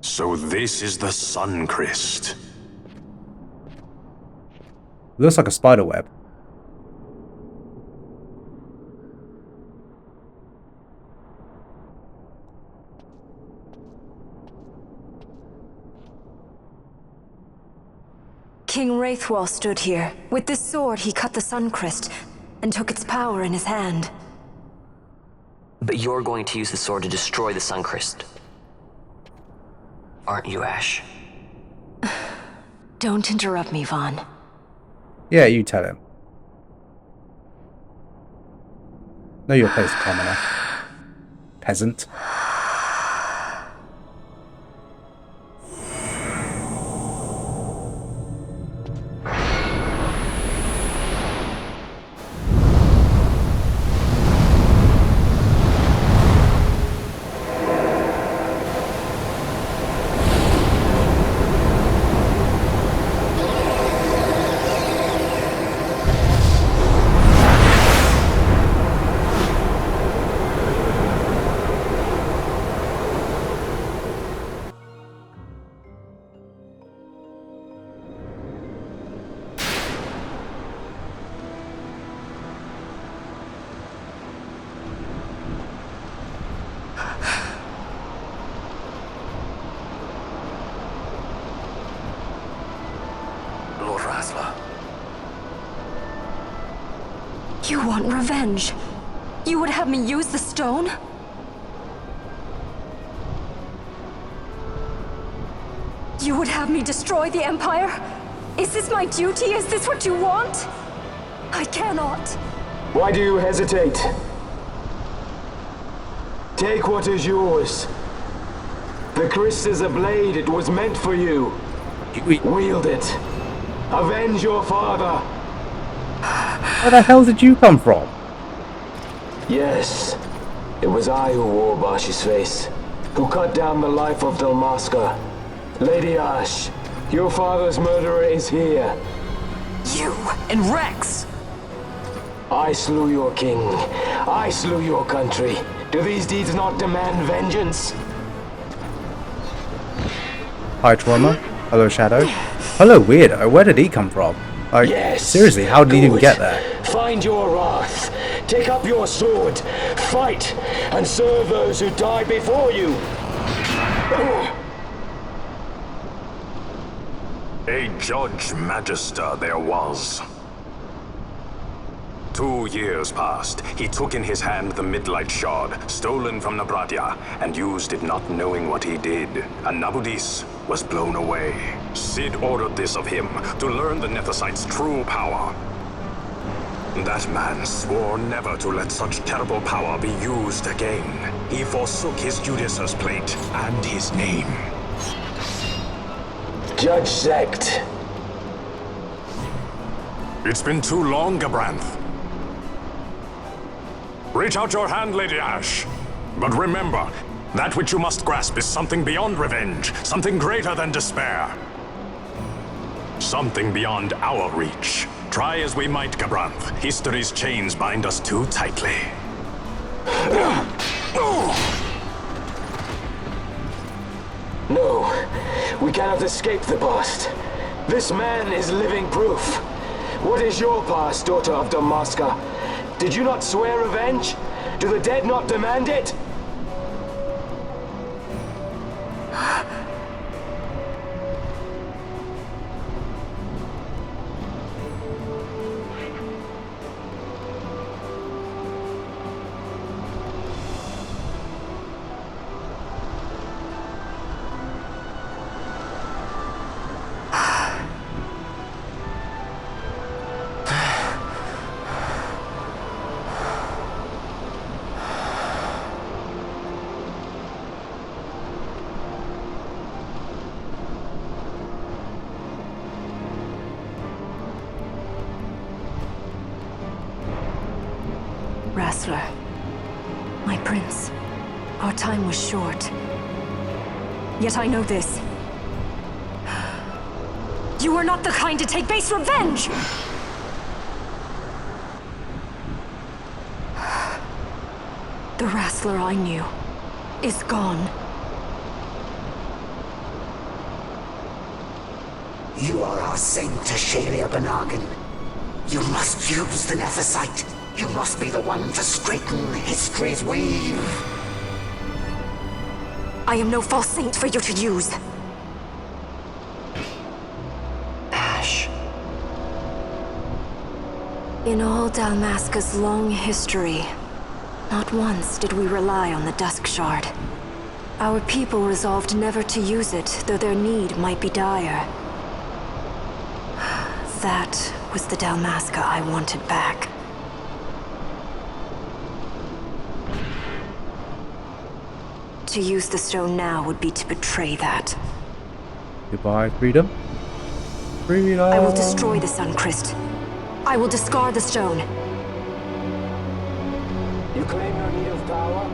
So this is the sun cryst. Looks like a spider web. King Wraithwall stood here. With this sword, he cut the sun cryst and took its power in his hand. But you're going to use the sword to destroy the sun cryst. Aren't you, Ash? Don't interrupt me, Vaughn. Yeah, you tell him. Know your place, commoner. Peasant. You want revenge? You would have me use the stone? You would have me destroy the Empire? Is this my duty? Is this what you want? I cannot. Why do you hesitate? Take what is yours. The cryst is a blade. It was meant for you. Wield it. Avenge your father. Where the hell did you come from? Yes. It was I who wore Bashi's face. Who cut down the life of Dalmasca. Lady Ash, your father's murderer is here. You and Rex! I slew your king. I slew your country. Do these deeds not demand vengeance? Hi, Trauma. Hello, Shadow. Hello, Weirdo. Where did he come from? Like, Yes. seriously, how did he even get there? Find your wrath. Take up your sword. Fight and serve those who died before you. A Judge Magister there was. 2 years passed. He took in his hand the Midlight Shard, stolen from Nabradia, and used it not knowing what he did. And Nabudis was blown away. Sid ordered this of him, to learn the Nethicite's true power. That man swore never to let such terrible power be used again. He forsook his Judas' plate and his name. Judge Sect. It's been too long, Gabranth. Reach out your hand, Lady Ash. But remember, that which you must grasp is something beyond revenge, something greater than despair. Something beyond our reach. Try as we might, Gabranth, history's chains bind us too tightly. No, we cannot escape the past. This man is living proof. What is your past, daughter of Dalmasca? Did you not swear revenge? Do the dead not demand it? Wrestler, my prince, our time was short. Yet I know this. You are not the kind to take base revenge! The wrestler I knew is gone. You are our saint, Tashalia Banagin. You must use the Nethicite. You must be the one to straighten history's weave. I am no false saint for you to use. Ash. In all Dalmasca's long history, not once did we rely on the Dusk Shard. Our people resolved never to use it, though their need might be dire. That was the Dalmasca I wanted back. To use the stone now would be to betray that. Goodbye, freedom. Freedom! I will destroy the Sun Cryst. I will discard the stone. You claim no need of power?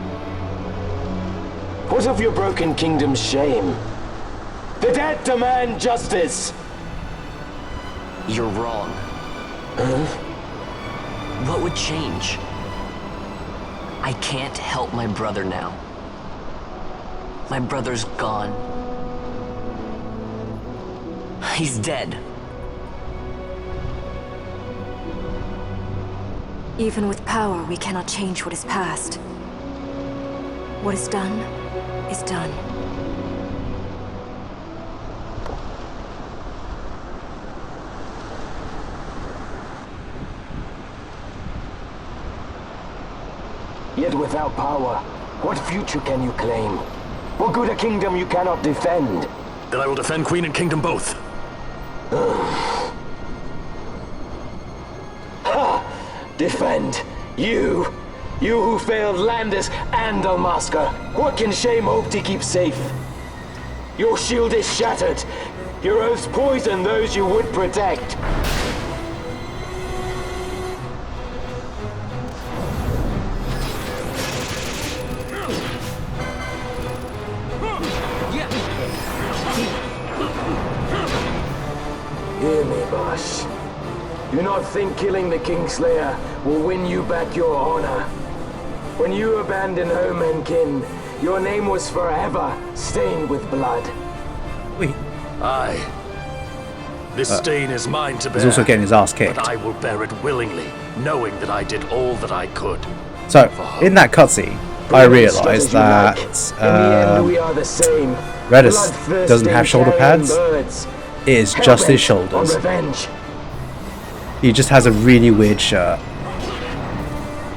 What of your broken kingdom's shame? The dead demand justice! You're wrong. Huh? What would change? I can't help my brother now. My brother's gone. He's dead. Even with power, we cannot change what is past. What is done, is done. Yet without power, what future can you claim? What good a kingdom you cannot defend? Then I will defend Queen and Kingdom both. Defend? You? You who failed Landis and Dalmasca. What can shame hope to keep safe? Your shield is shattered. Your oaths poison those you would protect. Hear me, boss. Do not think killing the Kingslayer will win you back your honor. When you abandoned home and kin, your name was forever stained with blood. Wait. Aye. This stain is mine to bear. He's also getting his ass kicked. But I will bear it willingly, knowing that I did all that I could. So, in that cutscene, I realised that Redis doesn't have shoulder pads. It is just his shoulders. He just has a really weird shirt.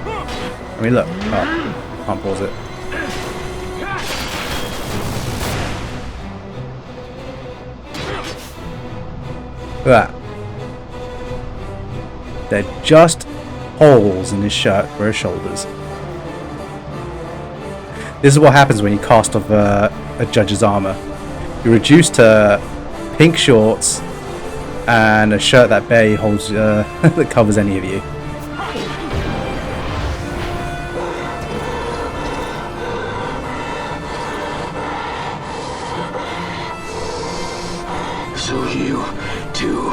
I mean, look. Oh, can't pause it. Look at that. They're just holes in his shirt for his shoulders. This is what happens when you cast off a judge's armor. You're reduced to pink shorts and a shirt that barely holds that covers any of you. So you, too,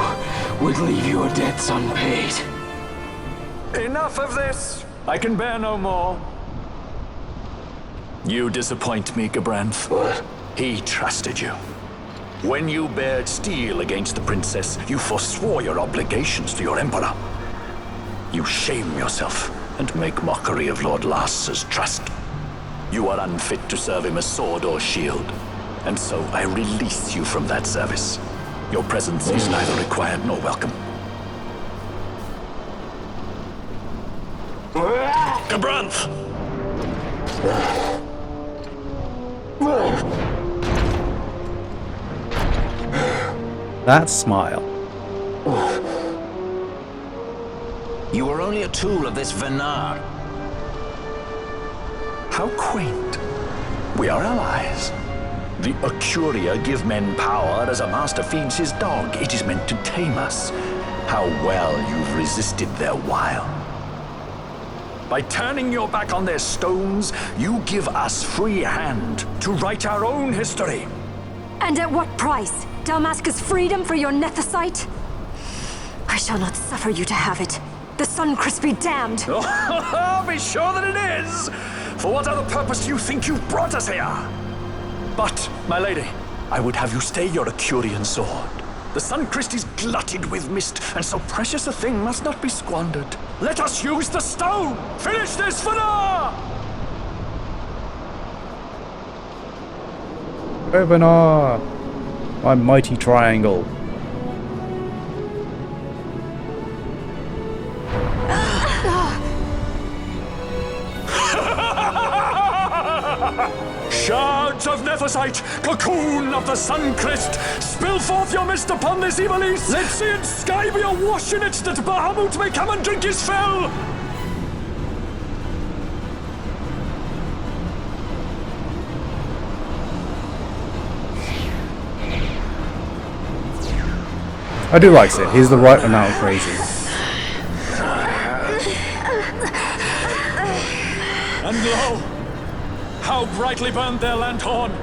would leave your debts unpaid. Enough of this! I can bear no more. You disappoint me, Gabranth. What? He trusted you. When you bared steel against the princess, you forswore your obligations to your emperor. You shame yourself and make mockery of Lord Lars's trust. You are unfit to serve him as sword or shield, and so I release you from that service. Your presence is neither required nor welcome. Gabranth! That smile. You are only a tool of this Venar. How quaint. We are allies. The Ocuria give men power as a master feeds his dog. It is meant to tame us. How well you've resisted their wile. By turning your back on their stones, you give us free hand to write our own history. And at what price? Dalmasca's freedom for your nethicite? I shall not suffer you to have it. The sun cryst be damned! Oh, be sure that it is! For what other purpose do you think you brought us here? But, my lady, I would have you stay your Acurian sword. The sun cryst is glutted with mist, and so precious a thing must not be squandered. Let us use the stone! Finish this for now! Opener! My mighty triangle. Shards of nethicite, cocoon of the sun cryst, spill forth your mist upon this Ivalice. Let sea and sky be awash in it, that Bahamut may come and drink his fill. I do like it. He's the right amount of crazy. And lo, how brightly burned their lanthorn!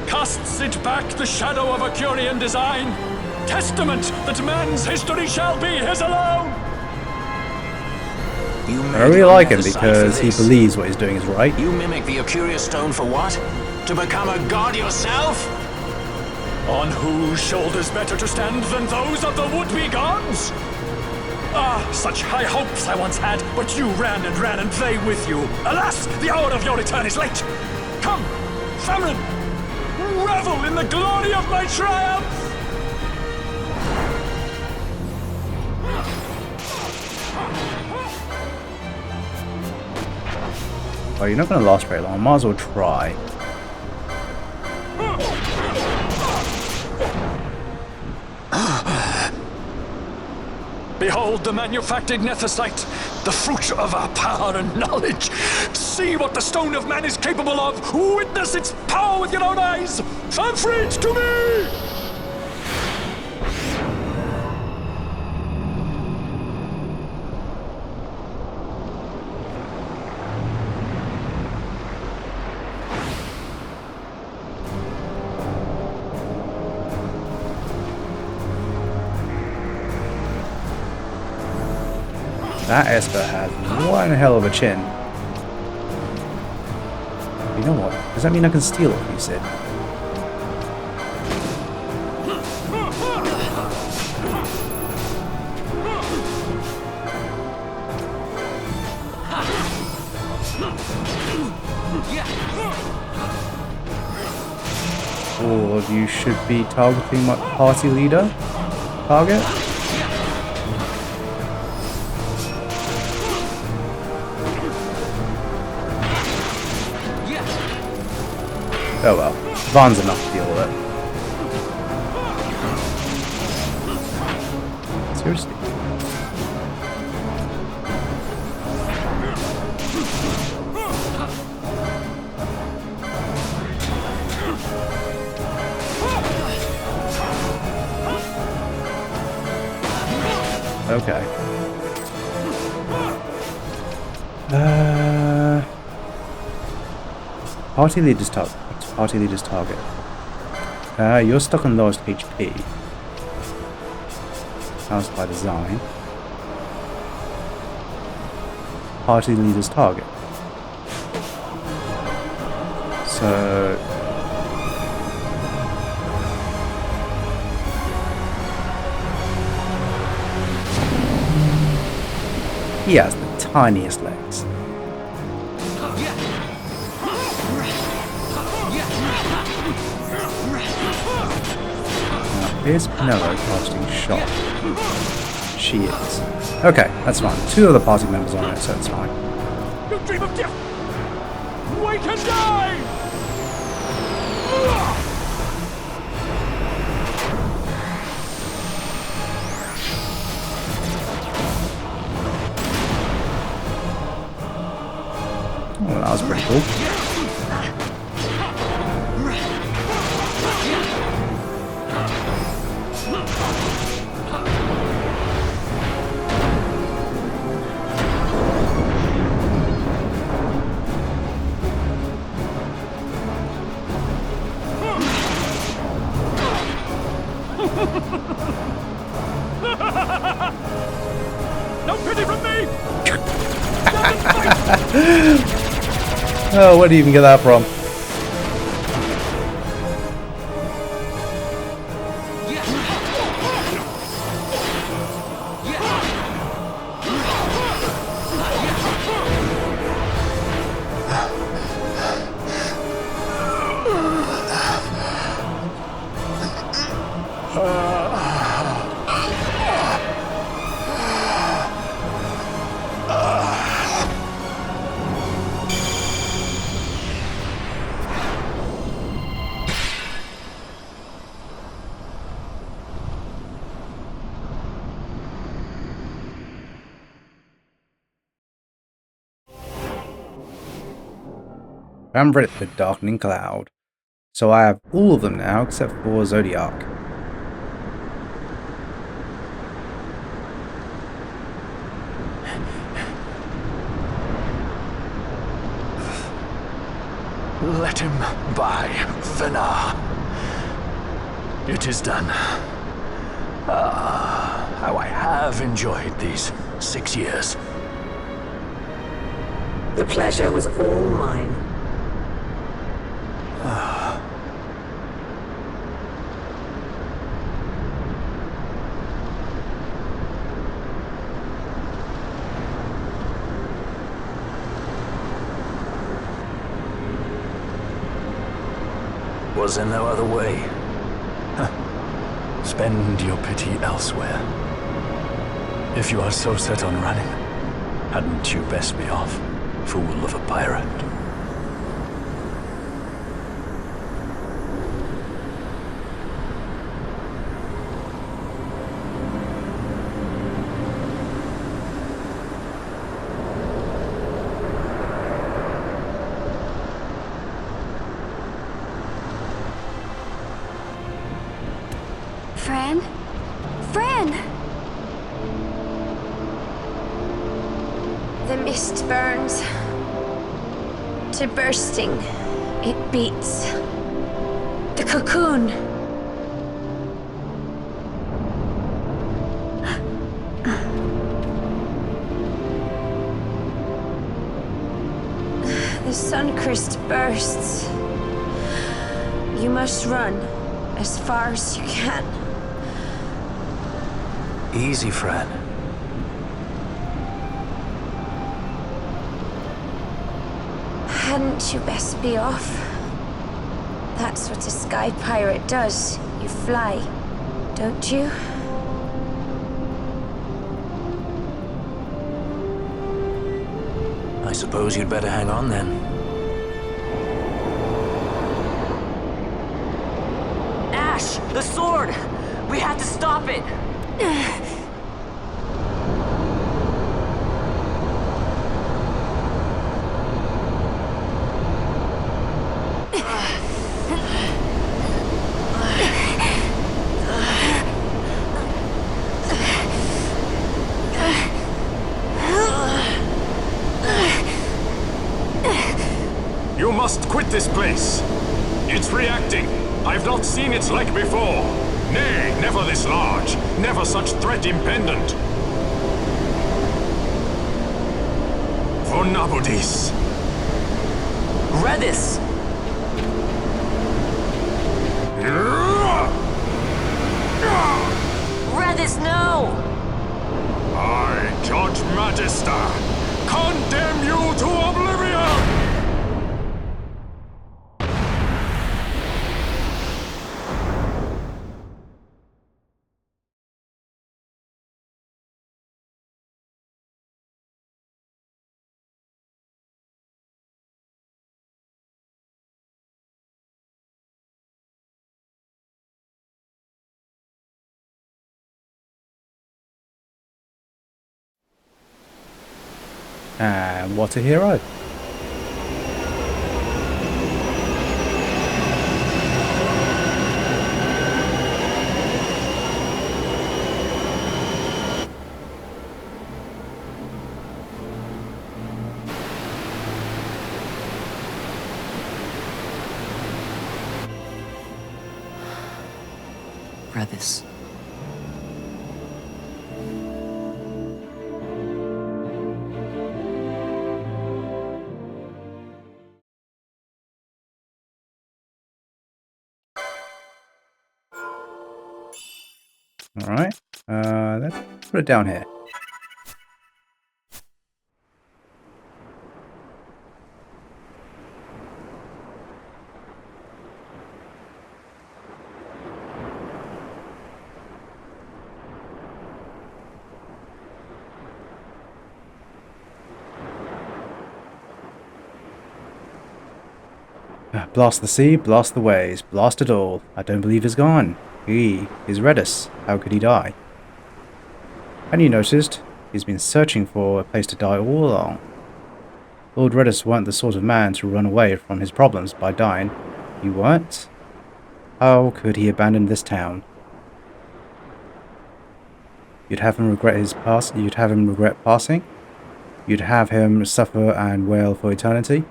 Casts it back the shadow of a Curian design, testament that man's history shall be his alone! I really like him because he believes what he's doing is right. You mimic the Ocuria stone for what? To become a god yourself? On whose shoulders better to stand than those of the would-be gods? Ah, such high hopes I once had, but you ran and they with you. Alas, the hour of your return is late. Come, famine, revel in the glory of my triumph! Well, you're not going to last very long. I might as well try. Behold the manufactured Nethicite, the fruit of our power and knowledge. See what the stone of man is capable of. Witness its power with your own eyes. Unfreed to me! That Esper has one hell of a chin. You know what? Does that mean I can steal it, you said? Or you should be targeting my party leader target? Oh well, Vaughn's enough to deal with it. Seriously. Okay. Party leader's target. Party leader's target. You're stuck on lowest HP. That's by design. Party leader's target. So he has the tiniest legs. Here's Pinello casting shot. She is. Okay, that's fine. Two other party members on it, so it's fine. You dream of death! Wait and die! Oh, that was pretty cool. No pity from me! Oh, where do you even get that from? I'm ready for the darkening cloud. So I have all of them now except for Zodiark. Let him by, Venar. It is done. Ah, how I have enjoyed these 6 years. The pleasure was all mine. Was there no other way? Spend your pity elsewhere. If you are so set on running, hadn't you best be off? Fool of a pirate. Fran? Fran! The mist burns to bursting. It beats. The cocoon. The sun cryst bursts. You must run as far as you can. Easy, Fran. Hadn't you best be off? That's what a sky pirate does. You fly, don't you? I suppose you'd better hang on then. Ash! The sword! We have to stop it! You must quit this place. It's reacting. I've not seen its like before. Nay, never this large. Never such threat impendent. Vonabudis. Redis! Redis, no! I, Judge Magister, condemn you to oblivion! And what a hero. Redis. Alright, let's put it down here. Blast the sea, blast the waves, blast it all. I don't believe he's gone. He is Redis. How could he die? And you noticed, he's been searching for a place to die all along. Lord Redis weren't the sort of man to run away from his problems by dying. You weren't? How could he abandon this town? You'd have him regret his past. You'd have him regret passing. You'd have him suffer and wail for eternity.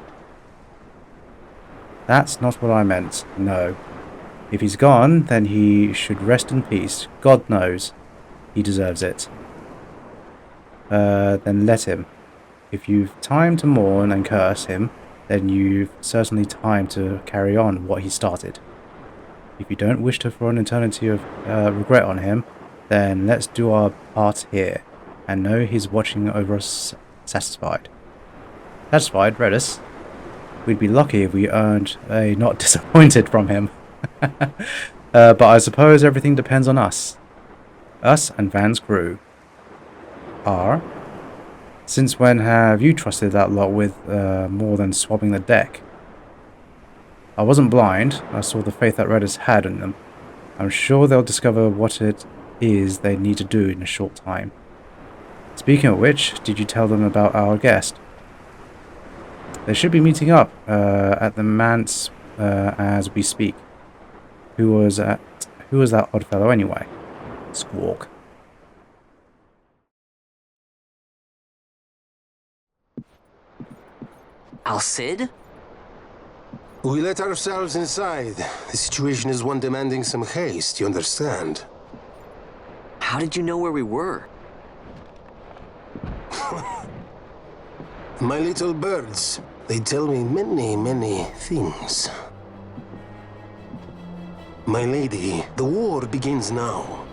That's not what I meant. No. If he's gone, then he should rest in peace. God knows he deserves it. Then let him. If you've time to mourn and curse him, then you've certainly time to carry on what he started. If you don't wish to throw an eternity of regret on him, then let's do our part here, and know he's watching over us satisfied. Satisfied, Redis? We'd be lucky if we earned a not disappointed from him. But I suppose everything depends on us. Us and Van's crew. Are? Since when have you trusted that lot with more than swabbing the deck? I wasn't blind. I saw the faith that Reddit's had in them. I'm sure they'll discover what it is they need to do in a short time. Speaking of which, did you tell them about our guest? They should be meeting up at the manse as we speak. Who was that odd fellow anyway? Squawk. Al-Cid? We let ourselves inside. The situation is one demanding some haste, you understand? How did you know where we were? My little birds. They tell me many things. My lady, the war begins now.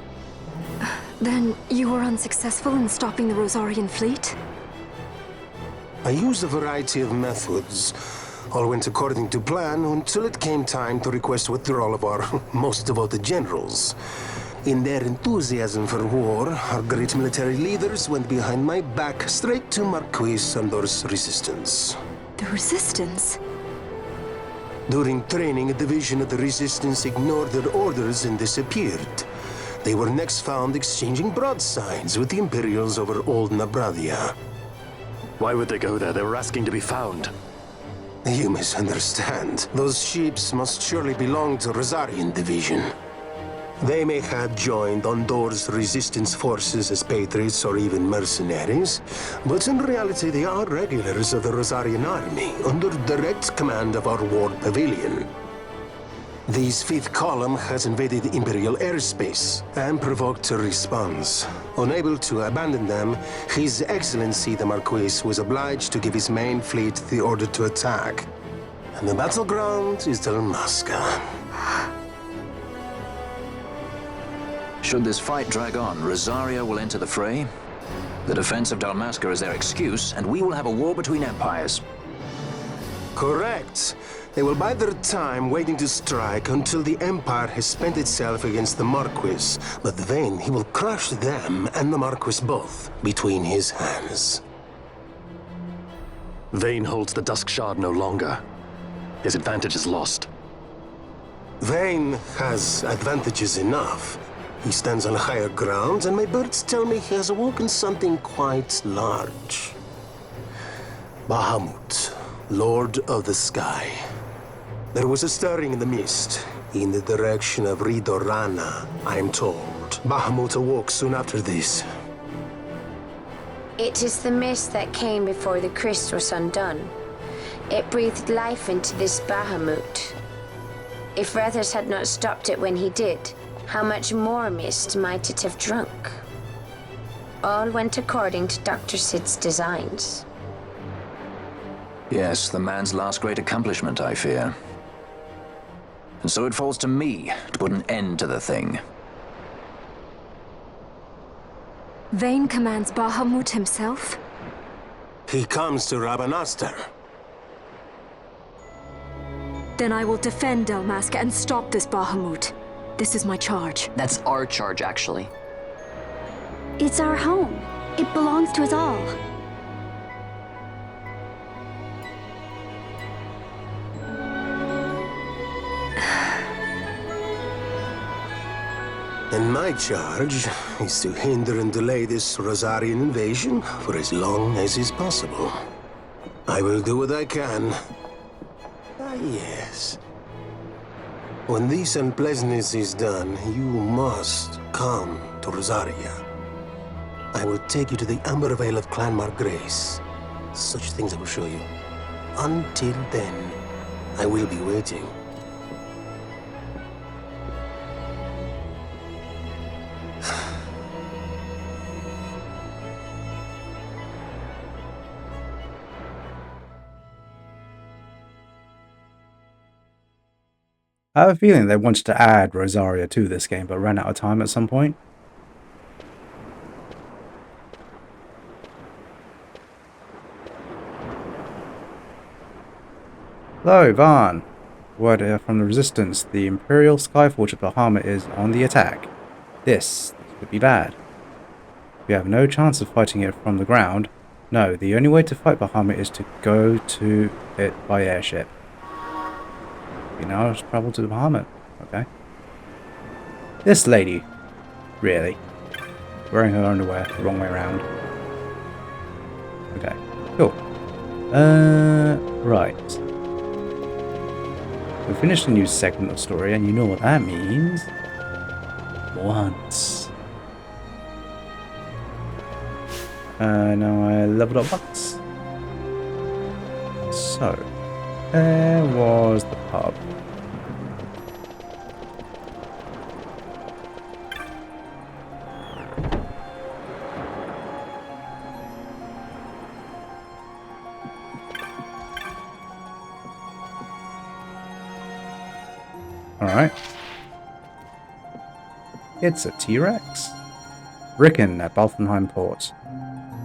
Then you were unsuccessful in stopping the Rosarian fleet? I used a variety of methods. All went according to plan until it came time to request withdrawal of our most devoted generals. In their enthusiasm for war, our great military leaders went behind my back straight to Marquis Sandor's resistance. The Resistance? During training, a division of the Resistance ignored their orders and disappeared. They were next found exchanging broadsides with the Imperials over Old Nabradia. Why would they go there? They were asking to be found. You misunderstand. Those ships must surely belong to Rosarian Division. They may have joined Ondor's resistance forces as patriots or even mercenaries, but in reality they are regulars of the Rosarian army, under direct command of our war pavilion. This fifth column has invaded Imperial airspace and provoked a response. Unable to abandon them, His Excellency the Marquis was obliged to give his main fleet the order to attack. And the battleground is Dalmasca. Should this fight drag on, Rosaria will enter the fray. The defense of Dalmasca is their excuse, and we will have a war between empires. Correct. They will bide their time waiting to strike until the Empire has spent itself against the Marquis. But then he will crush them and the Marquis both between his hands. Vayne holds the Dusk Shard no longer. His advantage is lost. Vayne has advantages enough. He stands on higher ground, and my birds tell me he has awoken something quite large. Bahamut, Lord of the Sky. There was a stirring in the mist, in the direction of Ridorana, I am told. Bahamut awoke soon after this. It is the mist that came before the cryst was undone. It breathed life into this Bahamut. If Rethers had not stopped it when he did, how much more mist might it have drunk? All went according to Dr. Sid's designs. Yes, the man's last great accomplishment, I fear. And so it falls to me to put an end to the thing. Vayne commands Bahamut himself? He comes to Rabanastar. Then I will defend Dalmasca and stop this Bahamut. This is my charge. That's our charge, actually. It's our home. It belongs to us all. And my charge is to hinder and delay this Rosarian invasion for as long as is possible. I will do what I can. Ah, yes. When this unpleasantness is done, you must come to Rosaria. I will take you to the Amber Vale of Clan Margrace. Such things I will show you. Until then, I will be waiting. I have a feeling they wanted to add Rosaria to this game, but ran out of time at some point. Hello, Vaughn. Word from the Resistance. The Imperial Skyforge of Bahamut is on the attack. This could be bad. We have no chance of fighting it from the ground. No, the only way to fight Bahamut is to go to it by airship. You know, just travel to the Bahamut. Okay. This lady. Really. Wearing her underwear the wrong way around. Okay. Cool. Right. We finished a new segment of story, and you know what that means. Once. Now I leveled up once. So, there was the pub. Alright. It's a T-Rex. Rickon at Balfenheim Port.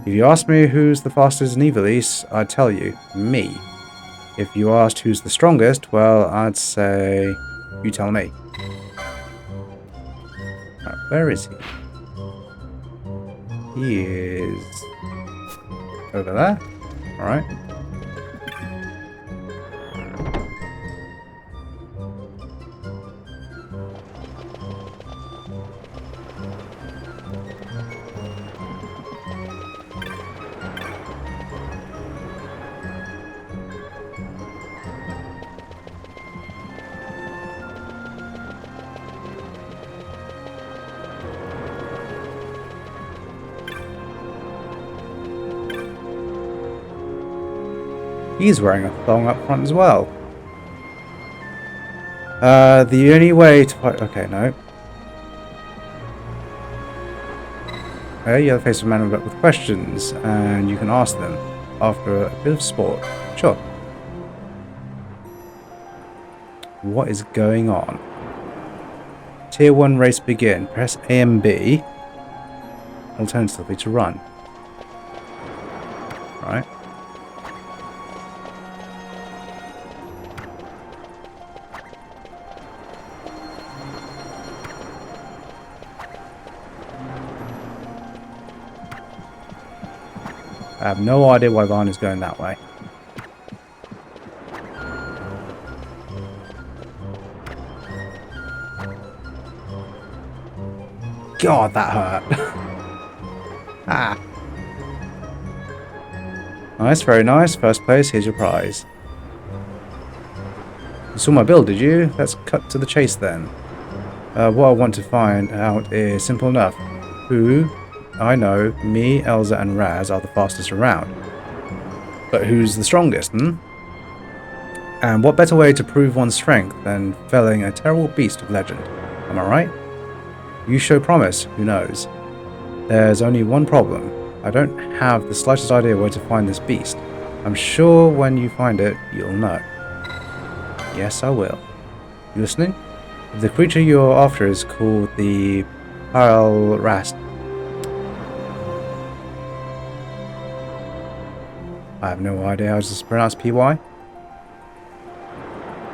If you ask me who's the fastest in Ivalice, I'd tell you, me. If you asked who's the strongest, well, I'd say, you tell me. Right, where is he? He is over there. Alright. He's wearing a thong up front as well. The only way to fight... Okay, no. Okay, you have the face of a man with questions, and you can ask them after a bit of sport. Sure. What is going on? Tier 1 race begin. Press A and B. Alternatively to run. Right. I have no idea why Vaughn is going that way. God, that hurt. Ah. Nice, very nice. First place, here's your prize. You saw my build, did you? Let's cut to the chase then. What I want to find out is simple enough. Who... I know me, Elsa, and Raz are the fastest around. But who's the strongest, And what better way to prove one's strength than felling a terrible beast of legend? Am I right? You show promise, who knows? There's only one problem. I don't have the slightest idea where to find this beast. I'm sure when you find it, you'll know. Yes, I will. You listening? If the creature you're after is called the Rast. I have no idea how to pronounce PY.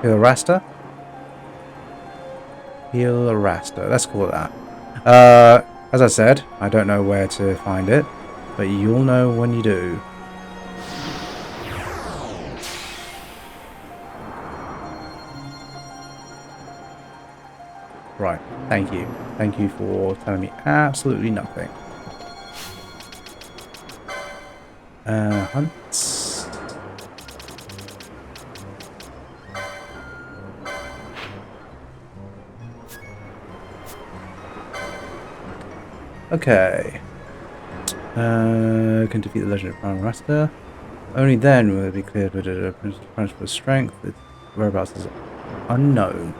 Hilrasta? Hilrasta. Let's call it that. As I said, I don't know where to find it, but you'll know when you do. Right. Thank you. Thank you for telling me absolutely nothing. Hunts. Okay. Can defeat the legend of Pandaemonium. Only then will it be cleared whether the principal strength, its whereabouts is unknown.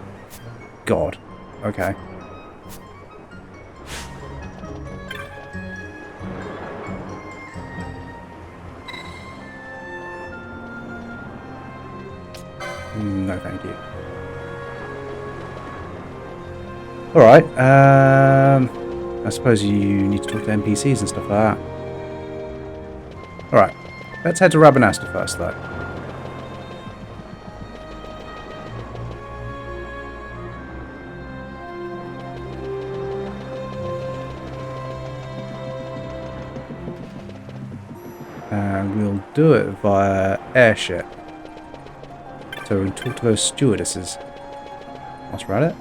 God. Okay. No, thank you. Alright, I suppose you need to talk to NPCs and stuff like that. Alright, let's head to Rabanasta first, though. And we'll do it via airship. So we can talk to those stewardesses. Whilst we're at it.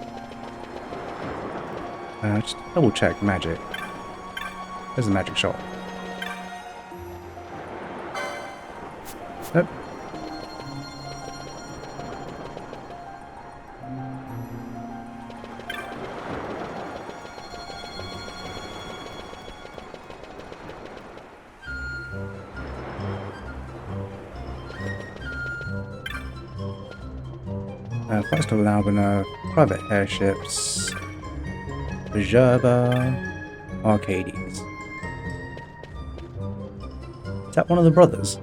Just double check magic. There's the magic shot. Nope. First of all, private airships, Java, Arcades. Is that one of the brothers?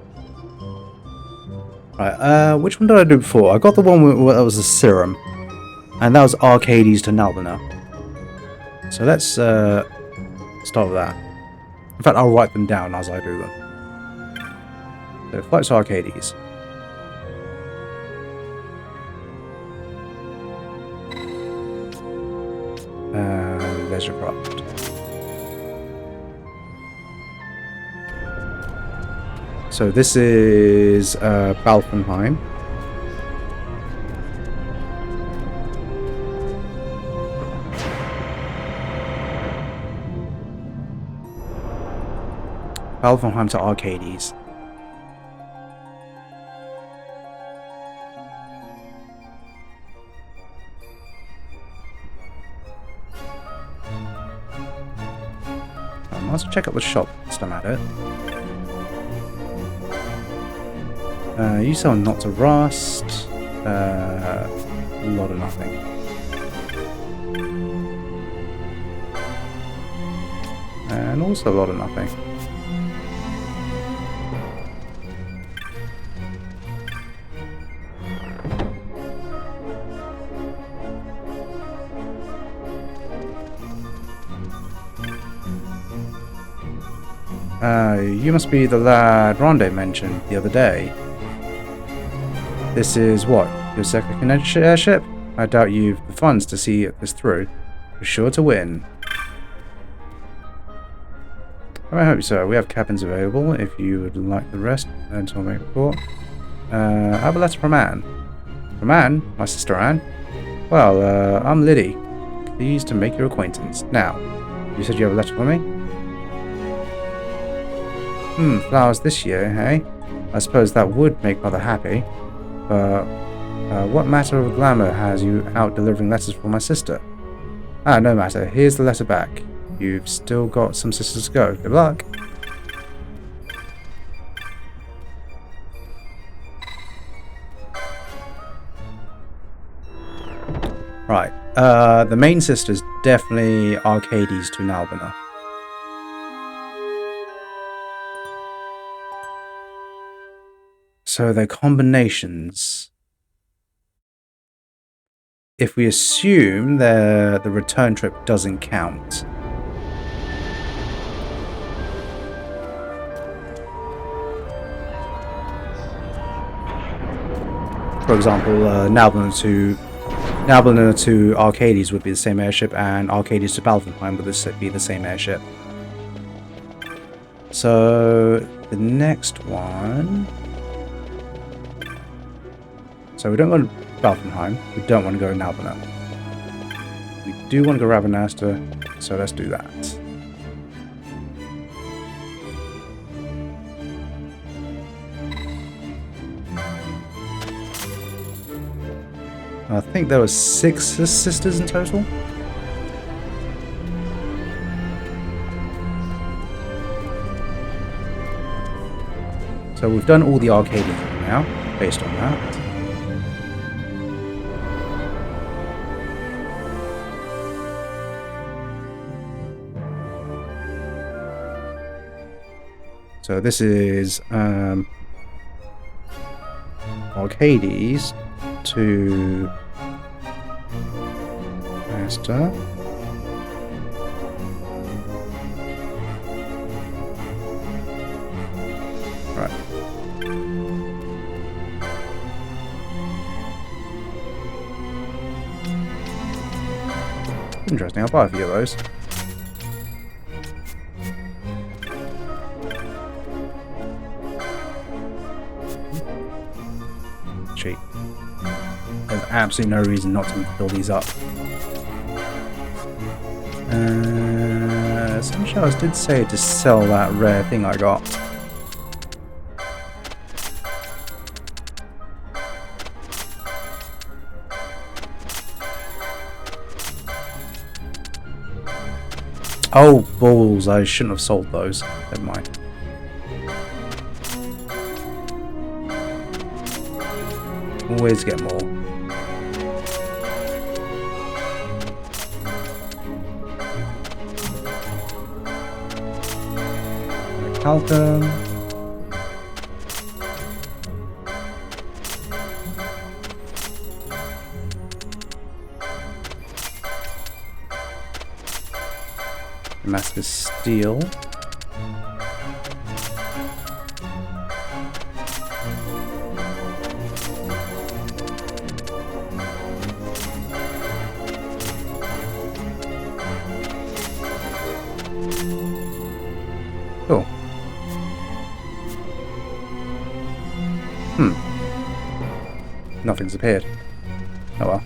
Right, which one did I do before? I got the one where that was a serum, and that was Arcades to Nalbina. So let's start with that. In fact, I'll write them down as I do them. So flights to Arcades. Leisure craft. So this is Balfenheim. Balfenheim to Arcades. Let's check out the shop whilst I'm at it. You sell not to rust. A lot of nothing. And also a lot of nothing. You must be the lad Ronde mentioned the other day. This is what? Your second airship? I doubt you've the funds to see this through. You're sure to win. I hope so. We have cabins available if you would like the rest until I make a report. I have a letter from Anne. From Anne? My sister Anne? Well, I'm Liddy. Pleased to make your acquaintance. Now, you said you have a letter for me? Flowers this year, hey? I suppose that would make Mother happy. But what matter of glamour has you out delivering letters for my sister? Ah, no matter. Here's the letter back. You've still got some sisters to go. Good luck. Right. The main sister's definitely Arcades to Nalbina. So they're combinations. If we assume the return trip doesn't count. For example, Nalbina to Arcades would be the same airship, and Arcades to Balfenheim would be the same airship. So the next one. So we don't want Balfenheim, we don't want to go Nalbina. We do want to go Ravenasta, so let's do that. I think there were 6 sisters in total. So we've done all the Arcadians now, based on that. So this is Arcades to Asta. Right. Interesting, I'll buy a few of those. cheap. There's absolutely no reason not to fill these up. Some shells did say to sell that rare thing I got. Oh, balls. I shouldn't have sold those. Never mind. Always get more. Calcum. Damascus steel. Cool. Nothing's appeared. Oh well.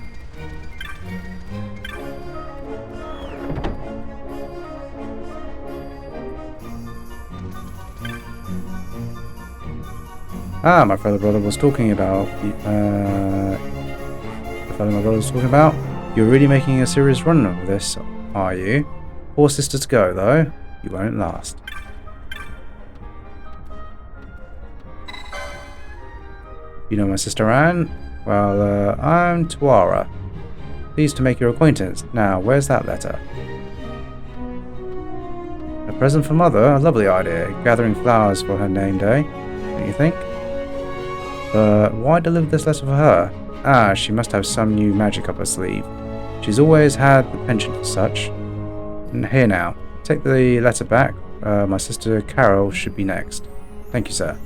Ah, my fellow brother was talking about. You're really making a serious run of this, are you? 4 sisters to go, though. You won't last. You know my sister Anne? Well, I'm Tuara. Pleased to make your acquaintance. Now, where's that letter? A present for Mother? A lovely idea. Gathering flowers for her name day, don't you think? But why deliver this letter for her? Ah, she must have some new magic up her sleeve. She's always had the penchant for such. And here now, take the letter back. My sister Carol should be next. Thank you, sir.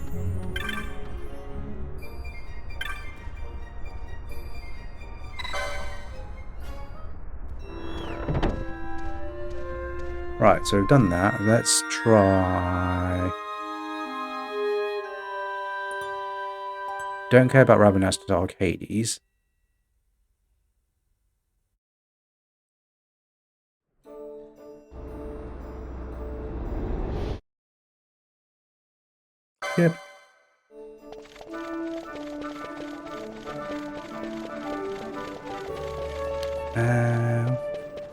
Right, so we've done that. Let's try... Don't care about Rabanastre Dark Hades. Yep.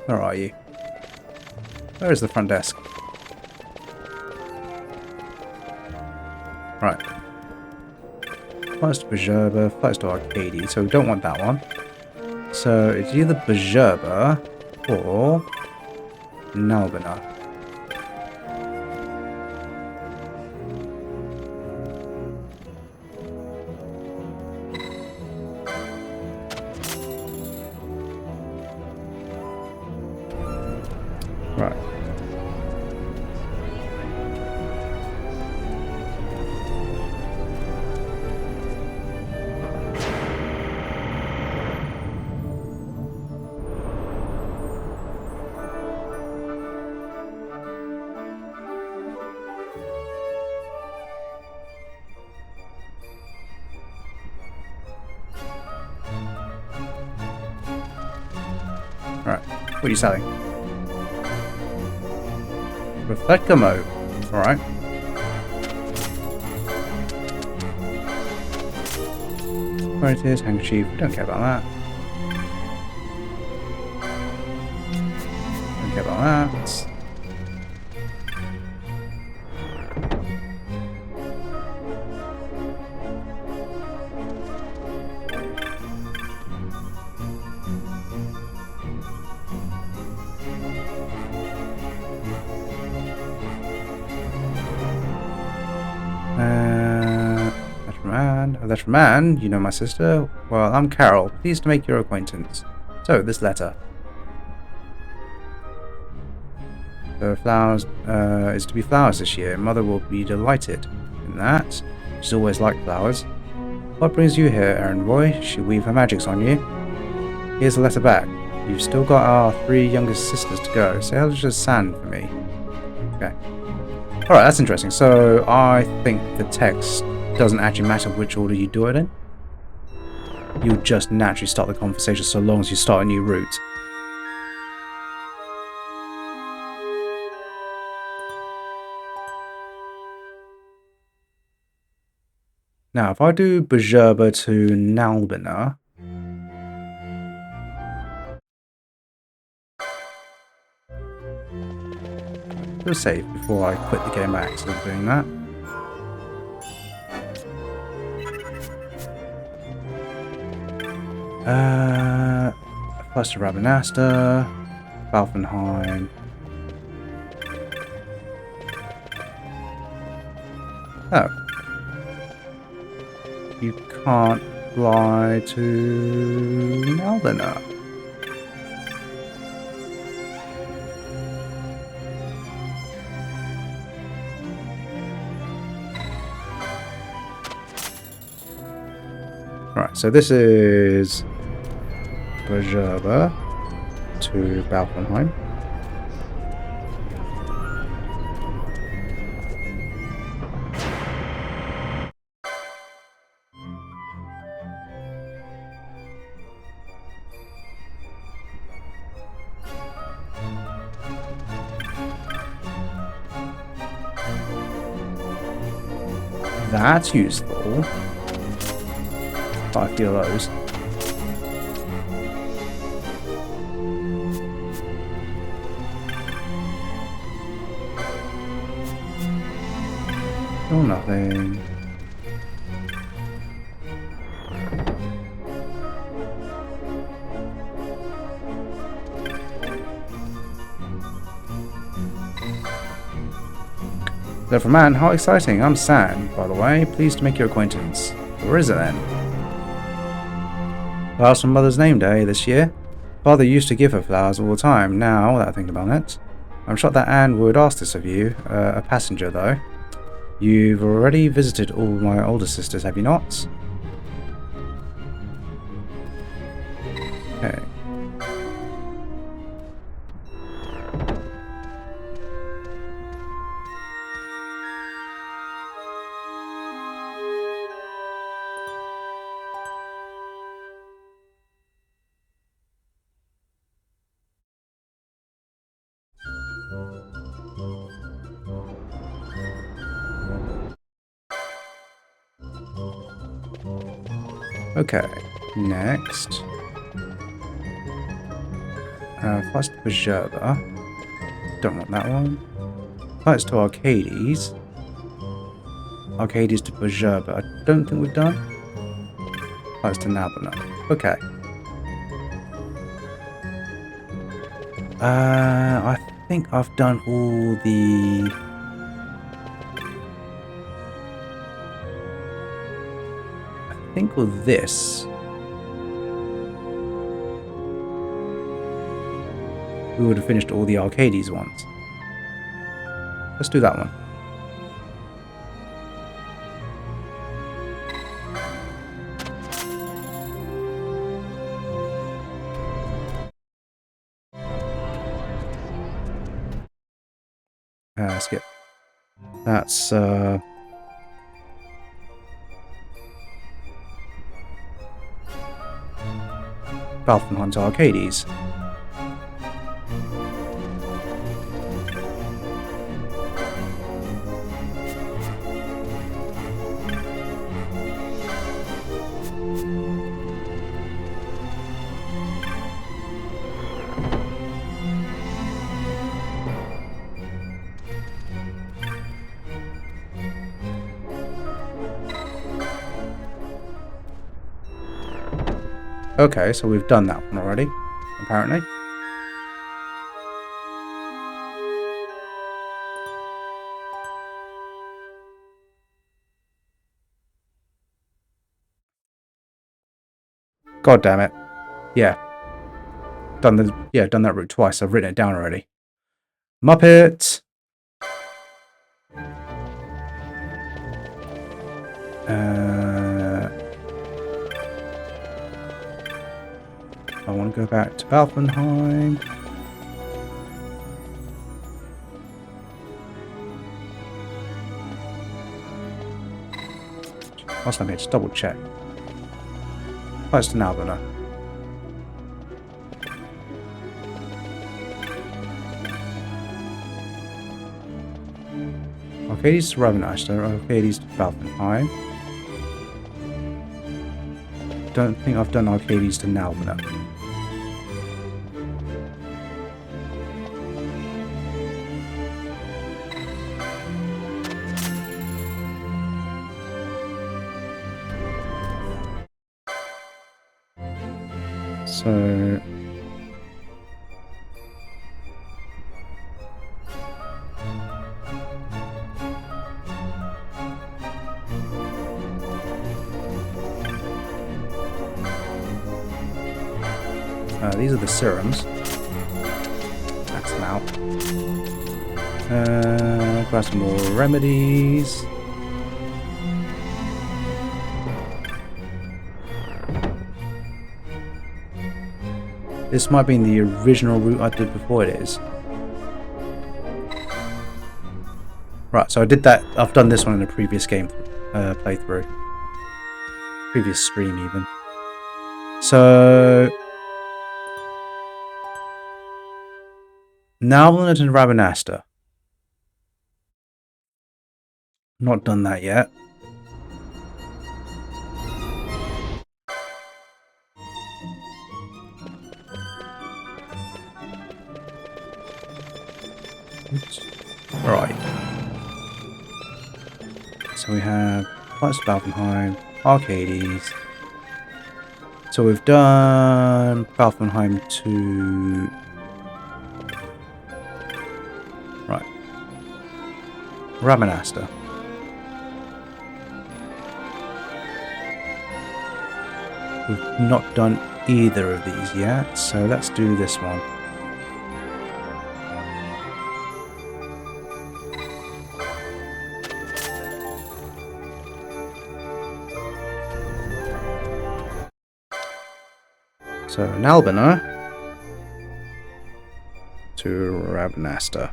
Where are you? Where is the front desk? Right. First Bergerber, first Arcady, so we don't want that one. So it's either Bergerber or Nalbina. Right. Right. What are you selling? Reflector mode. Alright. Where it is, handkerchief. We don't care about that. Don't care about that. Letter from Anne, you know my sister. Well, I'm Carol. Pleased to make your acquaintance. So, this letter. The flowers is to be flowers this year. Mother will be delighted in that. She's always liked flowers. What brings you here, errand boy? She'll weave her magics on you. Here's the letter back. You've still got our 3 youngest sisters to go. Say hello to Sand for me. Okay. Alright, that's interesting. So, I think the text doesn't actually matter which order you do it in. you'll just naturally start the conversation so long as you start a new route. Now, if I do Bajurba to Nalbina, do a save before I quit the game by accident doing that. Plus to Rabanasta, Valfenheim. Oh. You can't fly to Nalbina. Right, so this is Bajurba to Valfenheim. That's useful. 5 of those. Still nothing. Hello from man, how exciting. I'm San, by the way. Pleased to make your acquaintance. Where is it then? Flowers from Mother's Name Day this year. Father used to give her flowers all the time. Now, without thinking about it, I'm shocked that Anne would ask this of you. A passenger, though. You've already visited all my older sisters, have you not? Okay. Okay, next. Flights to Bajurba. Don't want that one. Flights to Arcades. Arcades to Bajurba. I don't think we've done. Flights to Nalbina. Okay. I think I've done all the... I think with this, we would have finished all the Arcades ones. Let's do that one. Skip. That's Valfenheim to Arcades. Okay, so we've done that one already, apparently. God damn it. Yeah. Done that route twice. I've written it down already. Muppet! I want to go back to Valfenheim. Whilst I'm here, just double check. Close to Nalbina. Arcades to Ravenashter, Arcades to Valkenheim. Don't think I've done Arcades to Nalbina. So these are the serums. Max them out. Grab some more remedies. This might be in the original route I did before it is. Right, so I did that. I've done this one in a previous game playthrough. Previous stream even. So Nalbina and Ravenashter. Not done that yet. Oops. Right. So we have Pirates of Valkenheim, Arcades. So we've done Valkenheim to... Right. Ravenashter. We've not done either of these yet, so let's do this one. So Nalbina to Ravenashter.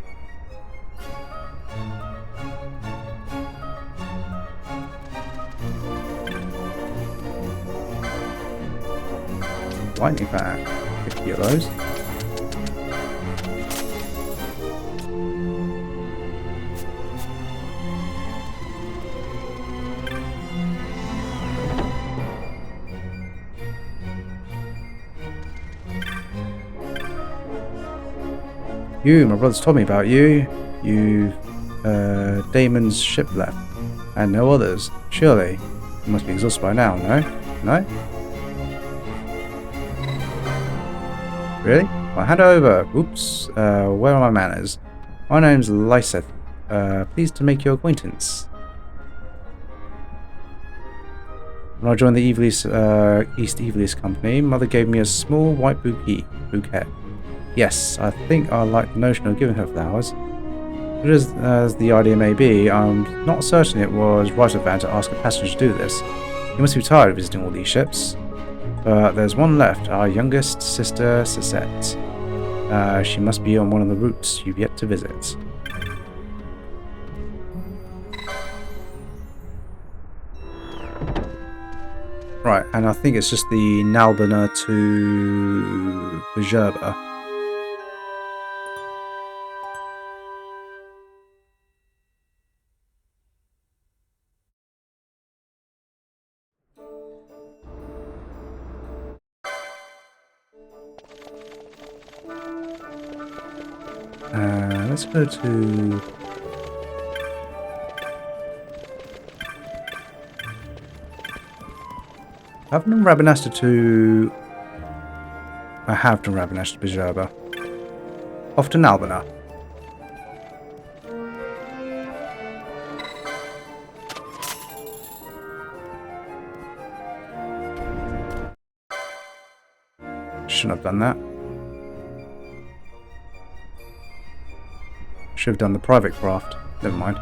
Lightning back, 50 of those. You, my brothers told me about you. You've Damon's ship left, and no others. Surely, you must be exhausted by now, no? No? Really? Well, hand over. Oops. Where are my manners? My name's Slyt. Pleased to make your acquaintance. When I joined the Ivalice, East Ivalice Company, Mother gave me a small white bouquet. Yes, I think I like the notion of giving her flowers. Good as the idea may be, I'm not certain it was right of Van to ask a passenger to do this. You must be tired of visiting all these ships. But there's one left, our youngest sister, Slyt. She must be on one of the routes you've yet to visit. Right, and I think it's just the Nalbina to Vizherba. Let's go to... I haven't done Ravenashter to... I have done Ravenashter to Vizherba. Off to Nalbina. Shouldn't have done that. Should have done the private craft. Never mind.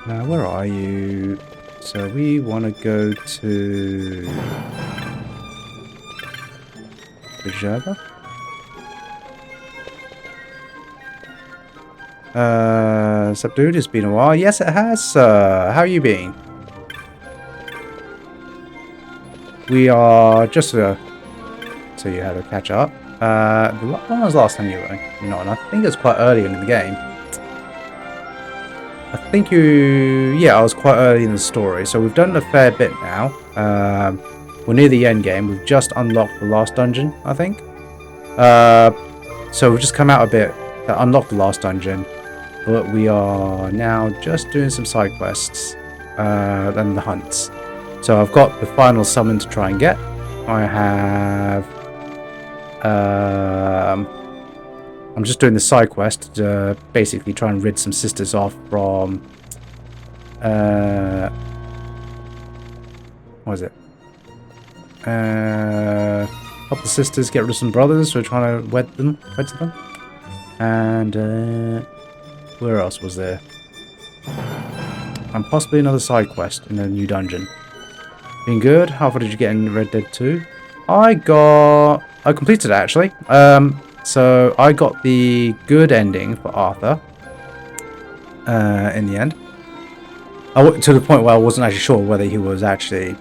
Where are you? So we want to go to Reserva. Subdued, it's been a while. Yes, it has, sir. How you been? We are just so you had a catch up. When was the last time you were? You know, and I think it was quite early in the game. I think I was quite early in the story, so we've done a fair bit now. We're near the end game. We've just unlocked the last dungeon, I think. So we've just come out a bit to unlock the last dungeon, but we are now just doing some side quests and the hunts. So I've got the final summon to try and get. I have I'm just doing the side quest to basically try and rid some sisters off from what is it? Help the sisters get rid of some brothers who are trying to wed to them. And where else was there? And possibly another side quest in a new dungeon. Been good. How far did you get in Red Dead 2? I completed it actually. So I got the good ending for Arthur in the end. To the point where I wasn't actually sure whether he was actually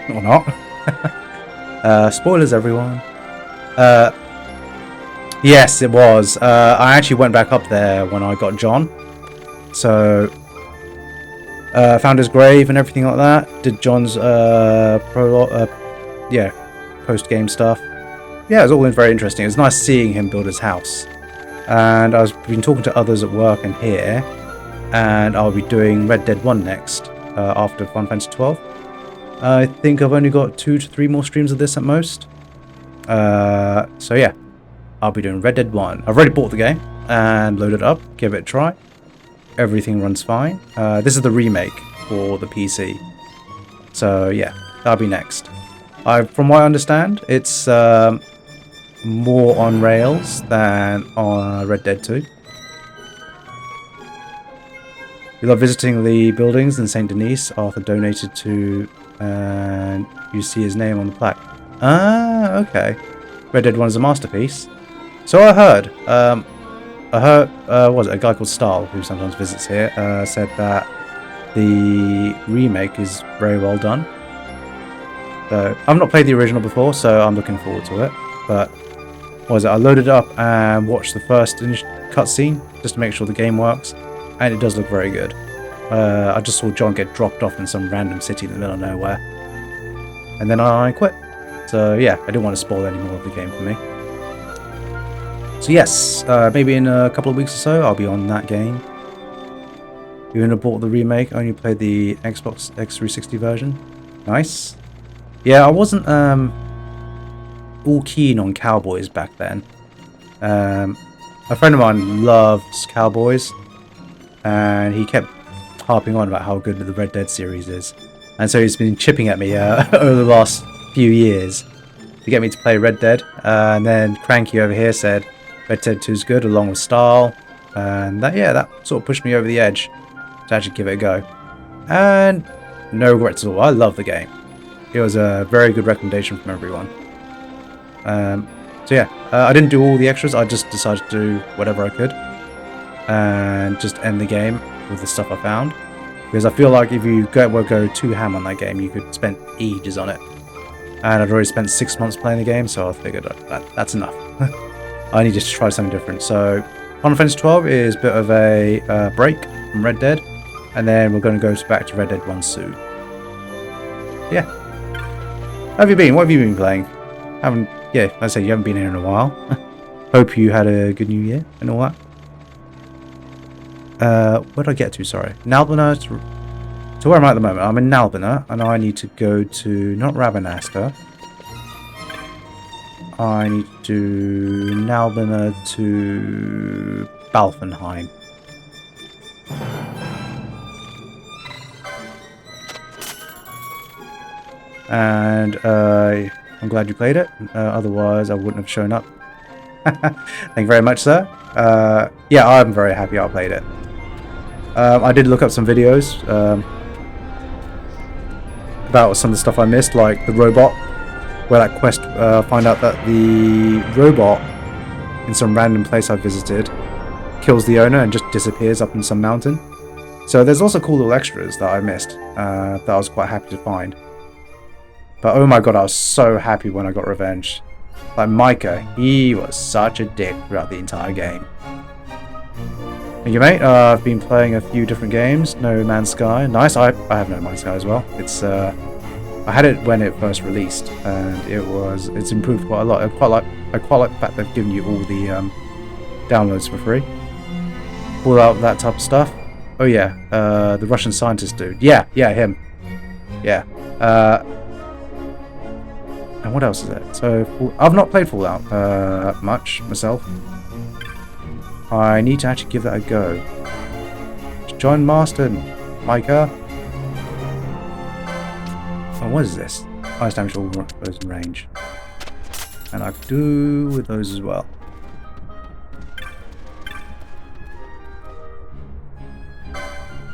or not. Spoilers, everyone. Yes, it was. I actually went back up there when I got John. So found his grave and everything like that. Did John's post-game stuff. Yeah, it was all very interesting. It was nice seeing him build his house. And I've been talking to others at work and here, and I'll be doing Red Dead 1 next, after Final Fantasy 12. I think I've only got 2 to 3 more streams of this at most. So yeah, I'll be doing Red Dead 1. I've already bought the game and loaded it up, give it a try. Everything runs fine. This is the remake for the PC. So yeah, that'll be next. From what I understand, it's more on rails than on Red Dead 2. We love visiting the buildings in St. Denis Arthur donated to, and you see his name on the plaque. Ah, okay. Red Dead 1 is a masterpiece. So I heard. What was it? A guy called Stahl, who sometimes visits here, said that the remake is very well done. So I've not played the original before, so I'm looking forward to it. But what was it? I loaded it up and watched the first cutscene just to make sure the game works, and it does look very good. I just saw John get dropped off in some random city in the middle of nowhere, and then I quit. So yeah, I didn't want to spoil any more of the game for me. So yes, maybe in a couple of weeks or so, I'll be on that game. You only bought the remake, only played the Xbox X360 version. Nice. Yeah, I wasn't all keen on cowboys back then. A friend of mine loves cowboys, and he kept harping on about how good the Red Dead series is. And so he's been chipping at me over the last few years to get me to play Red Dead. And then Cranky over here said Red Dead 2 is good, along with Style. And that sort of pushed me over the edge to actually give it a go. And no regrets at all. I love the game. It was a very good recommendation from everyone. So yeah, I didn't do all the extras. I just decided to do whatever I could and just end the game with the stuff I found. Because I feel like if you go too ham on that game, you could spend ages on it. And I'd already spent 6 months playing the game, so I figured that's enough. I needed to try something different. So Final Fantasy 12 is a bit of a break from Red Dead, and then we're going to go back to Red Dead 1 soon. Yeah. How have you been? What have you been playing? I say you haven't been here in a while. Hope you had a good New Year and all that. Where did I get to? Sorry. Nalbina to where I'm at the moment. I'm in Nalbina, and I need to go to, not Rabanasca. I need to Nalbina to Balfenheim. And I'm glad you played it. Otherwise, I wouldn't have shown up. Thank you very much, sir. Yeah, I'm very happy I played it. I did look up some videos about some of the stuff I missed, like the robot, where that quest find out that the robot in some random place I visited kills the owner and just disappears up in some mountain. So there's also cool little extras that I missed that I was quite happy to find. But oh my god, I was so happy when I got revenge. Like Micah, he was such a dick throughout the entire game. Thank you, mate. I've been playing a few different games. No Man's Sky, nice. I have No Man's Sky as well. It's I had it when it first released, and it's improved quite a lot. I quite like the fact they've given you all the downloads for free. All out that type of stuff. Oh yeah, the Russian scientist dude. Yeah, him. Yeah. And what else is it? So I've not played Fallout much myself. I need to actually give that a go. John Marston, Micah. Oh, what is this? Ice damage all those in range. And I could do with those as well.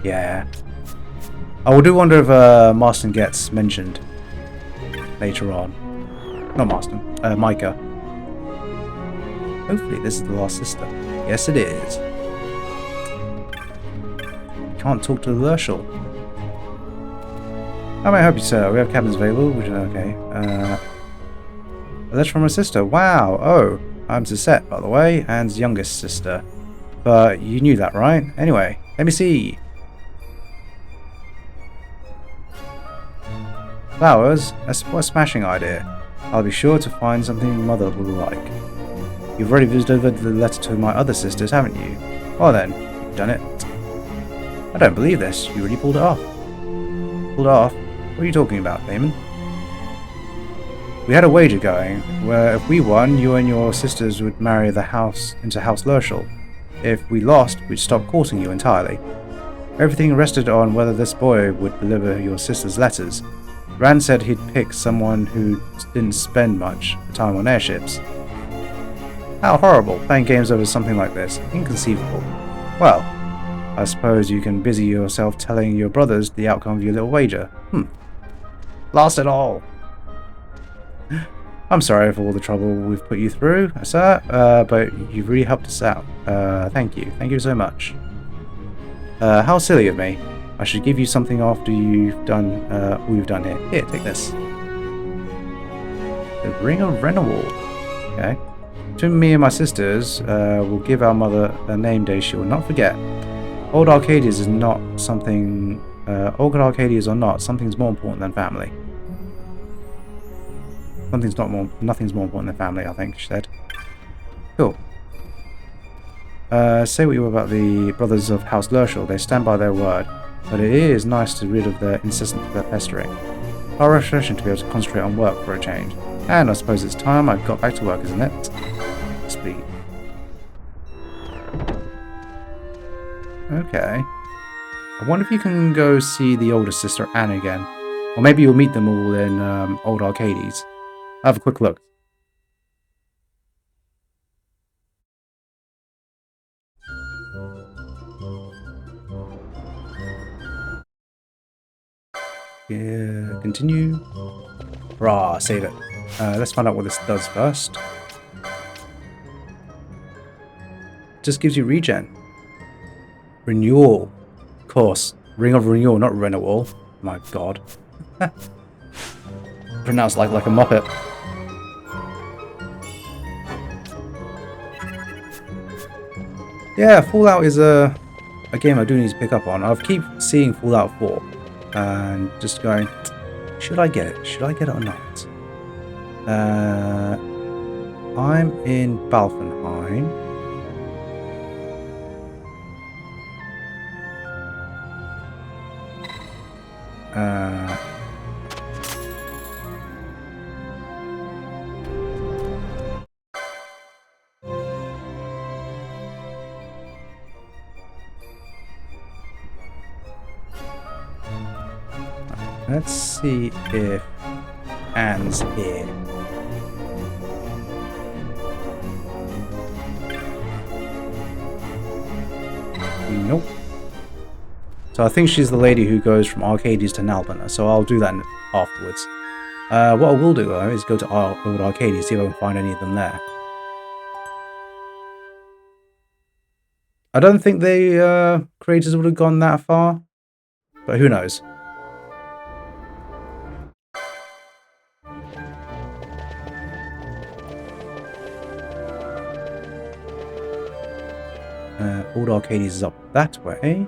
Yeah. I do wonder if Marston gets mentioned later on. Not Marston, Micah. Hopefully this is the last sister. Yes, it is. Can't talk to the Lurshal. How may I help you, sir? We have cabins available, which is okay. A letter from my sister. Wow. Oh, I'm Slyt, by the way, Anne's youngest sister. But you knew that, right? Anyway, let me see. Flowers? What a smashing idea. I'll be sure to find something Mother will like. You've already delivered the letter to my other sisters, haven't you? Well then, you've done it. I don't believe this. You already pulled it off. Pulled it off? What are you talking about, Damon? We had a wager going, where if we won, you and your sisters would marry into House Lurshal. If we lost, we'd stop courting you entirely. Everything rested on whether this boy would deliver your sister's letters. Rand said he'd pick someone who didn't spend much time on airships. How horrible, playing games over something like this. Inconceivable. Well, I suppose you can busy yourself telling your brothers the outcome of your little wager. Lost it all. I'm sorry for all the trouble we've put you through, sir, but you've really helped us out. Thank you. Thank you so much. How silly of me. I should give you something after you've done all you've done here. Here, take this. The Ring of Renewal. Okay. To me and my sisters, we'll give our mother a name day she will not forget. Old Arcadias is not something... old Arcadias or not, something's more important than family. Nothing's more important than family, I think, she said. Cool. Say what you will about the brothers of House Lurshal, they stand by their word. But it is nice to rid of their incessant pestering. How refreshing to be able to concentrate on work for a change. And I suppose it's time I got back to work, isn't it? Speed. Okay. I wonder if you can go see the older sister Anne again. Or maybe you'll meet them all in Old Arcades. I'll have a quick look. Yeah, continue. Rah, save it. Let's find out what this does first. Just gives you regen. Renewal. Of course. Ring of Renewal, not Renewal. My god. Pronounced like a muppet. Yeah, Fallout is a game I do need to pick up on. I keep seeing Fallout 4. And just going, should I get it? Should I get it or not? I'm in Balfenheim. Let's see if Anne's here. Nope. So I think she's the lady who goes from Arcades to Nalbina, so I'll do that afterwards. What I will do though is go to Old Arcades, see if I can find any of them there. I don't think the creators would have gone that far, but who knows. Old Arcades is up that way.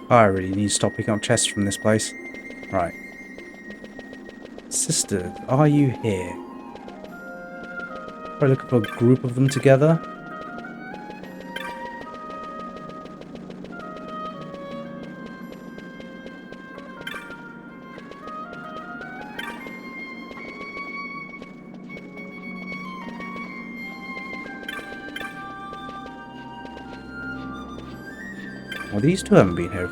I really need to stop picking up chests from this place. Right. Sister, are you here? Probably looking for a group of them together. Well, these two haven't been here.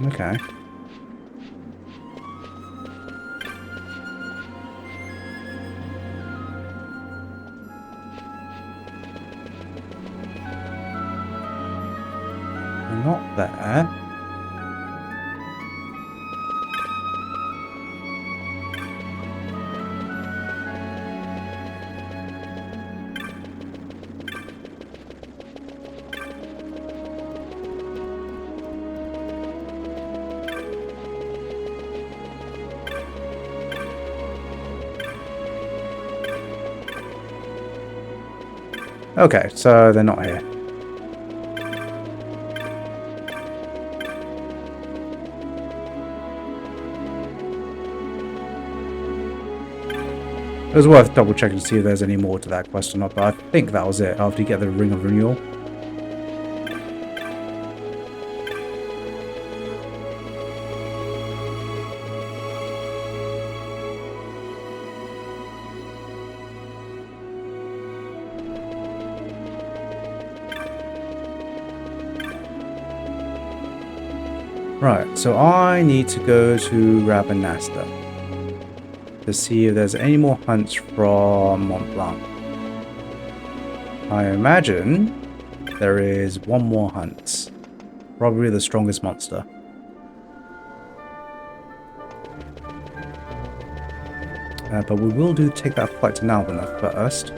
Okay. They're not there. Okay, so they're not here. It was worth double checking to see if there's any more to that quest or not, but I think that was it after you get the Ring of Renewal. Right, so I need to go to Rabanasta to see if there's any more hunts from Mont Blanc. I imagine there is one more hunt. Probably the strongest monster. But we will take that flight to Nalbina first.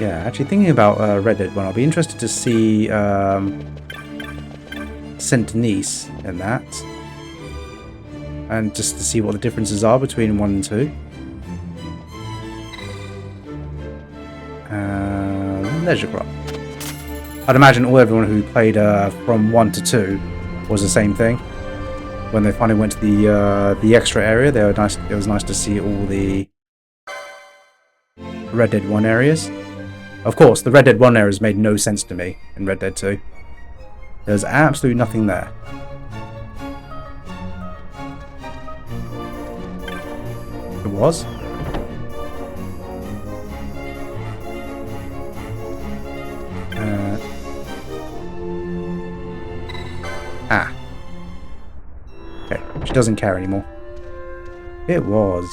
Yeah, actually thinking about Red Dead 1, I'll be interested to see Saint Denis in that. And just to see what the differences are between 1 and 2. Leisure Craft. I'd imagine everyone who played from 1 to 2 was the same thing. When they finally went to the extra area, it was nice to see all the Red Dead 1 areas. Of course, the Red Dead 1 areas made no sense to me in Red Dead 2. There's absolutely nothing there. It was? Okay, she doesn't care anymore. It was.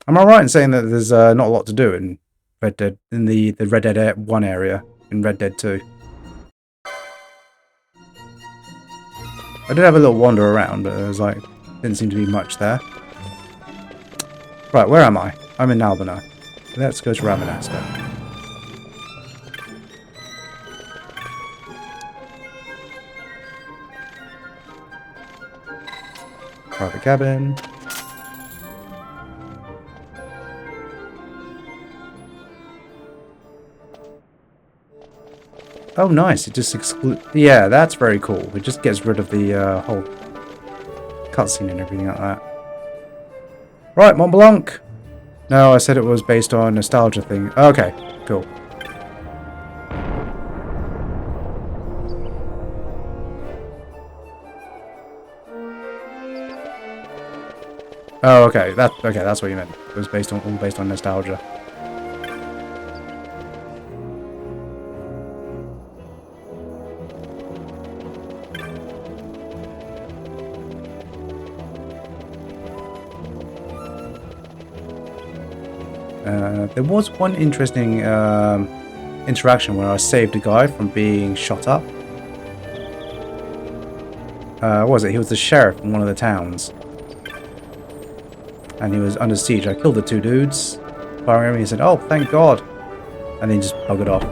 Am I right in saying that there's not a lot to do in Red Dead, in the Red Dead 1 area in Red Dead 2? I did have a little wander around, but there was didn't seem to be much there. Right, where am I? I'm in Nalbina. Let's go to Rabanasta. private cabin. Oh, nice. It just excludes... Yeah, that's very cool. It just gets rid of the whole cutscene and everything like that. Right, Mont Blanc. No, I said it was based on nostalgia thing. Okay, cool. Oh, okay. That's what you meant. It was based on all based on nostalgia. There was one interesting interaction where I saved a guy from being shot up. What was it? He was the sheriff in one of the towns. And he was under siege. I killed the two dudes. Firing at him, he said, "Oh, thank God." And then just buggered off.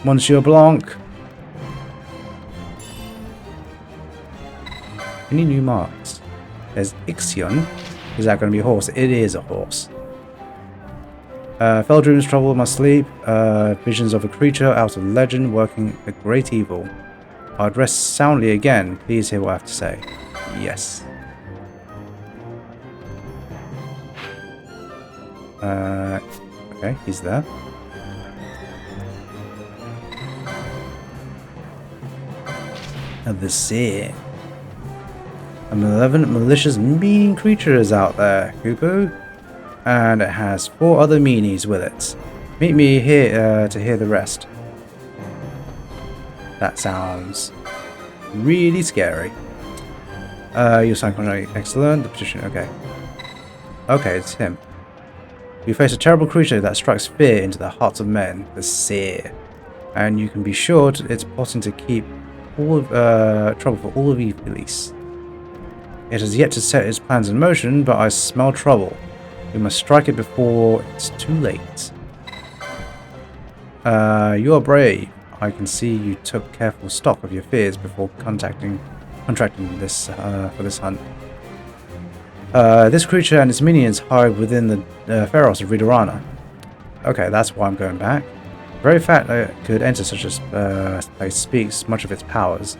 Monsieur Blanc. Any new marks? There's Ixion. Is that going to be a horse? It is a horse. Fell dreams trouble my sleep. Visions of a creature out of legend working a great evil. I'd rest soundly again. Please hear what I have to say. Yes. Okay, he's there. The sea. A malevolent, malicious, mean creature is out there, Kupu. And it has 4 other meanies with it. Meet me here to hear the rest. That sounds really scary. Your sign contract, excellent. The petition, okay. Okay, it's him. You face a terrible creature that strikes fear into the hearts of men, the Seer. And you can be sure it's plotting to keep all of, trouble for all of Ivalice. It has yet to set its plans in motion, but I smell trouble. We must strike it before it's too late. You are brave. I can see you took careful stock of your fears before contracting this for this hunt. This creature and its minions hide within the Pharos of Ridorana. Okay, that's why I'm going back. The very fact that it could enter such a place speaks much of its powers.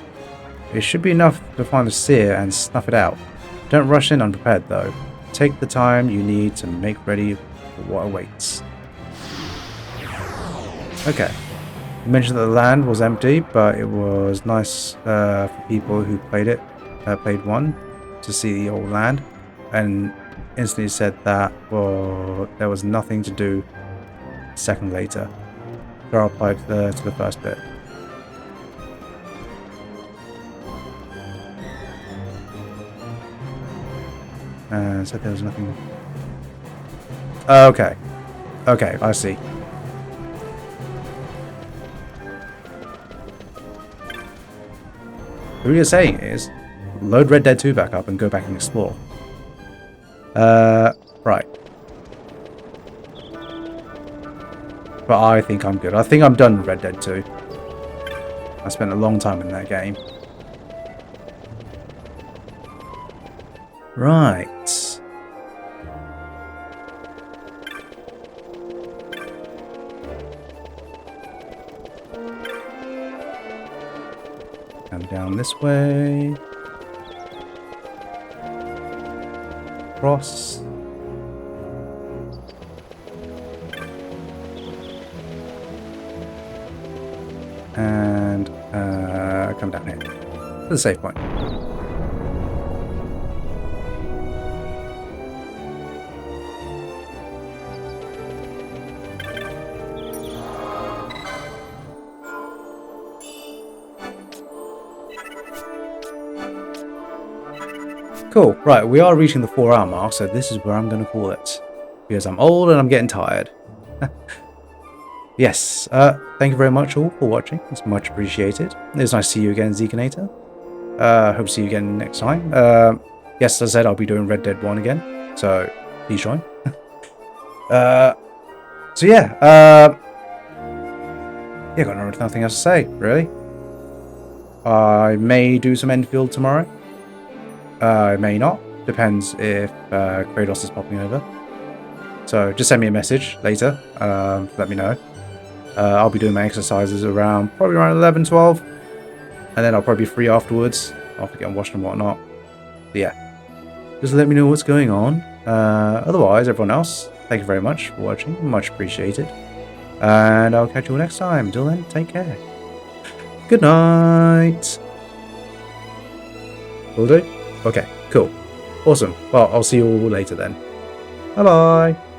It should be enough to find the Seer and snuff it out. Don't rush in unprepared, though. Take the time you need to make ready for what awaits. Okay. You mentioned that the land was empty, but it was nice for people who played one, to see the old land, and instantly said that, well, there was nothing to do a second later. So I applied to the first bit. Said there was nothing. Okay. Okay, I see. What you're saying is, load Red Dead 2 back up and go back and explore. Right. But I think I'm good. I think I'm done with Red Dead 2. I spent a long time in that game. Right. Come down this way. Cross. And come down here to the save point. Cool. Right, we are reaching the 4-hour mark, so this is where I'm going to call it. Because I'm old and I'm getting tired. Yes, thank you very much all for watching. It's much appreciated. It's nice to see you again, Zekinator. Hope to see you again next time. Yes, as I said, I'll be doing Red Dead 1 again, so please join. So yeah, yeah, got nothing else to say, really. I may do some Enfield tomorrow. I may not. Depends if Kratos is popping over. So just send me a message later. Let me know. I'll be doing my exercises probably around 11, 12. And then I'll probably be free afterwards. After getting washed and whatnot. But yeah. Just let me know what's going on. Otherwise, everyone else, thank you very much for watching. Much appreciated. And I'll catch you all next time. Until then, take care. Good night. Will do? Okay, cool. Awesome. Well, I'll see you all later then. Bye-bye.